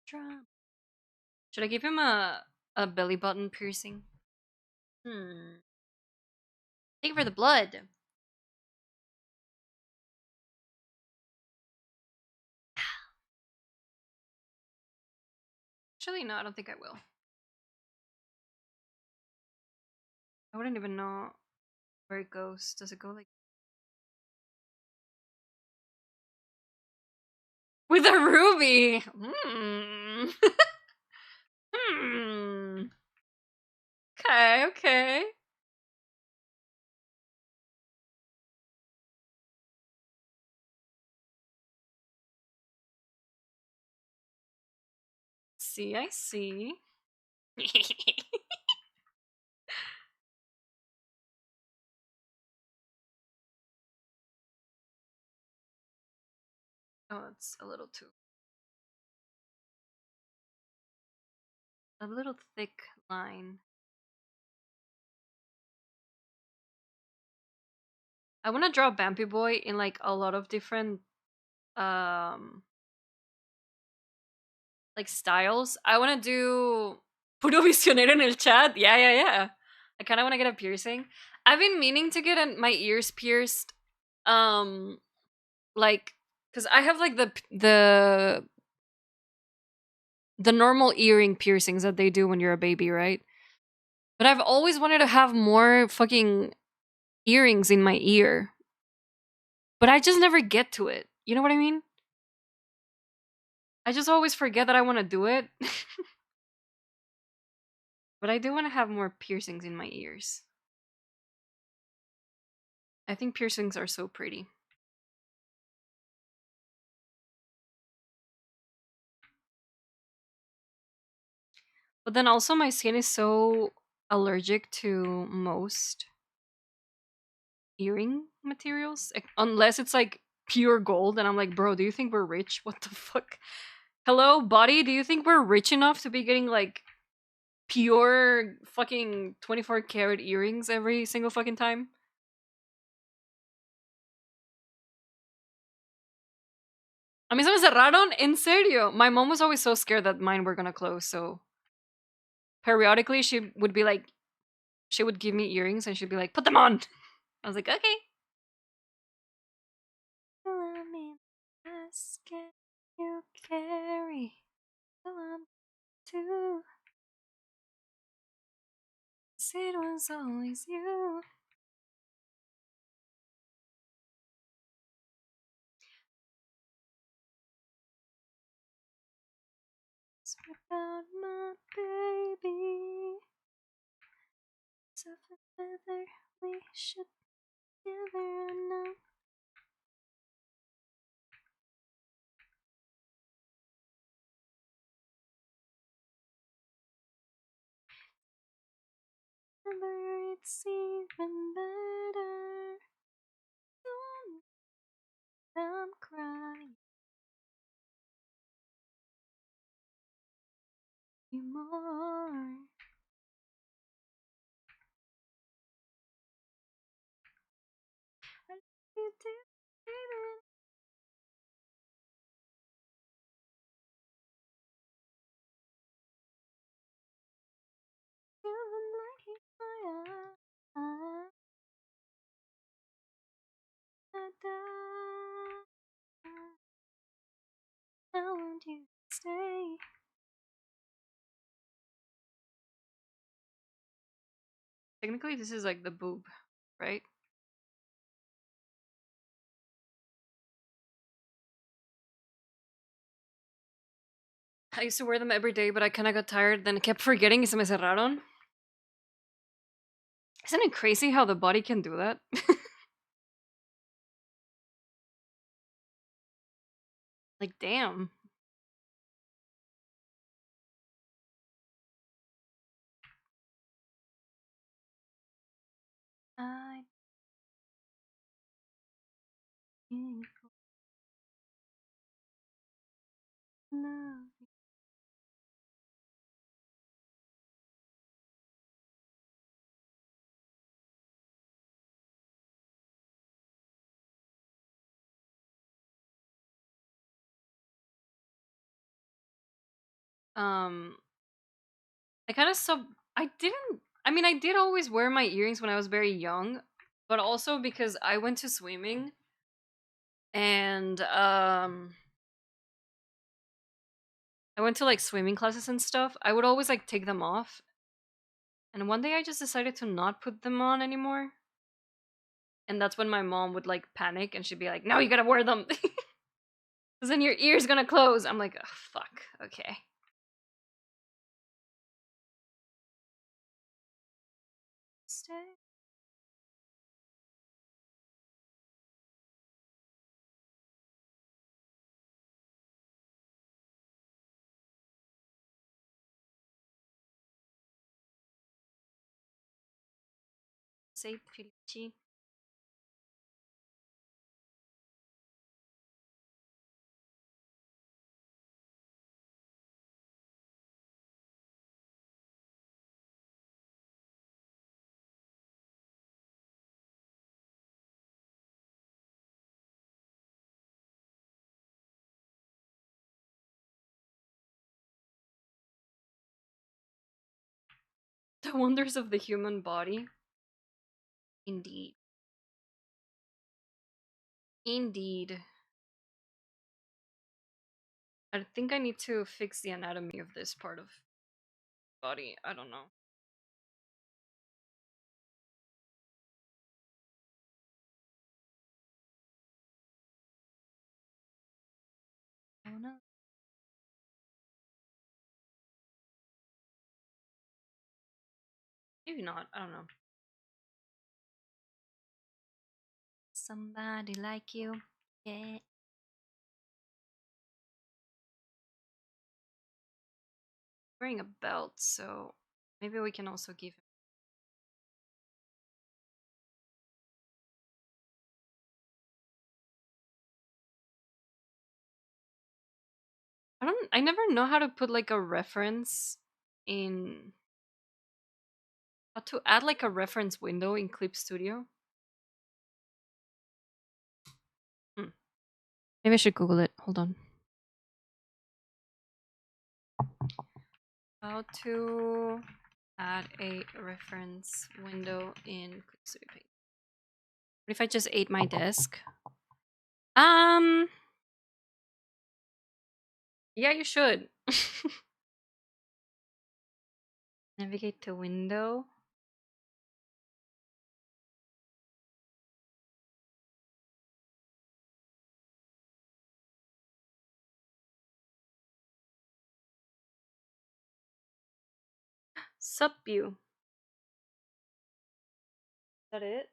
Drum. Should I give him a belly button piercing? Hmm. Thank you for the blood. Actually, no, I don't think I will. I wouldn't even know where it goes. Does it go like with a ruby? Hmm. Hmm. Okay, okay. See, I see. Oh, it's a little thick line. I want to draw Bampy Boy in like a lot of different um like styles. I want to do Puro Visionero en el chat. Yeah, yeah, yeah. I kind of want to get a piercing. I've been meaning to get my ears pierced. Um like cuz I have like the normal earring piercings that they do when you're a baby, right? But I've always wanted to have more fucking earrings in my ear. But I just never get to it. You know what I mean? I just always forget that I want to do it. But I do want to have more piercings in my ears. I think piercings are so pretty. But then also my skin is so allergic to most earring materials, unless it's like pure gold and I'm like, "Bro, do you think we're rich? What the fuck? Hello, body, do you think we're rich enough to be getting like pure fucking 24 karat earrings every single fucking time?" A mí se me cerraron, en serio. My mom was always so scared that mine were gonna close, so periodically she would be like, she would give me earrings and she'd be like, "Put them on." I was like, "Okay." I'm in the basket you carry. On to. It was always you. It's without my baby. So together we should together now. Together it's even better. I'm crying more. I you did, baby. You've been lighting my eyes. I want you to stay. Technically, this is like the boob, right? I used to wear them every day, but I kind of got tired. Then I kept forgetting y se me cerraron. Isn't it crazy how the body can do that? Like, damn. I think love. Um, I kind of sub. I didn't. I mean, I did always wear my earrings when I was very young, but also because I went to swimming and I went to like swimming classes and stuff. I would always like take them off, and one day I just decided to not put them on anymore. And that's when my mom would like panic and she'd be like, "No, you gotta wear them, because then your ear's gonna close." I'm like, oh, "Fuck, okay." Stay. Say Felici. The wonders of the human body. Indeed. Indeed. I think I need to fix the anatomy of this part of body. I don't know. Oh no. Maybe not. I don't know. Somebody like you. Yeah. Wearing a belt, so maybe we can also give him. I never know how to put like a reference in how to add like a reference window in Clip Studio. Hmm. Maybe I should Google it. Hold on. How to add a reference window in Clip Studio Paint. What if I just ate my desk? Yeah, you should. Navigate to window. Subview. Is that it?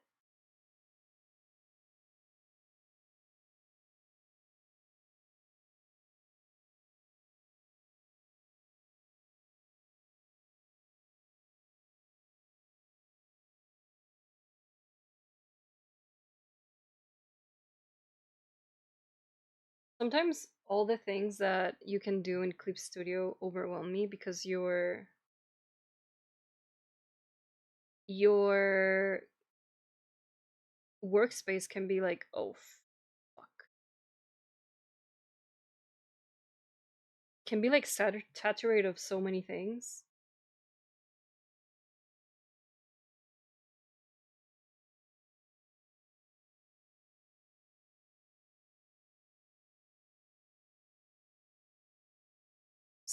Sometimes all the things that you can do in Clip Studio overwhelm me because your workspace can be like, oh fuck. Can be like saturated of so many things.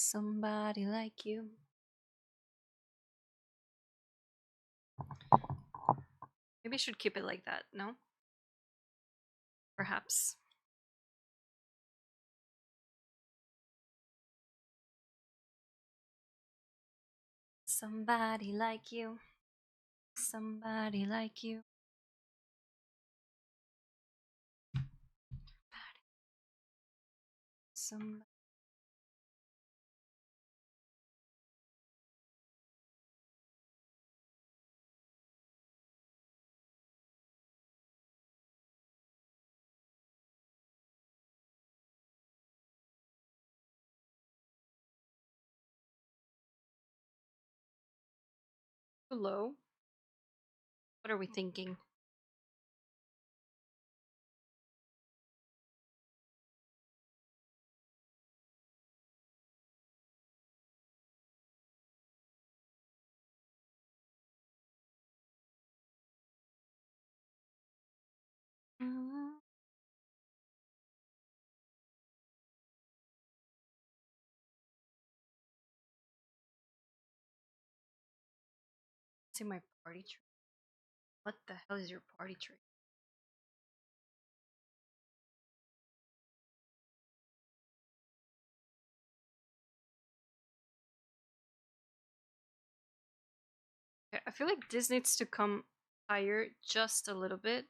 Somebody like you. Maybe I should keep it like that, no? Perhaps. Somebody like you. Somebody like you. Somebody. Hello. What are we thinking? See my party trick. What the hell is your party trick? Okay, I feel like this needs to come higher just a little bit.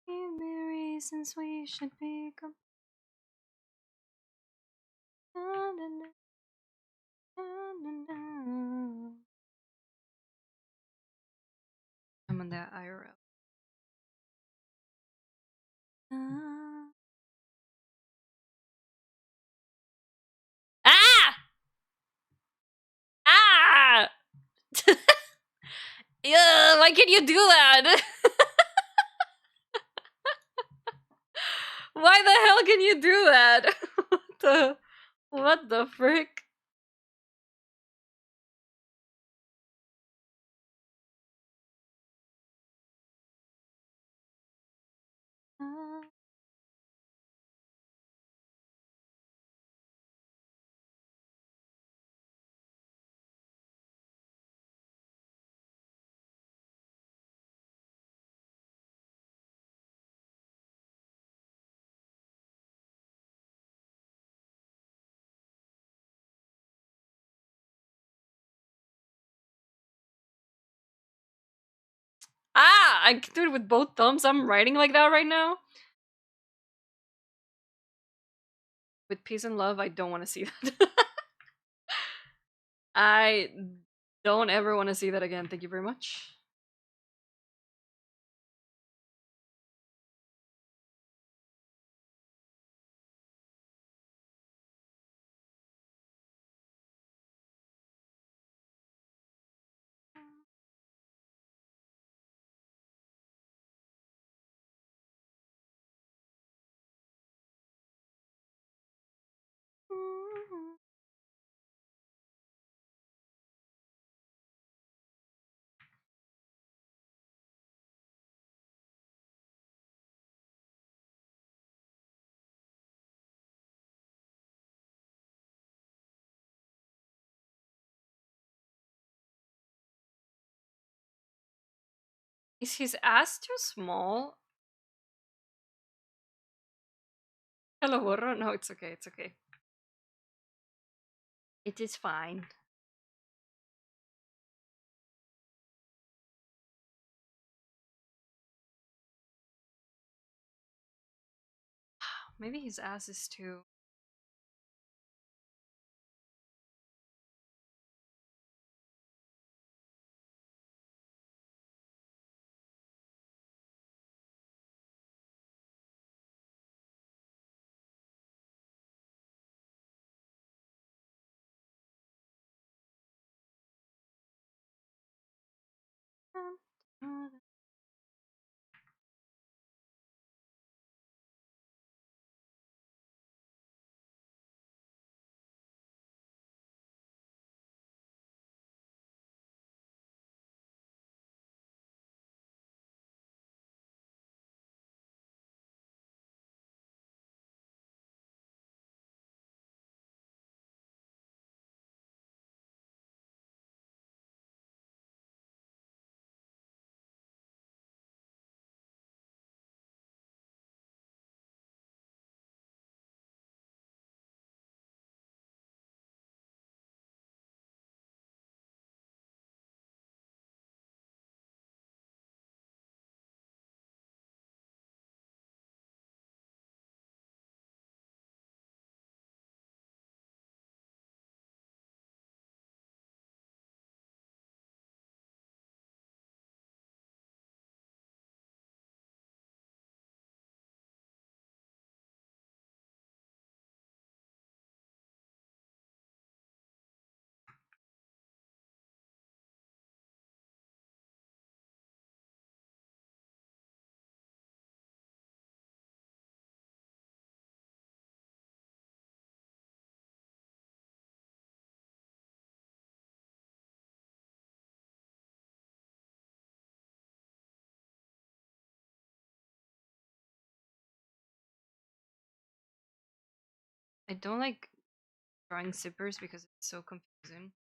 Give me reasons we should be I'm on that IRL. Ah! Ah! Yeah, why can you do that? Why the hell can you do that? What the frick? Ah! I can do it with both thumbs. I'm writing like that right now. With peace and love, I don't want to see that. I don't ever want to see that again. Thank you very much. Is his ass too small? Hello, Borro? No, it's okay, it's okay. It is fine. Maybe his ass is too... I don't like drawing zippers because it's so confusing.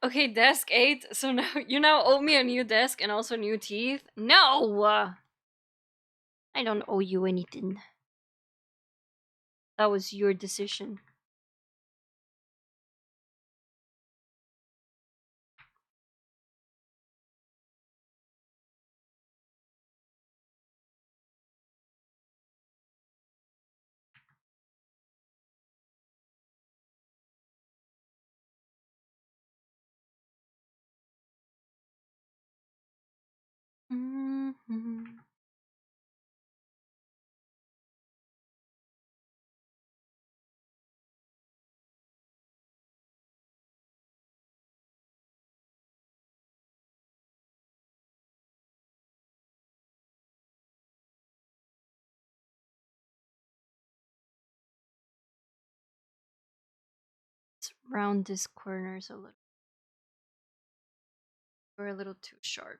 Okay, desk 8. So now you now owe me a new desk and also new teeth. No, I don't owe you anything. That was your decision. Mm-hmm. Let's round these corners a little. We're a little too sharp.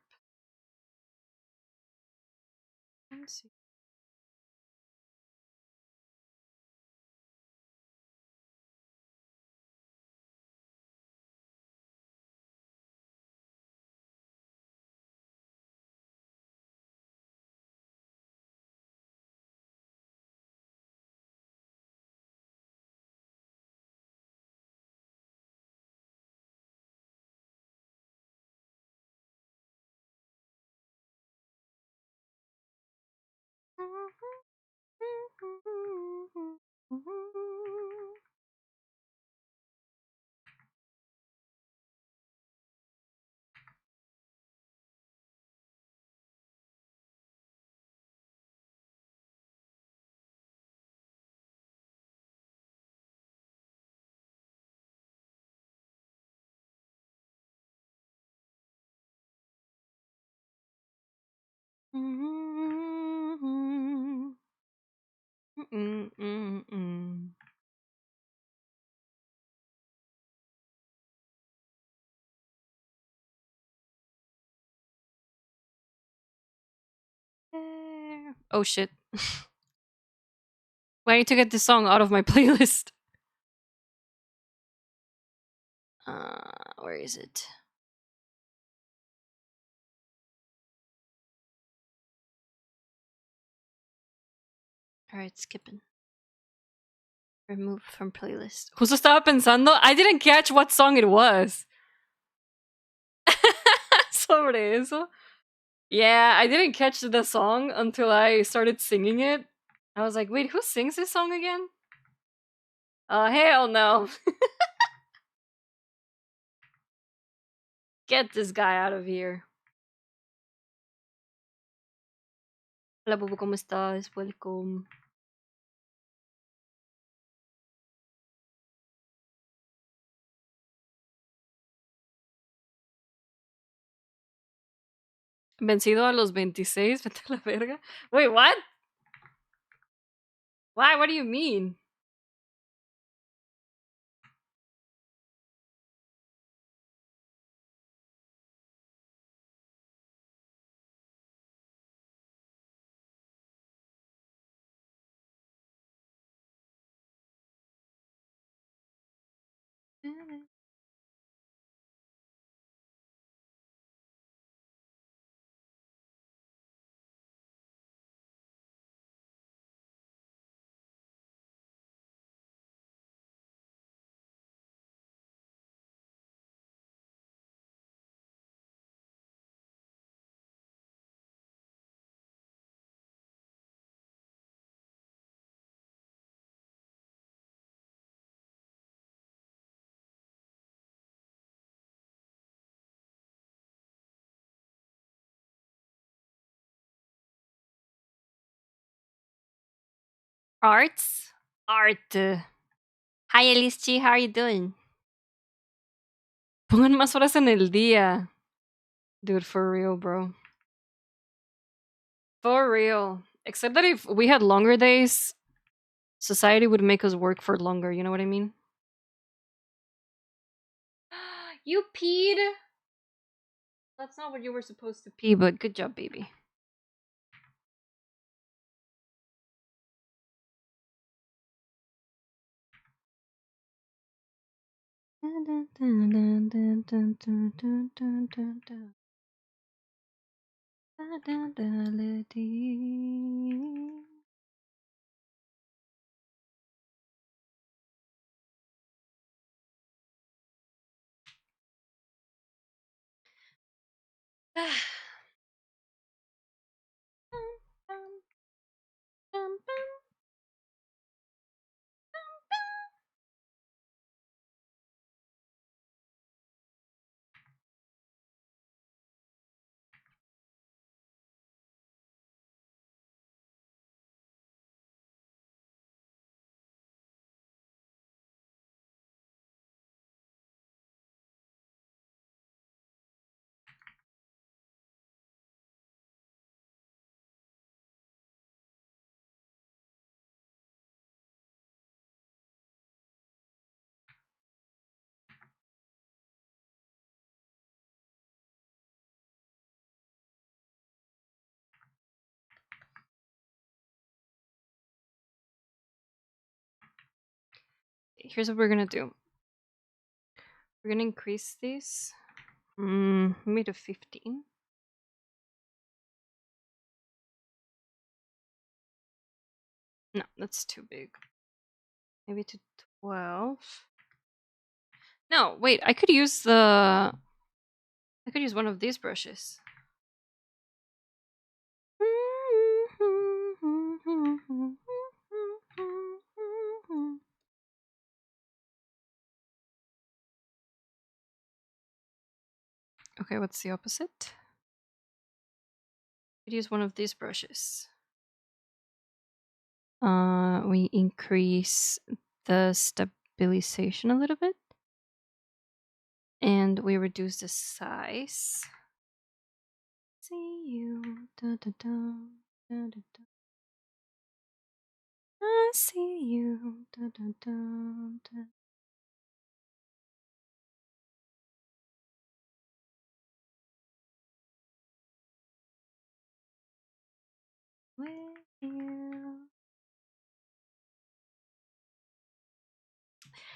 Let's see. Oh shit. I need to get this song out of my playlist. Where is it? Alright, skipping. Remove from playlist. Justo estaba pensando, I didn't catch what song it was. Sobre eso. Yeah, I didn't catch the song until I started singing it. I was like, wait, who sings this song again? Hell no. Get this guy out of here. Hola, Bubu, ¿cómo estás? Welcome. Vencido a los 26, vete a la verga. Wait, what? Why? What do you mean? Arts? Art. Hi, Elischi, how are you doing? Pongan más horas en el día. Dude, for real, bro. For real. Except that if we had longer days, society would make us work for longer, you know what I mean? You peed? That's not what you were supposed to pee, but good job, baby. Here's what we're gonna do. We're gonna increase this maybe to 15. No, that's too big. Maybe to 12. No, wait, I could use one of these brushes. Okay, what's the opposite? Could use one of these brushes. We increase the stabilization a little bit. And we reduce the size. See you. Da, da, da, da, da, da. I see you. Da, da, da, da. With you.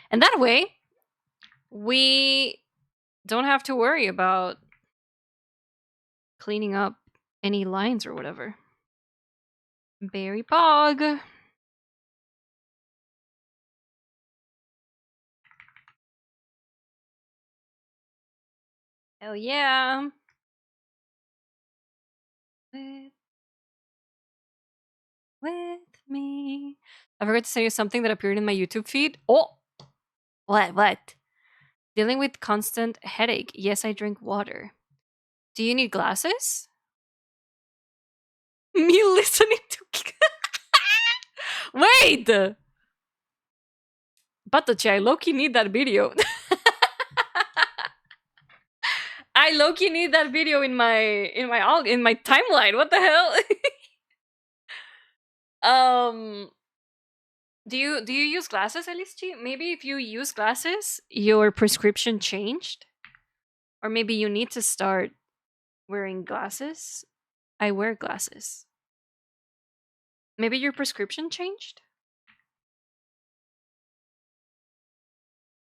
And that way, we don't have to worry about cleaning up any lines or whatever. Berry Bog. Hell yeah. With me. I forgot to say you something that appeared in my YouTube feed. Oh! What? Dealing with constant headache. Yes, I drink water. Do you need glasses? Me listening to... Wait! Batoche, I low-key need that video. I low-key need that video in my timeline. What the hell? Do you use glasses, Elischi? Maybe if you use glasses, your prescription changed? Or maybe you need to start wearing glasses? I wear glasses. Maybe your prescription changed?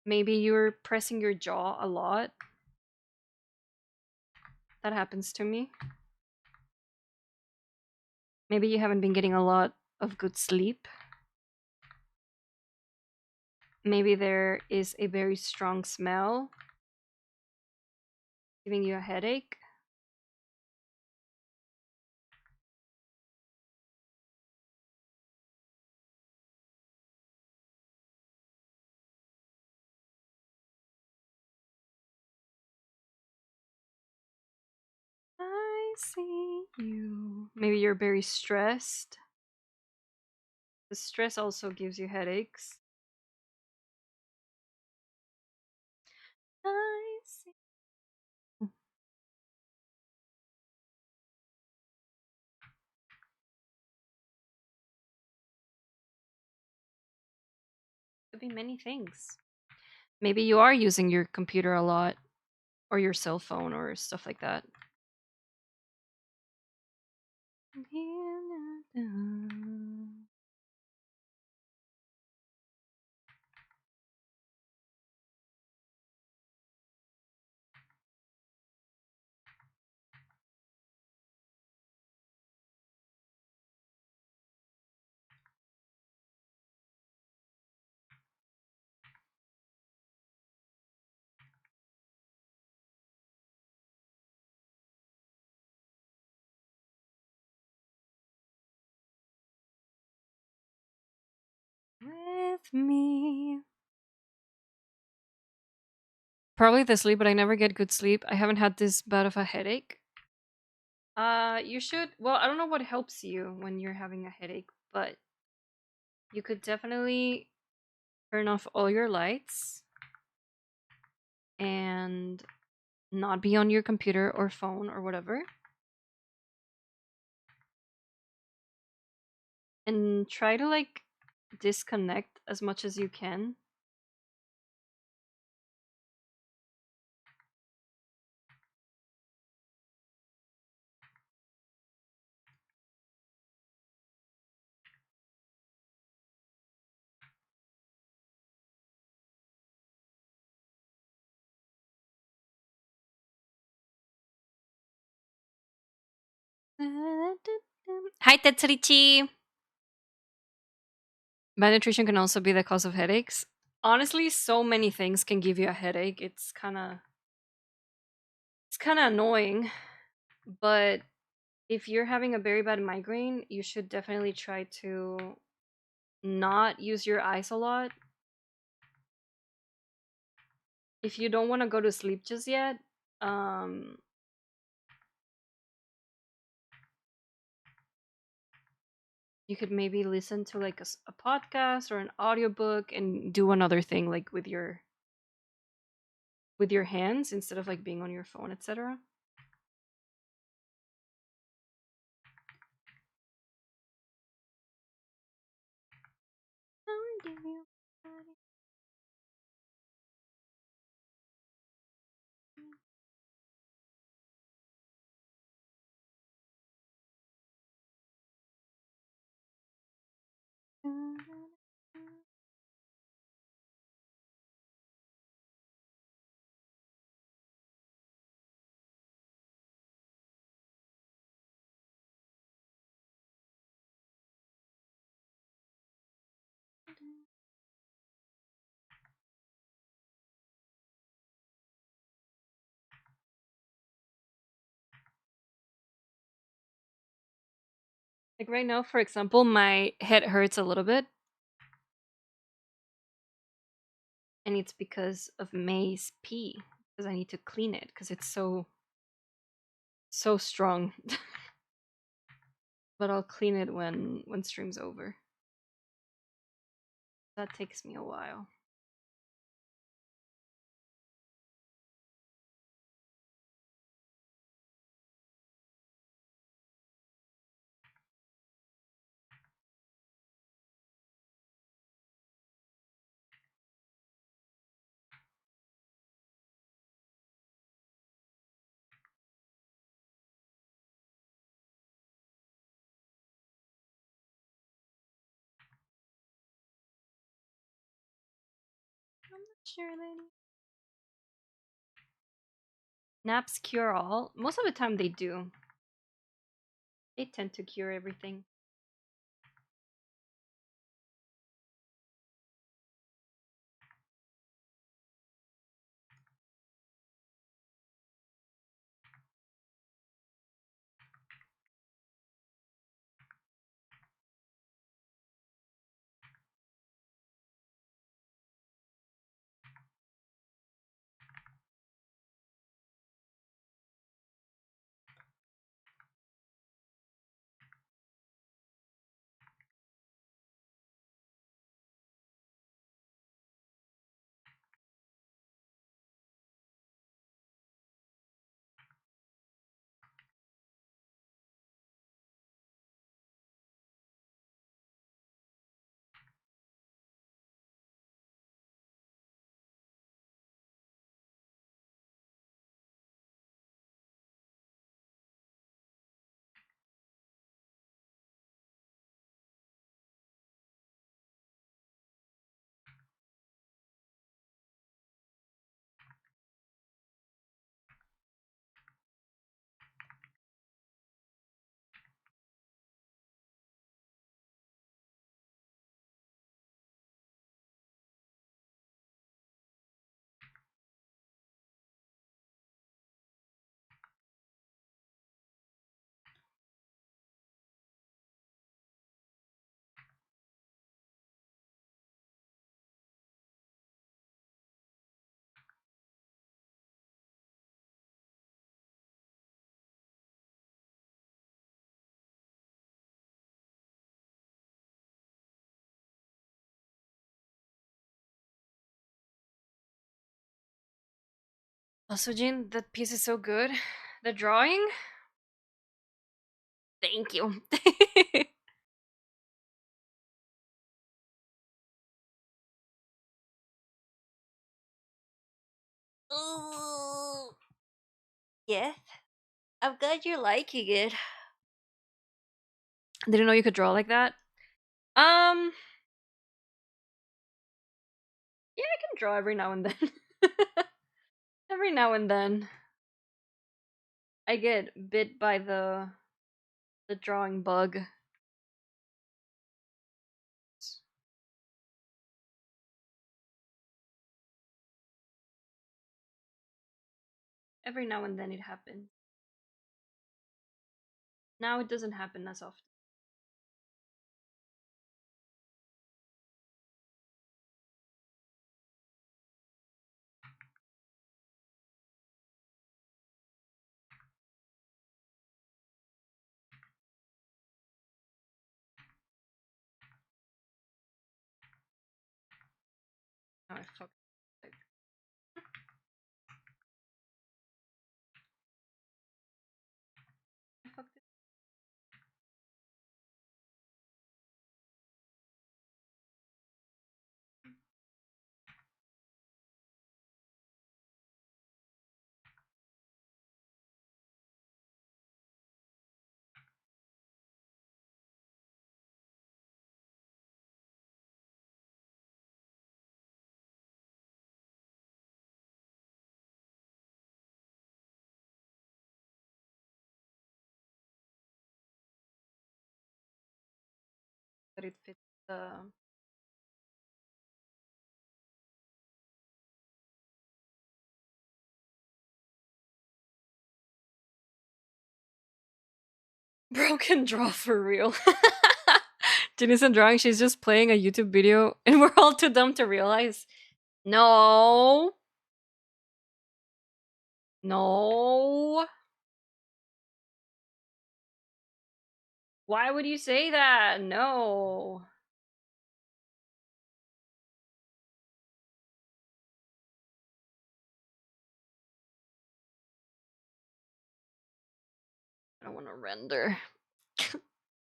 Maybe you're pressing your jaw a lot. That happens to me. Maybe you haven't been getting a lot of good sleep. Maybe there is a very strong smell giving you a headache. I see you. Maybe you're very stressed. The stress also gives you headaches. I see. Could be many things. Maybe you are using your computer a lot, or your cell phone, or stuff like that. With me. Probably the sleep, but I never get good sleep. I haven't had this bad of a headache. You should. Well, I don't know what helps you when you're having a headache, but you could definitely turn off all your lights and not be on your computer or phone or whatever. And try to like disconnect as much as you can. Hi, Tetsurichi! Bad nutrition can also be the cause of headaches. Honestly, so many things can give you a headache. It's kind of annoying, but if you're having a very bad migraine, you should definitely try to not use your eyes a lot. If you don't want to go to sleep just yet, you could maybe listen to like a podcast or an audiobook and do another thing like with your hands instead of like being on your phone, etc. Like right now, for example, my head hurts a little bit, and it's because of May's pee. Because I need to clean it because it's so strong. But I'll clean it when stream's over. That takes me a while. I'm not sure, lady. Naps cure all. Most of the time they do. They tend to cure everything. Also, Jin, that piece is so good. The drawing? Thank you. Ooh. Yeah, I'm glad you're liking it. Didn't know you could draw like that. Um, yeah, I can draw every now and then. Every now and then, I get bit by the drawing bug. Every now and then it happens. Now it doesn't happen as often. Oh, I fucked. I fucked it. But it fits the. Broken draw for real. Denise drawing, she's just playing a YouTube video and we're all too dumb to realize. No. No. Why would you say that? No. I don't want to render.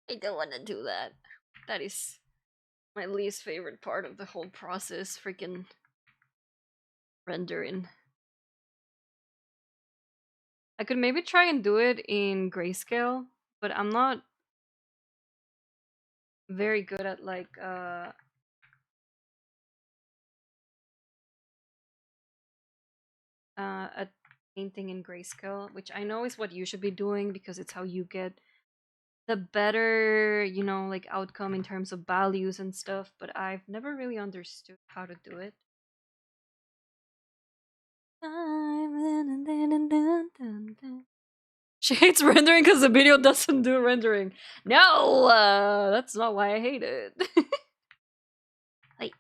I don't want to do that. That is my least favorite part of the whole process. Freaking rendering. I could maybe try and do it in grayscale, but I'm not very good at like at painting in grayscale, which I know is what you should be doing because it's how you get the better, you know, like outcome in terms of values and stuff, but I've never really understood how to do it. She hates rendering because the video doesn't do rendering. No, that's not why I hate it. Like,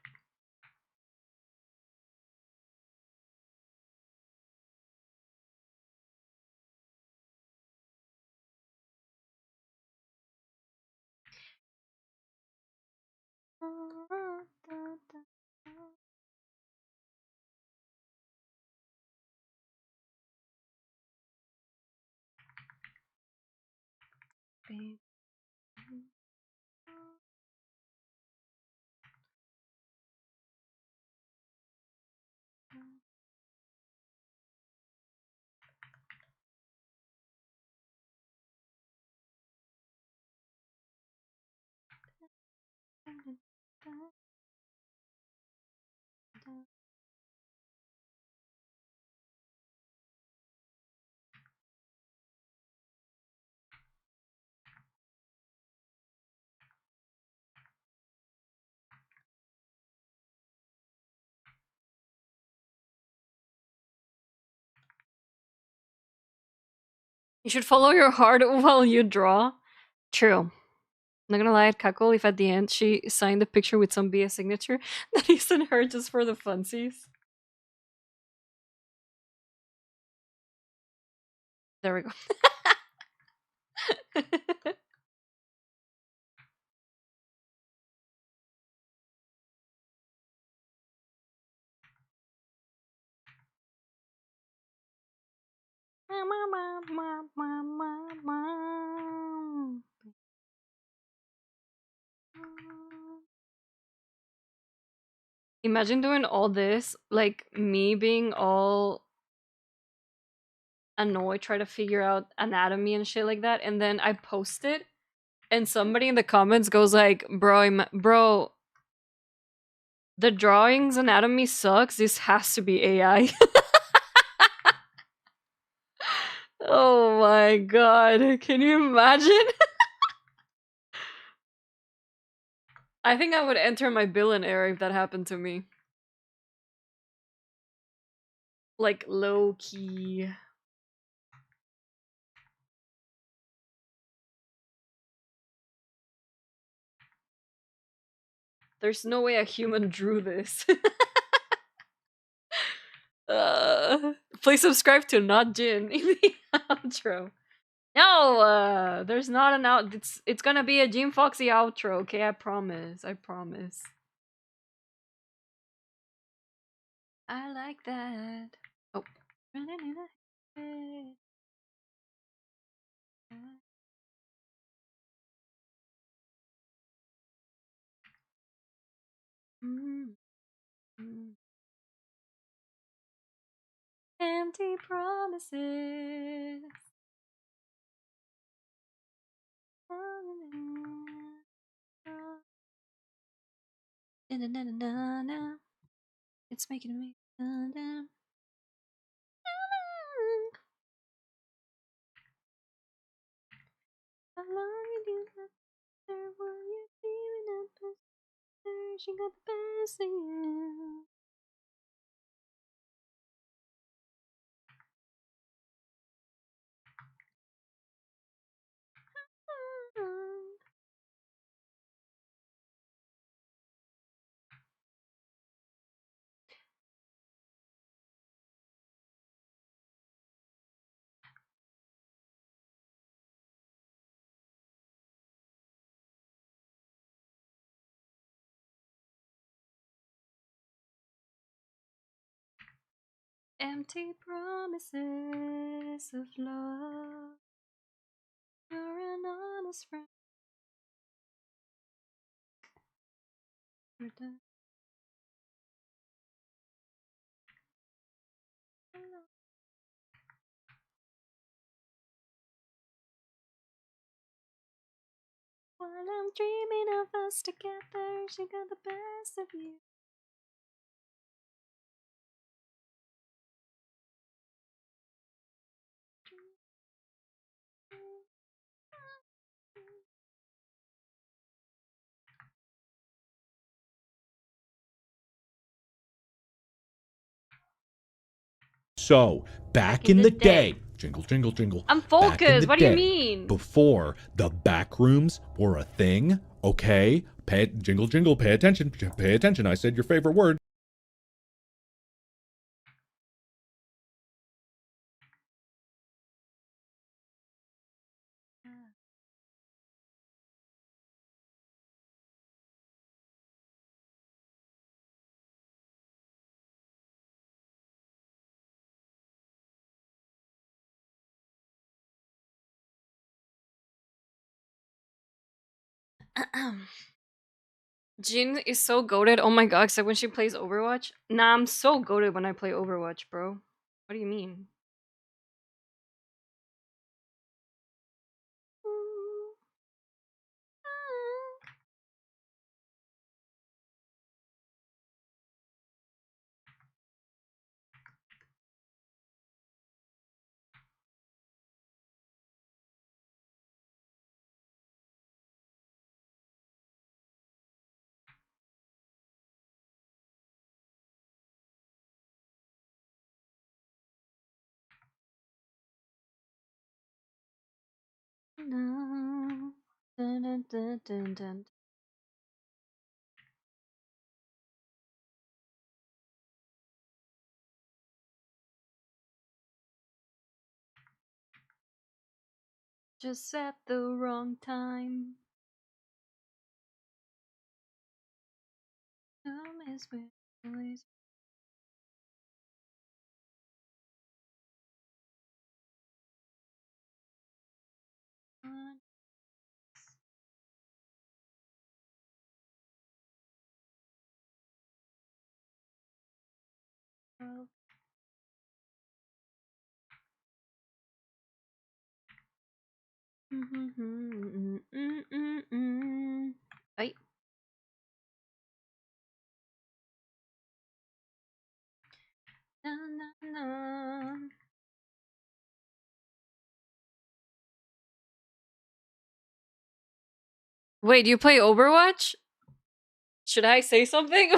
you should follow your heart while you draw. True. Not gonna lie, I'd cackle if at the end she signed the picture with some BS signature that isn't her just for the funsies. There we go. Imagine doing all this, like me being all annoyed, try to figure out anatomy and shit like that, and then I post it, and somebody in the comments goes like, bro, the drawing's anatomy sucks. This has to be AI. Oh my god. Can you imagine? I think I would enter my villain era if that happened to me. Like, low key. There's no way a human drew this. Please subscribe to Not Jin in the outro. No, there's not an out. It's gonna be a jinfoxie outro. Okay, I promise. I promise. I like that. Oh, running in a head. Mm, mm. Empty promises. Na-na-na-na-na. It's making me. Na-na. How long did you left her while you're feeling up her? She got the best of you. Empty promises of love. You're an honest friend. We're done. While I'm dreaming of us together, she got the best of you. So, back in the day, jingle, jingle, jingle. I'm Back in the focused. What do you day, mean? before the back rooms were a thing, okay? Jingle, jingle, pay attention. Pay attention. I said your favorite word. Jin is so goated. Oh my god, except when she plays Overwatch. Nah, I'm so goated when I play Overwatch, bro. What do you mean? No. Dun, dun, dun, dun, dun. Just at the wrong time. Time is where always. Ay. Na, na, na. Wait, do you play Overwatch? Should I say something?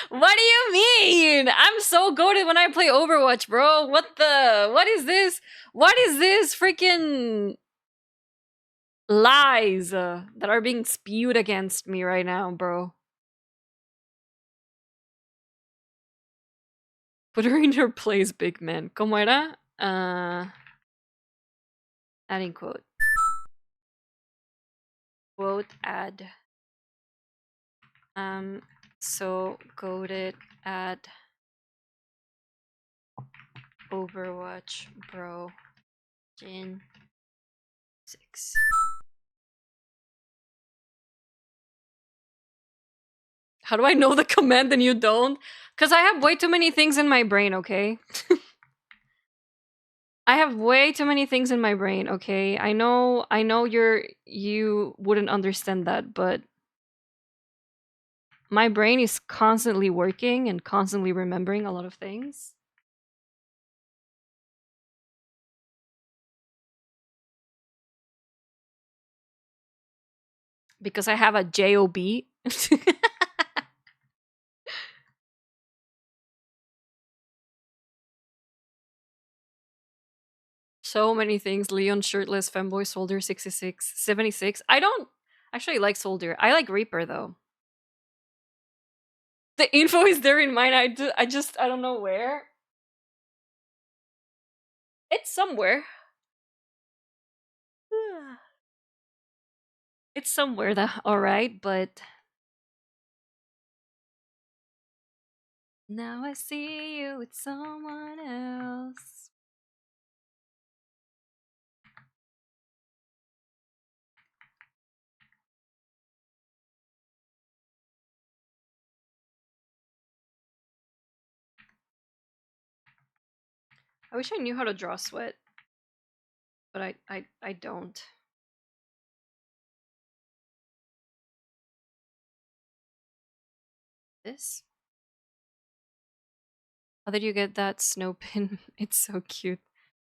What do you mean? I'm so goated when I play Overwatch, bro. What is this? What is this freaking lies that are being spewed against me right now, bro? Put her in her place, big man. ¿Cómo era? Adding quote. Quote add. So goated at Overwatch, bro. Jin 6. How do I know the command and you don't? Because I have way too many things in my brain, okay? I have way too many things in my brain, okay? I know you wouldn't understand that, but my brain is constantly working and constantly remembering a lot of things. Because I have a job. So many things. Leon, shirtless, femboy, soldier, 66, 76. I don't actually like soldier. I like Reaper though. The info is there in mine. I don't know where. It's somewhere. It's somewhere that alright, but now I see you with someone else. I wish I knew how to draw sweat, but I don't. This? How did you get that snow pin? It's so cute.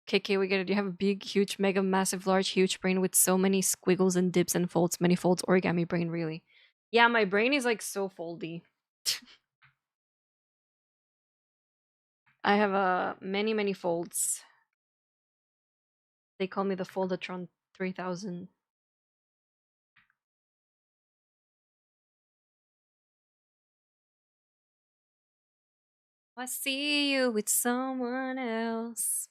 KK, we get it. You have a big, huge, mega, massive, large, huge brain with so many squiggles and dips and folds. Many folds. Origami brain, really. Yeah, my brain is like so foldy. I have many, many folds. They call me the Foldatron 3000. I see you with someone else.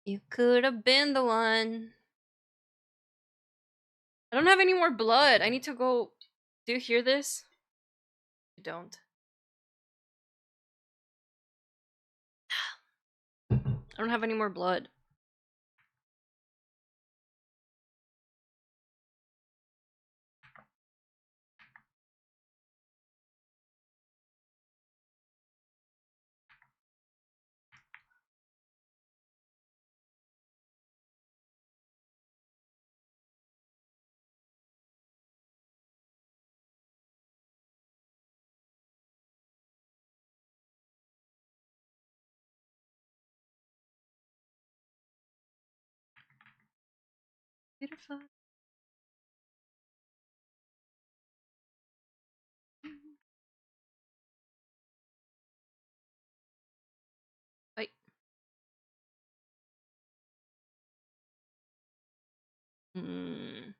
You could have been the one. I don't have any more blood. I need to go. Do you hear this? You don't. I don't have any more blood. Beautiful. Wait. Hmm.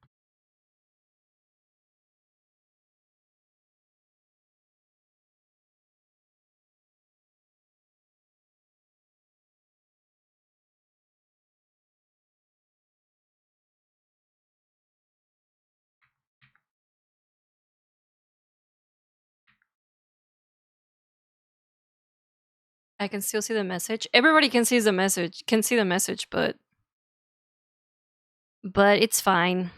I can still see the message. Everybody can see the message. Can see the message, but it's fine.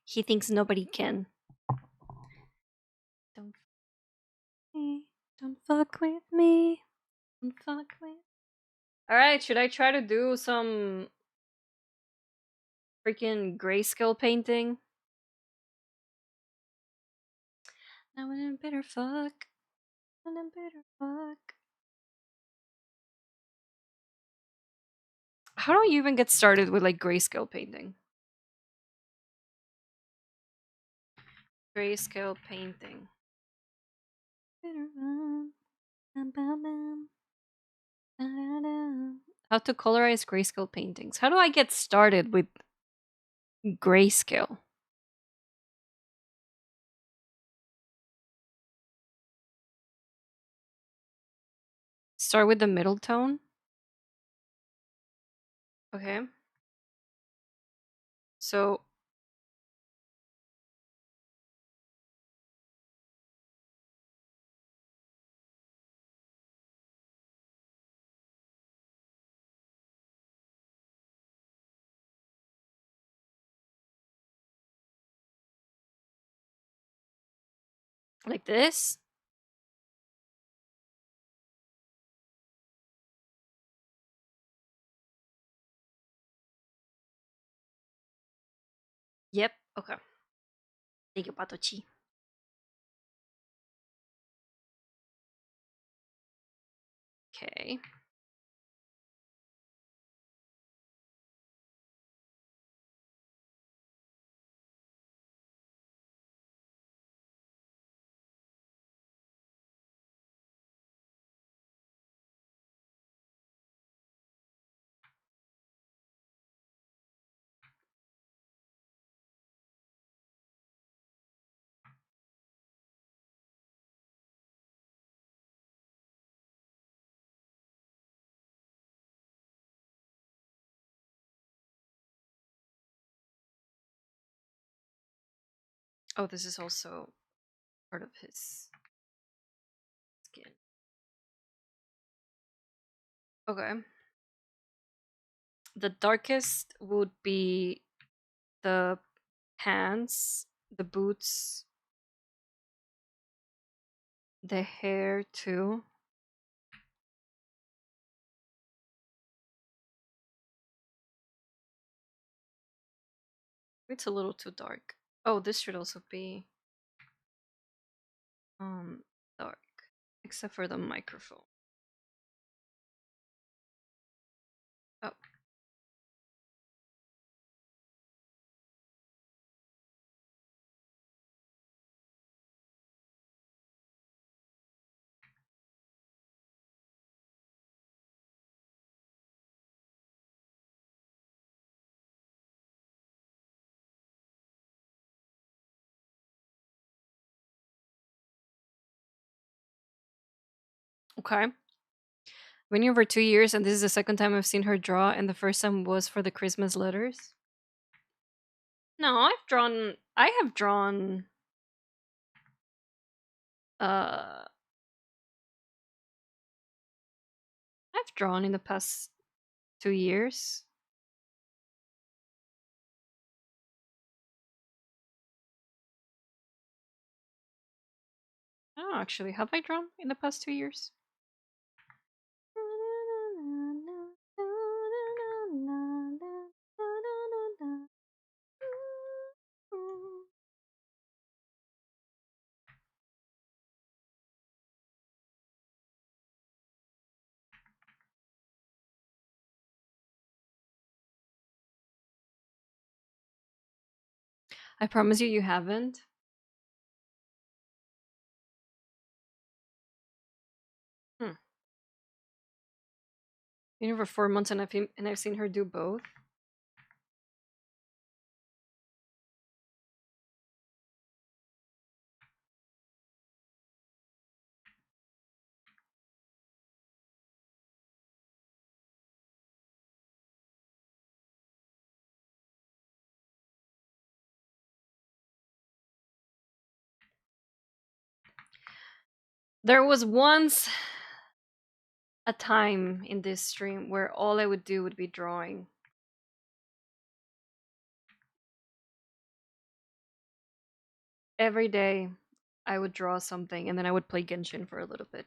He thinks nobody can. Don't fuck me. Don't fuck with me. Don't fuck with. Alright, should I try to do some freaking grayscale painting? Now I better fuck. And I better fuck. How do you even get started with like grayscale painting? Grayscale painting. How to colorize grayscale paintings. How do I get started with grayscale? Start with the middle tone. Okay. So like this. Yep. Okay. Thank you, Patochi. Okay. Oh, this is also part of his skin. Okay. The darkest would be the pants, the boots, the hair too. It's a little too dark. Oh, this should also be dark, except for the microphone. Oh. Okay. Been here for 2 years, and this is the second time I've seen her draw, and the first time was for the Christmas letters. No, I have drawn uh I've drawn in the past 2 years. I don't know, actually, have I drawn in the past 2 years? I promise you, you haven't. Hmm. Been here for 4 months, and I've seen her do both. There was once a time in this stream where all I would do would be drawing. every day I would draw something and then I would play Genshin for a little bit.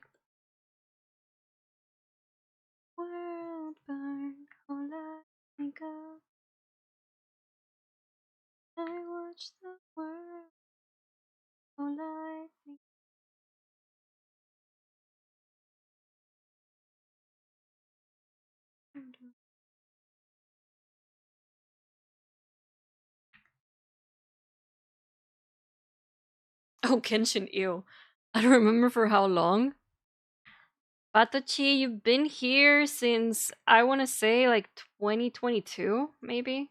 World burn, all I think of. I watch the world, all I think. Oh, Genshin, ew. I don't remember for how long. Batachi, you've been here since, I want to say, like 2022, maybe?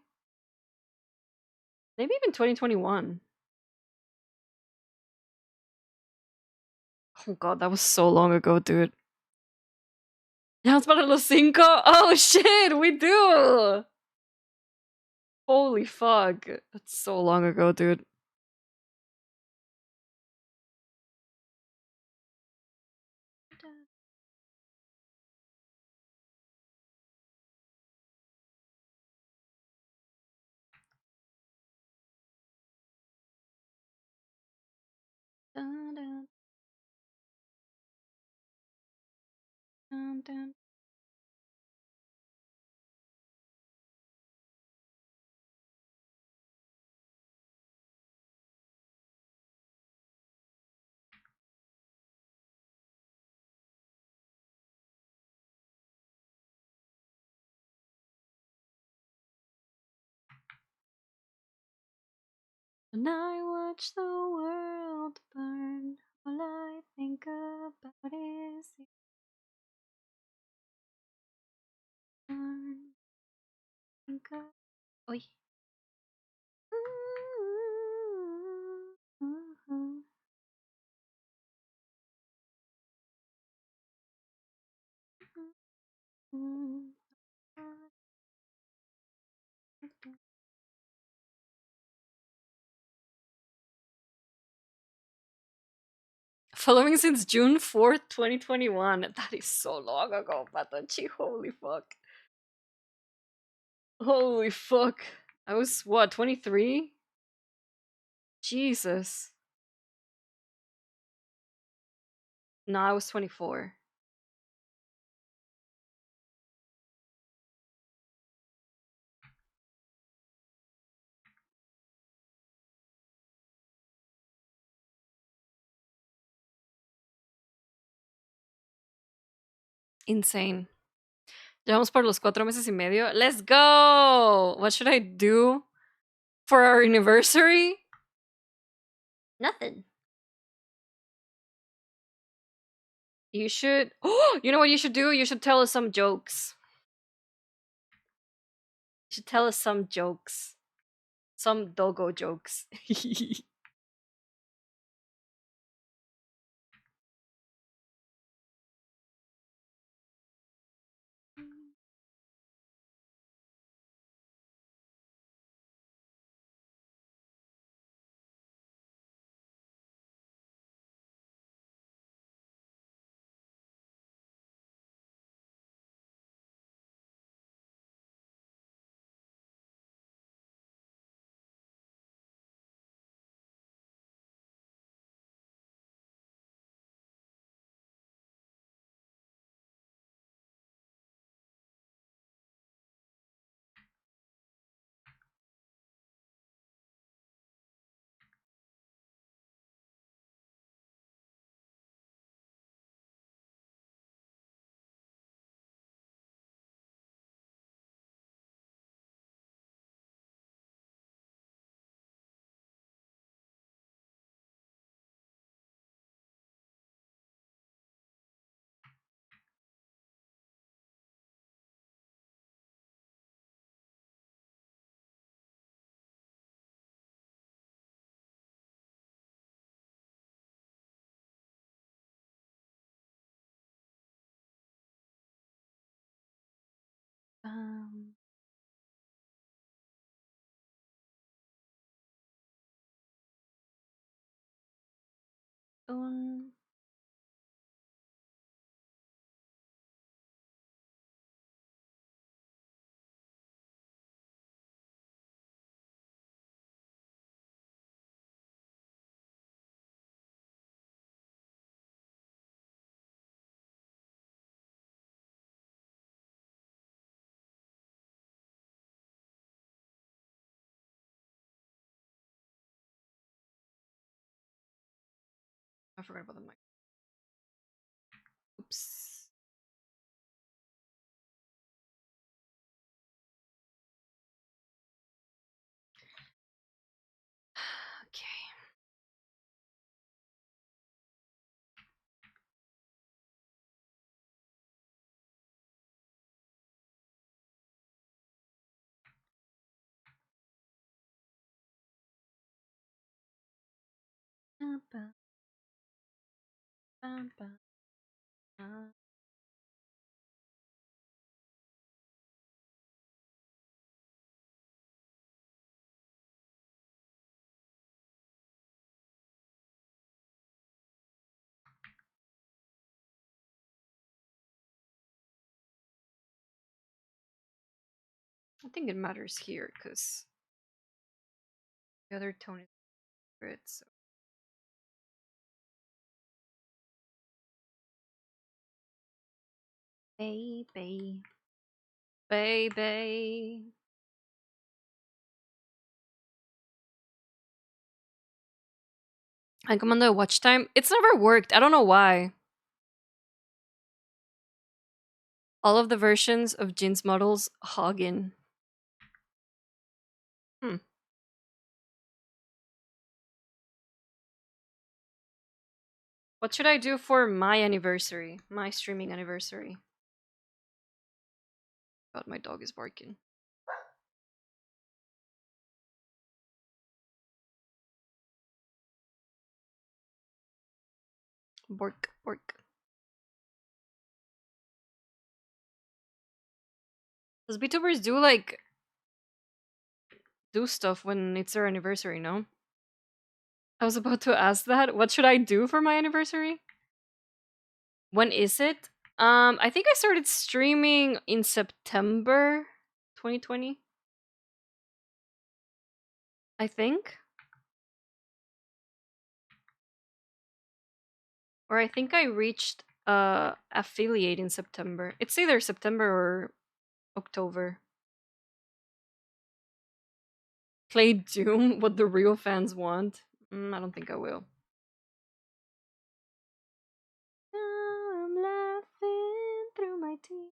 Maybe even 2021. Oh god, that was so long ago, dude. Ya es para los 5? Oh shit, we do! Holy fuck. That's so long ago, dude. Dun, dun, dun, dun. When I watch the world burn, all I think about is the burn. Think of... Oi. Following since June 4th, 2021. That is so long ago, Patachi. Holy fuck. Holy fuck. I was, what, 23? Jesus. No, I was 24. Insane. Llevamos por los 4 meses y medio. Let's go! What should I do for our anniversary? Nothing. You should... Oh, you know what you should do? You should tell us some jokes. You should tell us some jokes. Some doggo jokes. um... Un... forgot about the mic. Oops. Okay. I think it matters here because the other tone is good. So. Baby. Baby. I come on the watch time. It's never worked. I don't know why. All of the versions of Jin's models hogging. What should I do for my anniversary? My streaming anniversary. God, my dog is barking. Bork, bork. Does VTubers do like do stuff when it's their anniversary, no? I was about to ask that. What should I do for my anniversary? When is it? I think I started streaming in September 2020. I think. Or I think I reached affiliate in September. It's either September or October. Play Doom, what the real fans want. I don't think I will. I'm laughing through my teeth.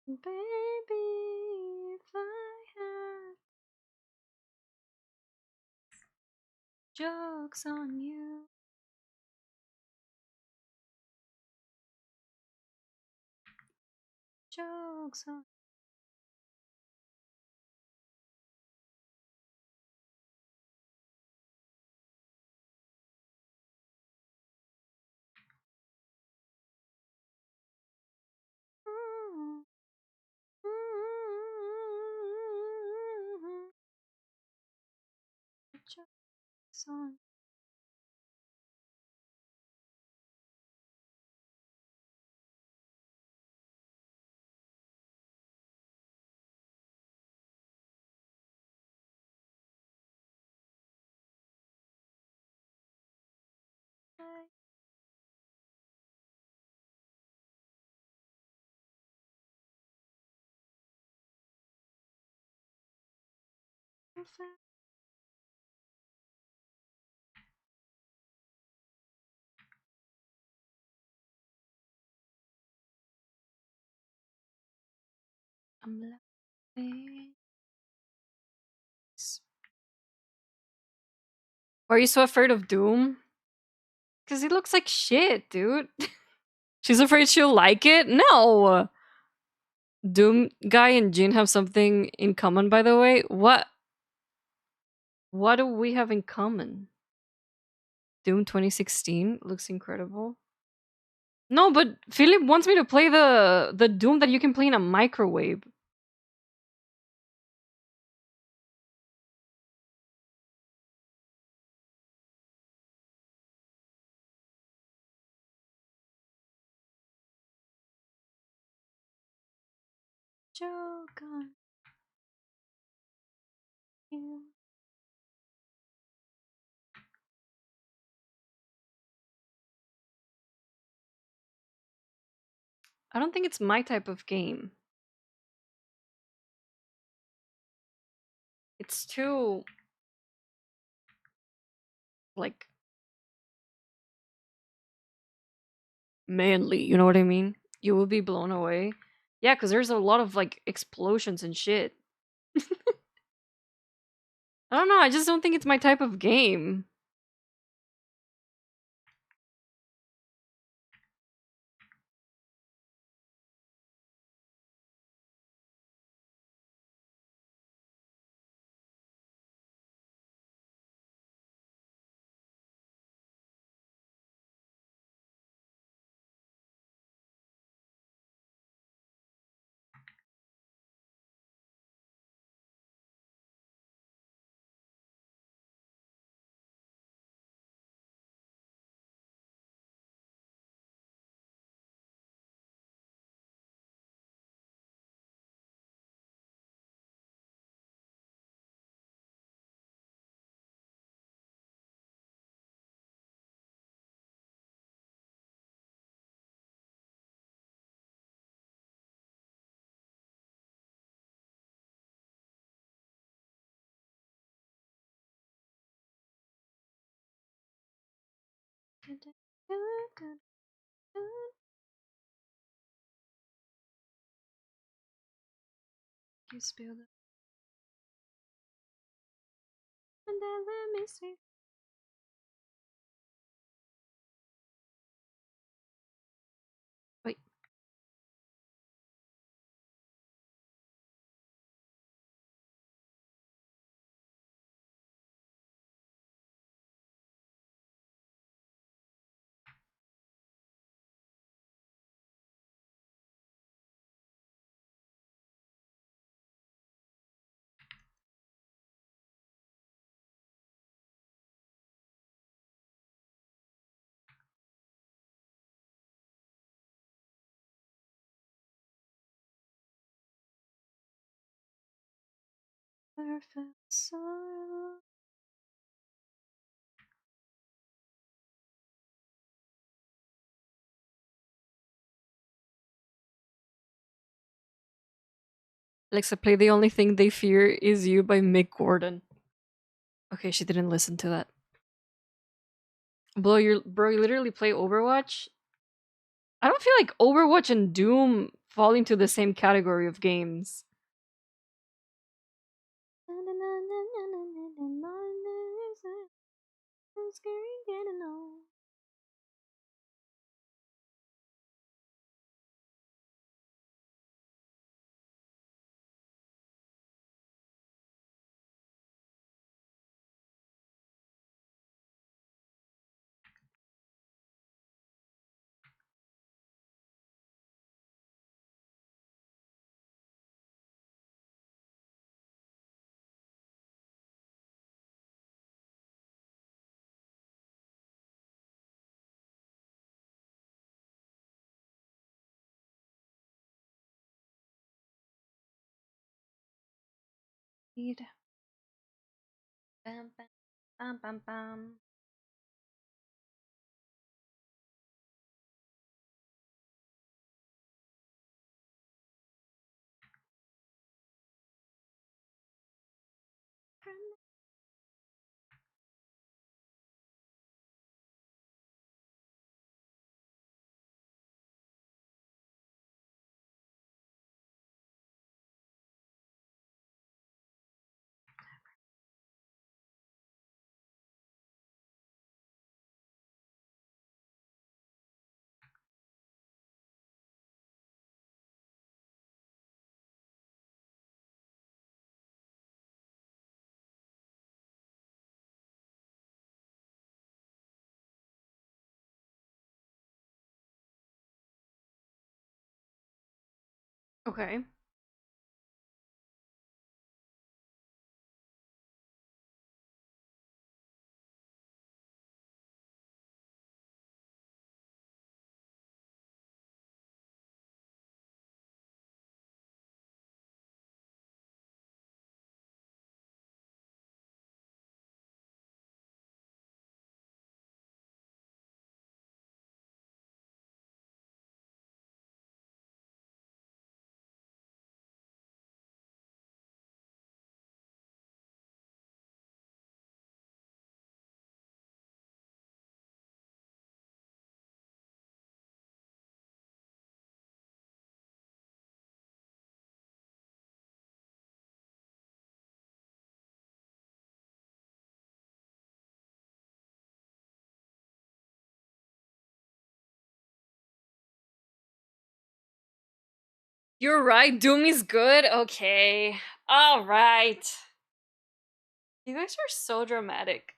Baby, if I had jokes on you. Jokes on jokes on. I'm laughing. Why are you so afraid of Doom? Because he looks like shit, dude. She's afraid she'll like it? No! Doom guy and Jin have something in common, by the way. What? What do we have in common? Doom 2016 looks incredible. No, but Philip wants me to play the Doom that you can play in a microwave. Joke on you. I don't think it's my type of game. It's too like manly, you know what I mean? You will be blown away. Yeah, because there's a lot of like explosions and shit. I don't know, I just don't think it's my type of game. You spilled it. And then let me see. Wait. Perfect sorrow. Alexa, play The Only Thing They Fear Is You by Mick Gordon. Okay, she didn't listen to that. Bro, you literally play Overwatch? I don't feel like Overwatch and Doom fall into the same category of games. Bam, bam, bam, bam, bam. Okay. You're right, Doom is good? Okay. Alright. You guys are so dramatic.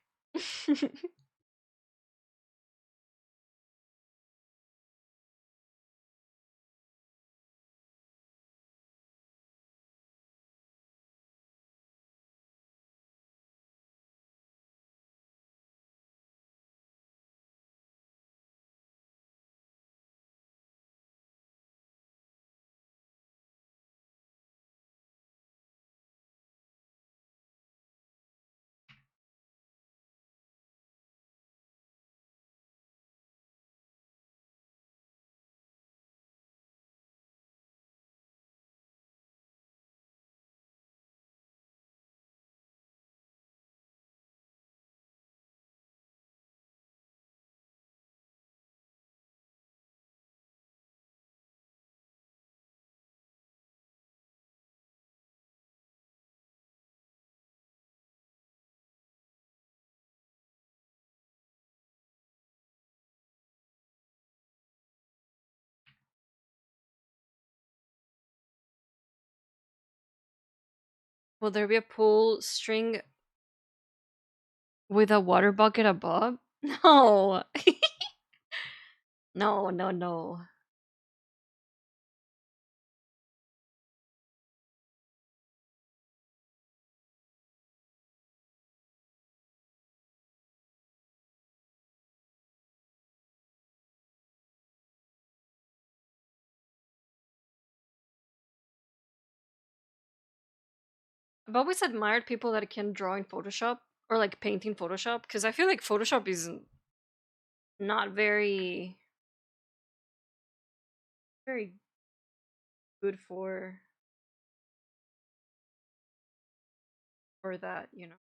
Will there be a pull string with a water bucket above? No. No, no, no. I've always admired people that can draw in Photoshop or like paint in Photoshop because I feel like Photoshop is not very good for that, you know.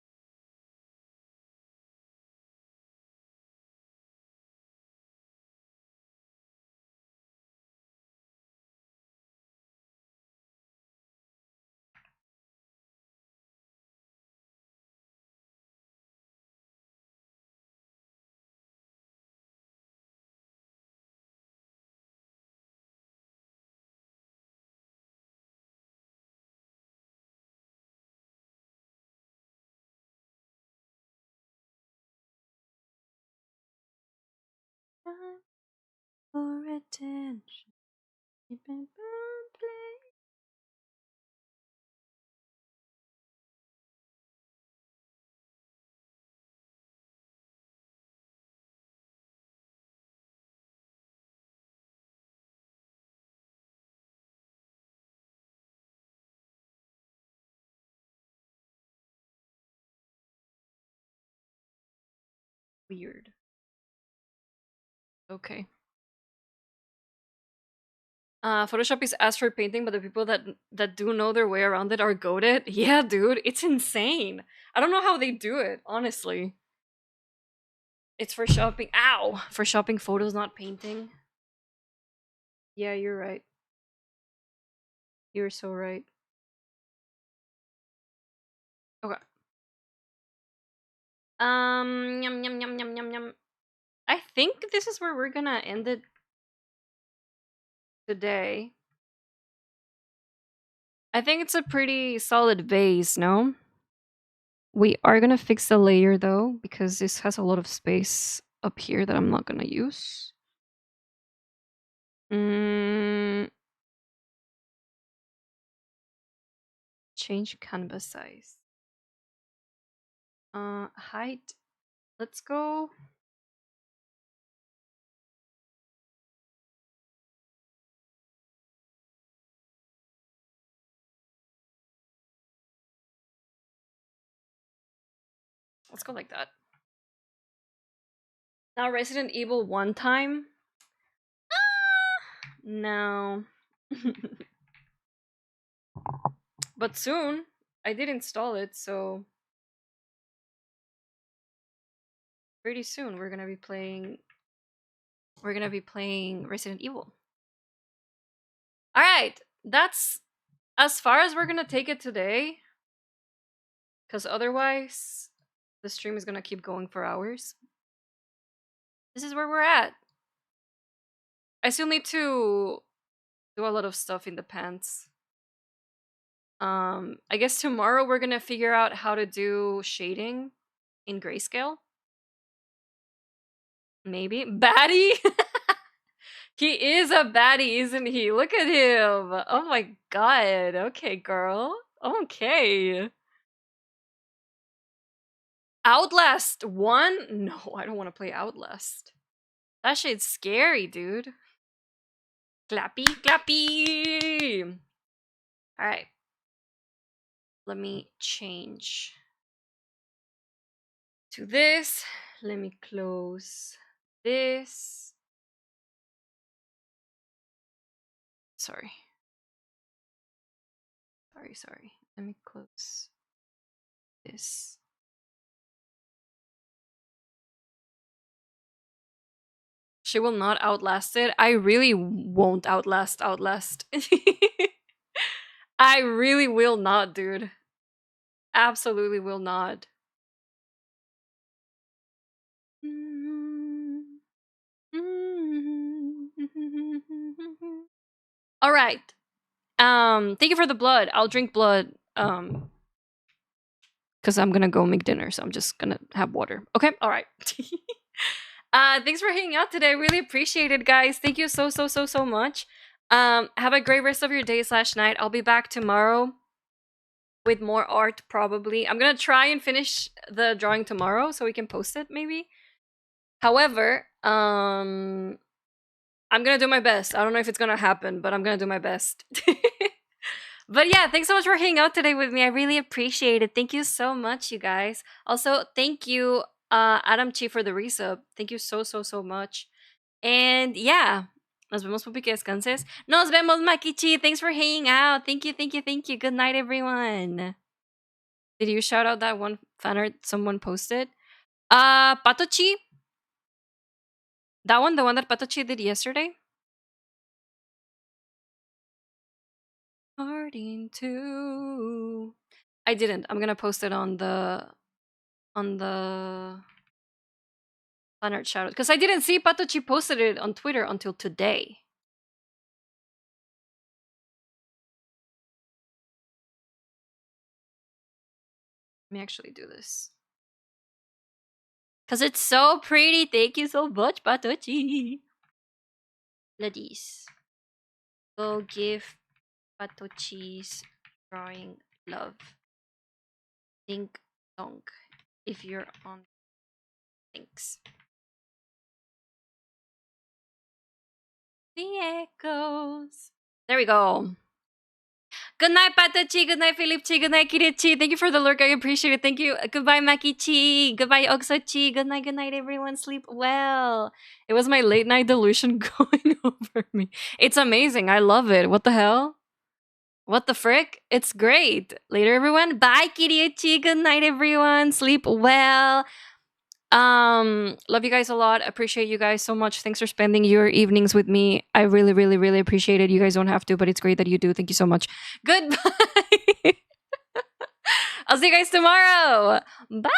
Time for attention. Weird. Okay. Photoshop is as for painting, but the people that do know their way around it are goated. Yeah, dude, it's insane. I don't know how they do it, honestly. It's for shopping. Ow! For shopping photos, not painting. Yeah, you're right. You're so right. Okay. Yum yum yum yum yum yum. I think this is where we're gonna end it today. I think it's a pretty solid base, no? We are gonna fix the layer though, because this has a lot of space up here that I'm not gonna use. Change canvas size. Height. Let's go. Let's go like that. Now Resident Evil 1 time. No. But soon. I did install it, so pretty soon we're gonna be playing Resident Evil. Alright, that's as far as we're gonna take it today. Cause otherwise the stream is gonna keep going for hours. This is where we're at. I still need to do a lot of stuff in the pants. I guess tomorrow we're gonna figure out how to do shading in grayscale. Maybe. Baddie? He is a baddie, isn't he? Look at him. Oh my god. Okay, girl. Okay. Outlast 1? No, I don't want to play Outlast. That shit's scary, dude. Clappy, clappy. All right. Let me change to this. Let me close this. Sorry. Sorry. Let me close this. She will not outlast it. I really won't outlast Outlast. I really will not, dude. Absolutely will not. All right. Thank you for the blood. I'll drink blood. Because I'm gonna go make dinner, so I'm just gonna have water. Okay. All right. Thanks for hanging out today. I really appreciate it, guys. Thank you so much. Have a great rest of your day / night. I'll be back tomorrow with more art, probably. I'm gonna try and finish the drawing tomorrow so we can post it, maybe. However, I'm gonna do my best. I don't know if it's gonna happen, but I'm gonna do my best. But yeah, thanks so much for hanging out today with me. I really appreciate it. Thank you so much, you guys. Also, thank you, Adam Chi, for the resub. Thank you so much. And yeah, nos vemos, pupi, que descanses. Nos vemos, Makichi. Thanks for hanging out. Thank you. Good night, everyone. Did you shout out that one fan art someone posted? Patochi. That one, the one that Patochi did yesterday. Parting 2. I didn't. I'm gonna post it on the fan art shout out because I didn't see Patochi posted it on Twitter until today. Let me actually do this because it's so pretty. Thank you so much, Patochi. Ladies, go give Patochi's drawing love. Dink donk if you're on. Thanks. The echoes. There we go. Good night, Patachi. Good night, Philip-chi. Good night, Kirichi. Thank you for the lurk. I appreciate it. Thank you. Goodbye, Maki-chi. Goodbye, Okso-chi. Good night, everyone. Sleep well. It was my late night delusion going over me. It's amazing. I love it. What the hell? What the frick? It's great. Later, everyone. Bye, Kirichi. Good night, everyone. Sleep well. Love you guys a lot. Appreciate you guys so much. Thanks for spending your evenings with me. I really appreciate it. You guys don't have to, but it's great that you do. Thank you so much. Goodbye. I'll see you guys tomorrow. Bye.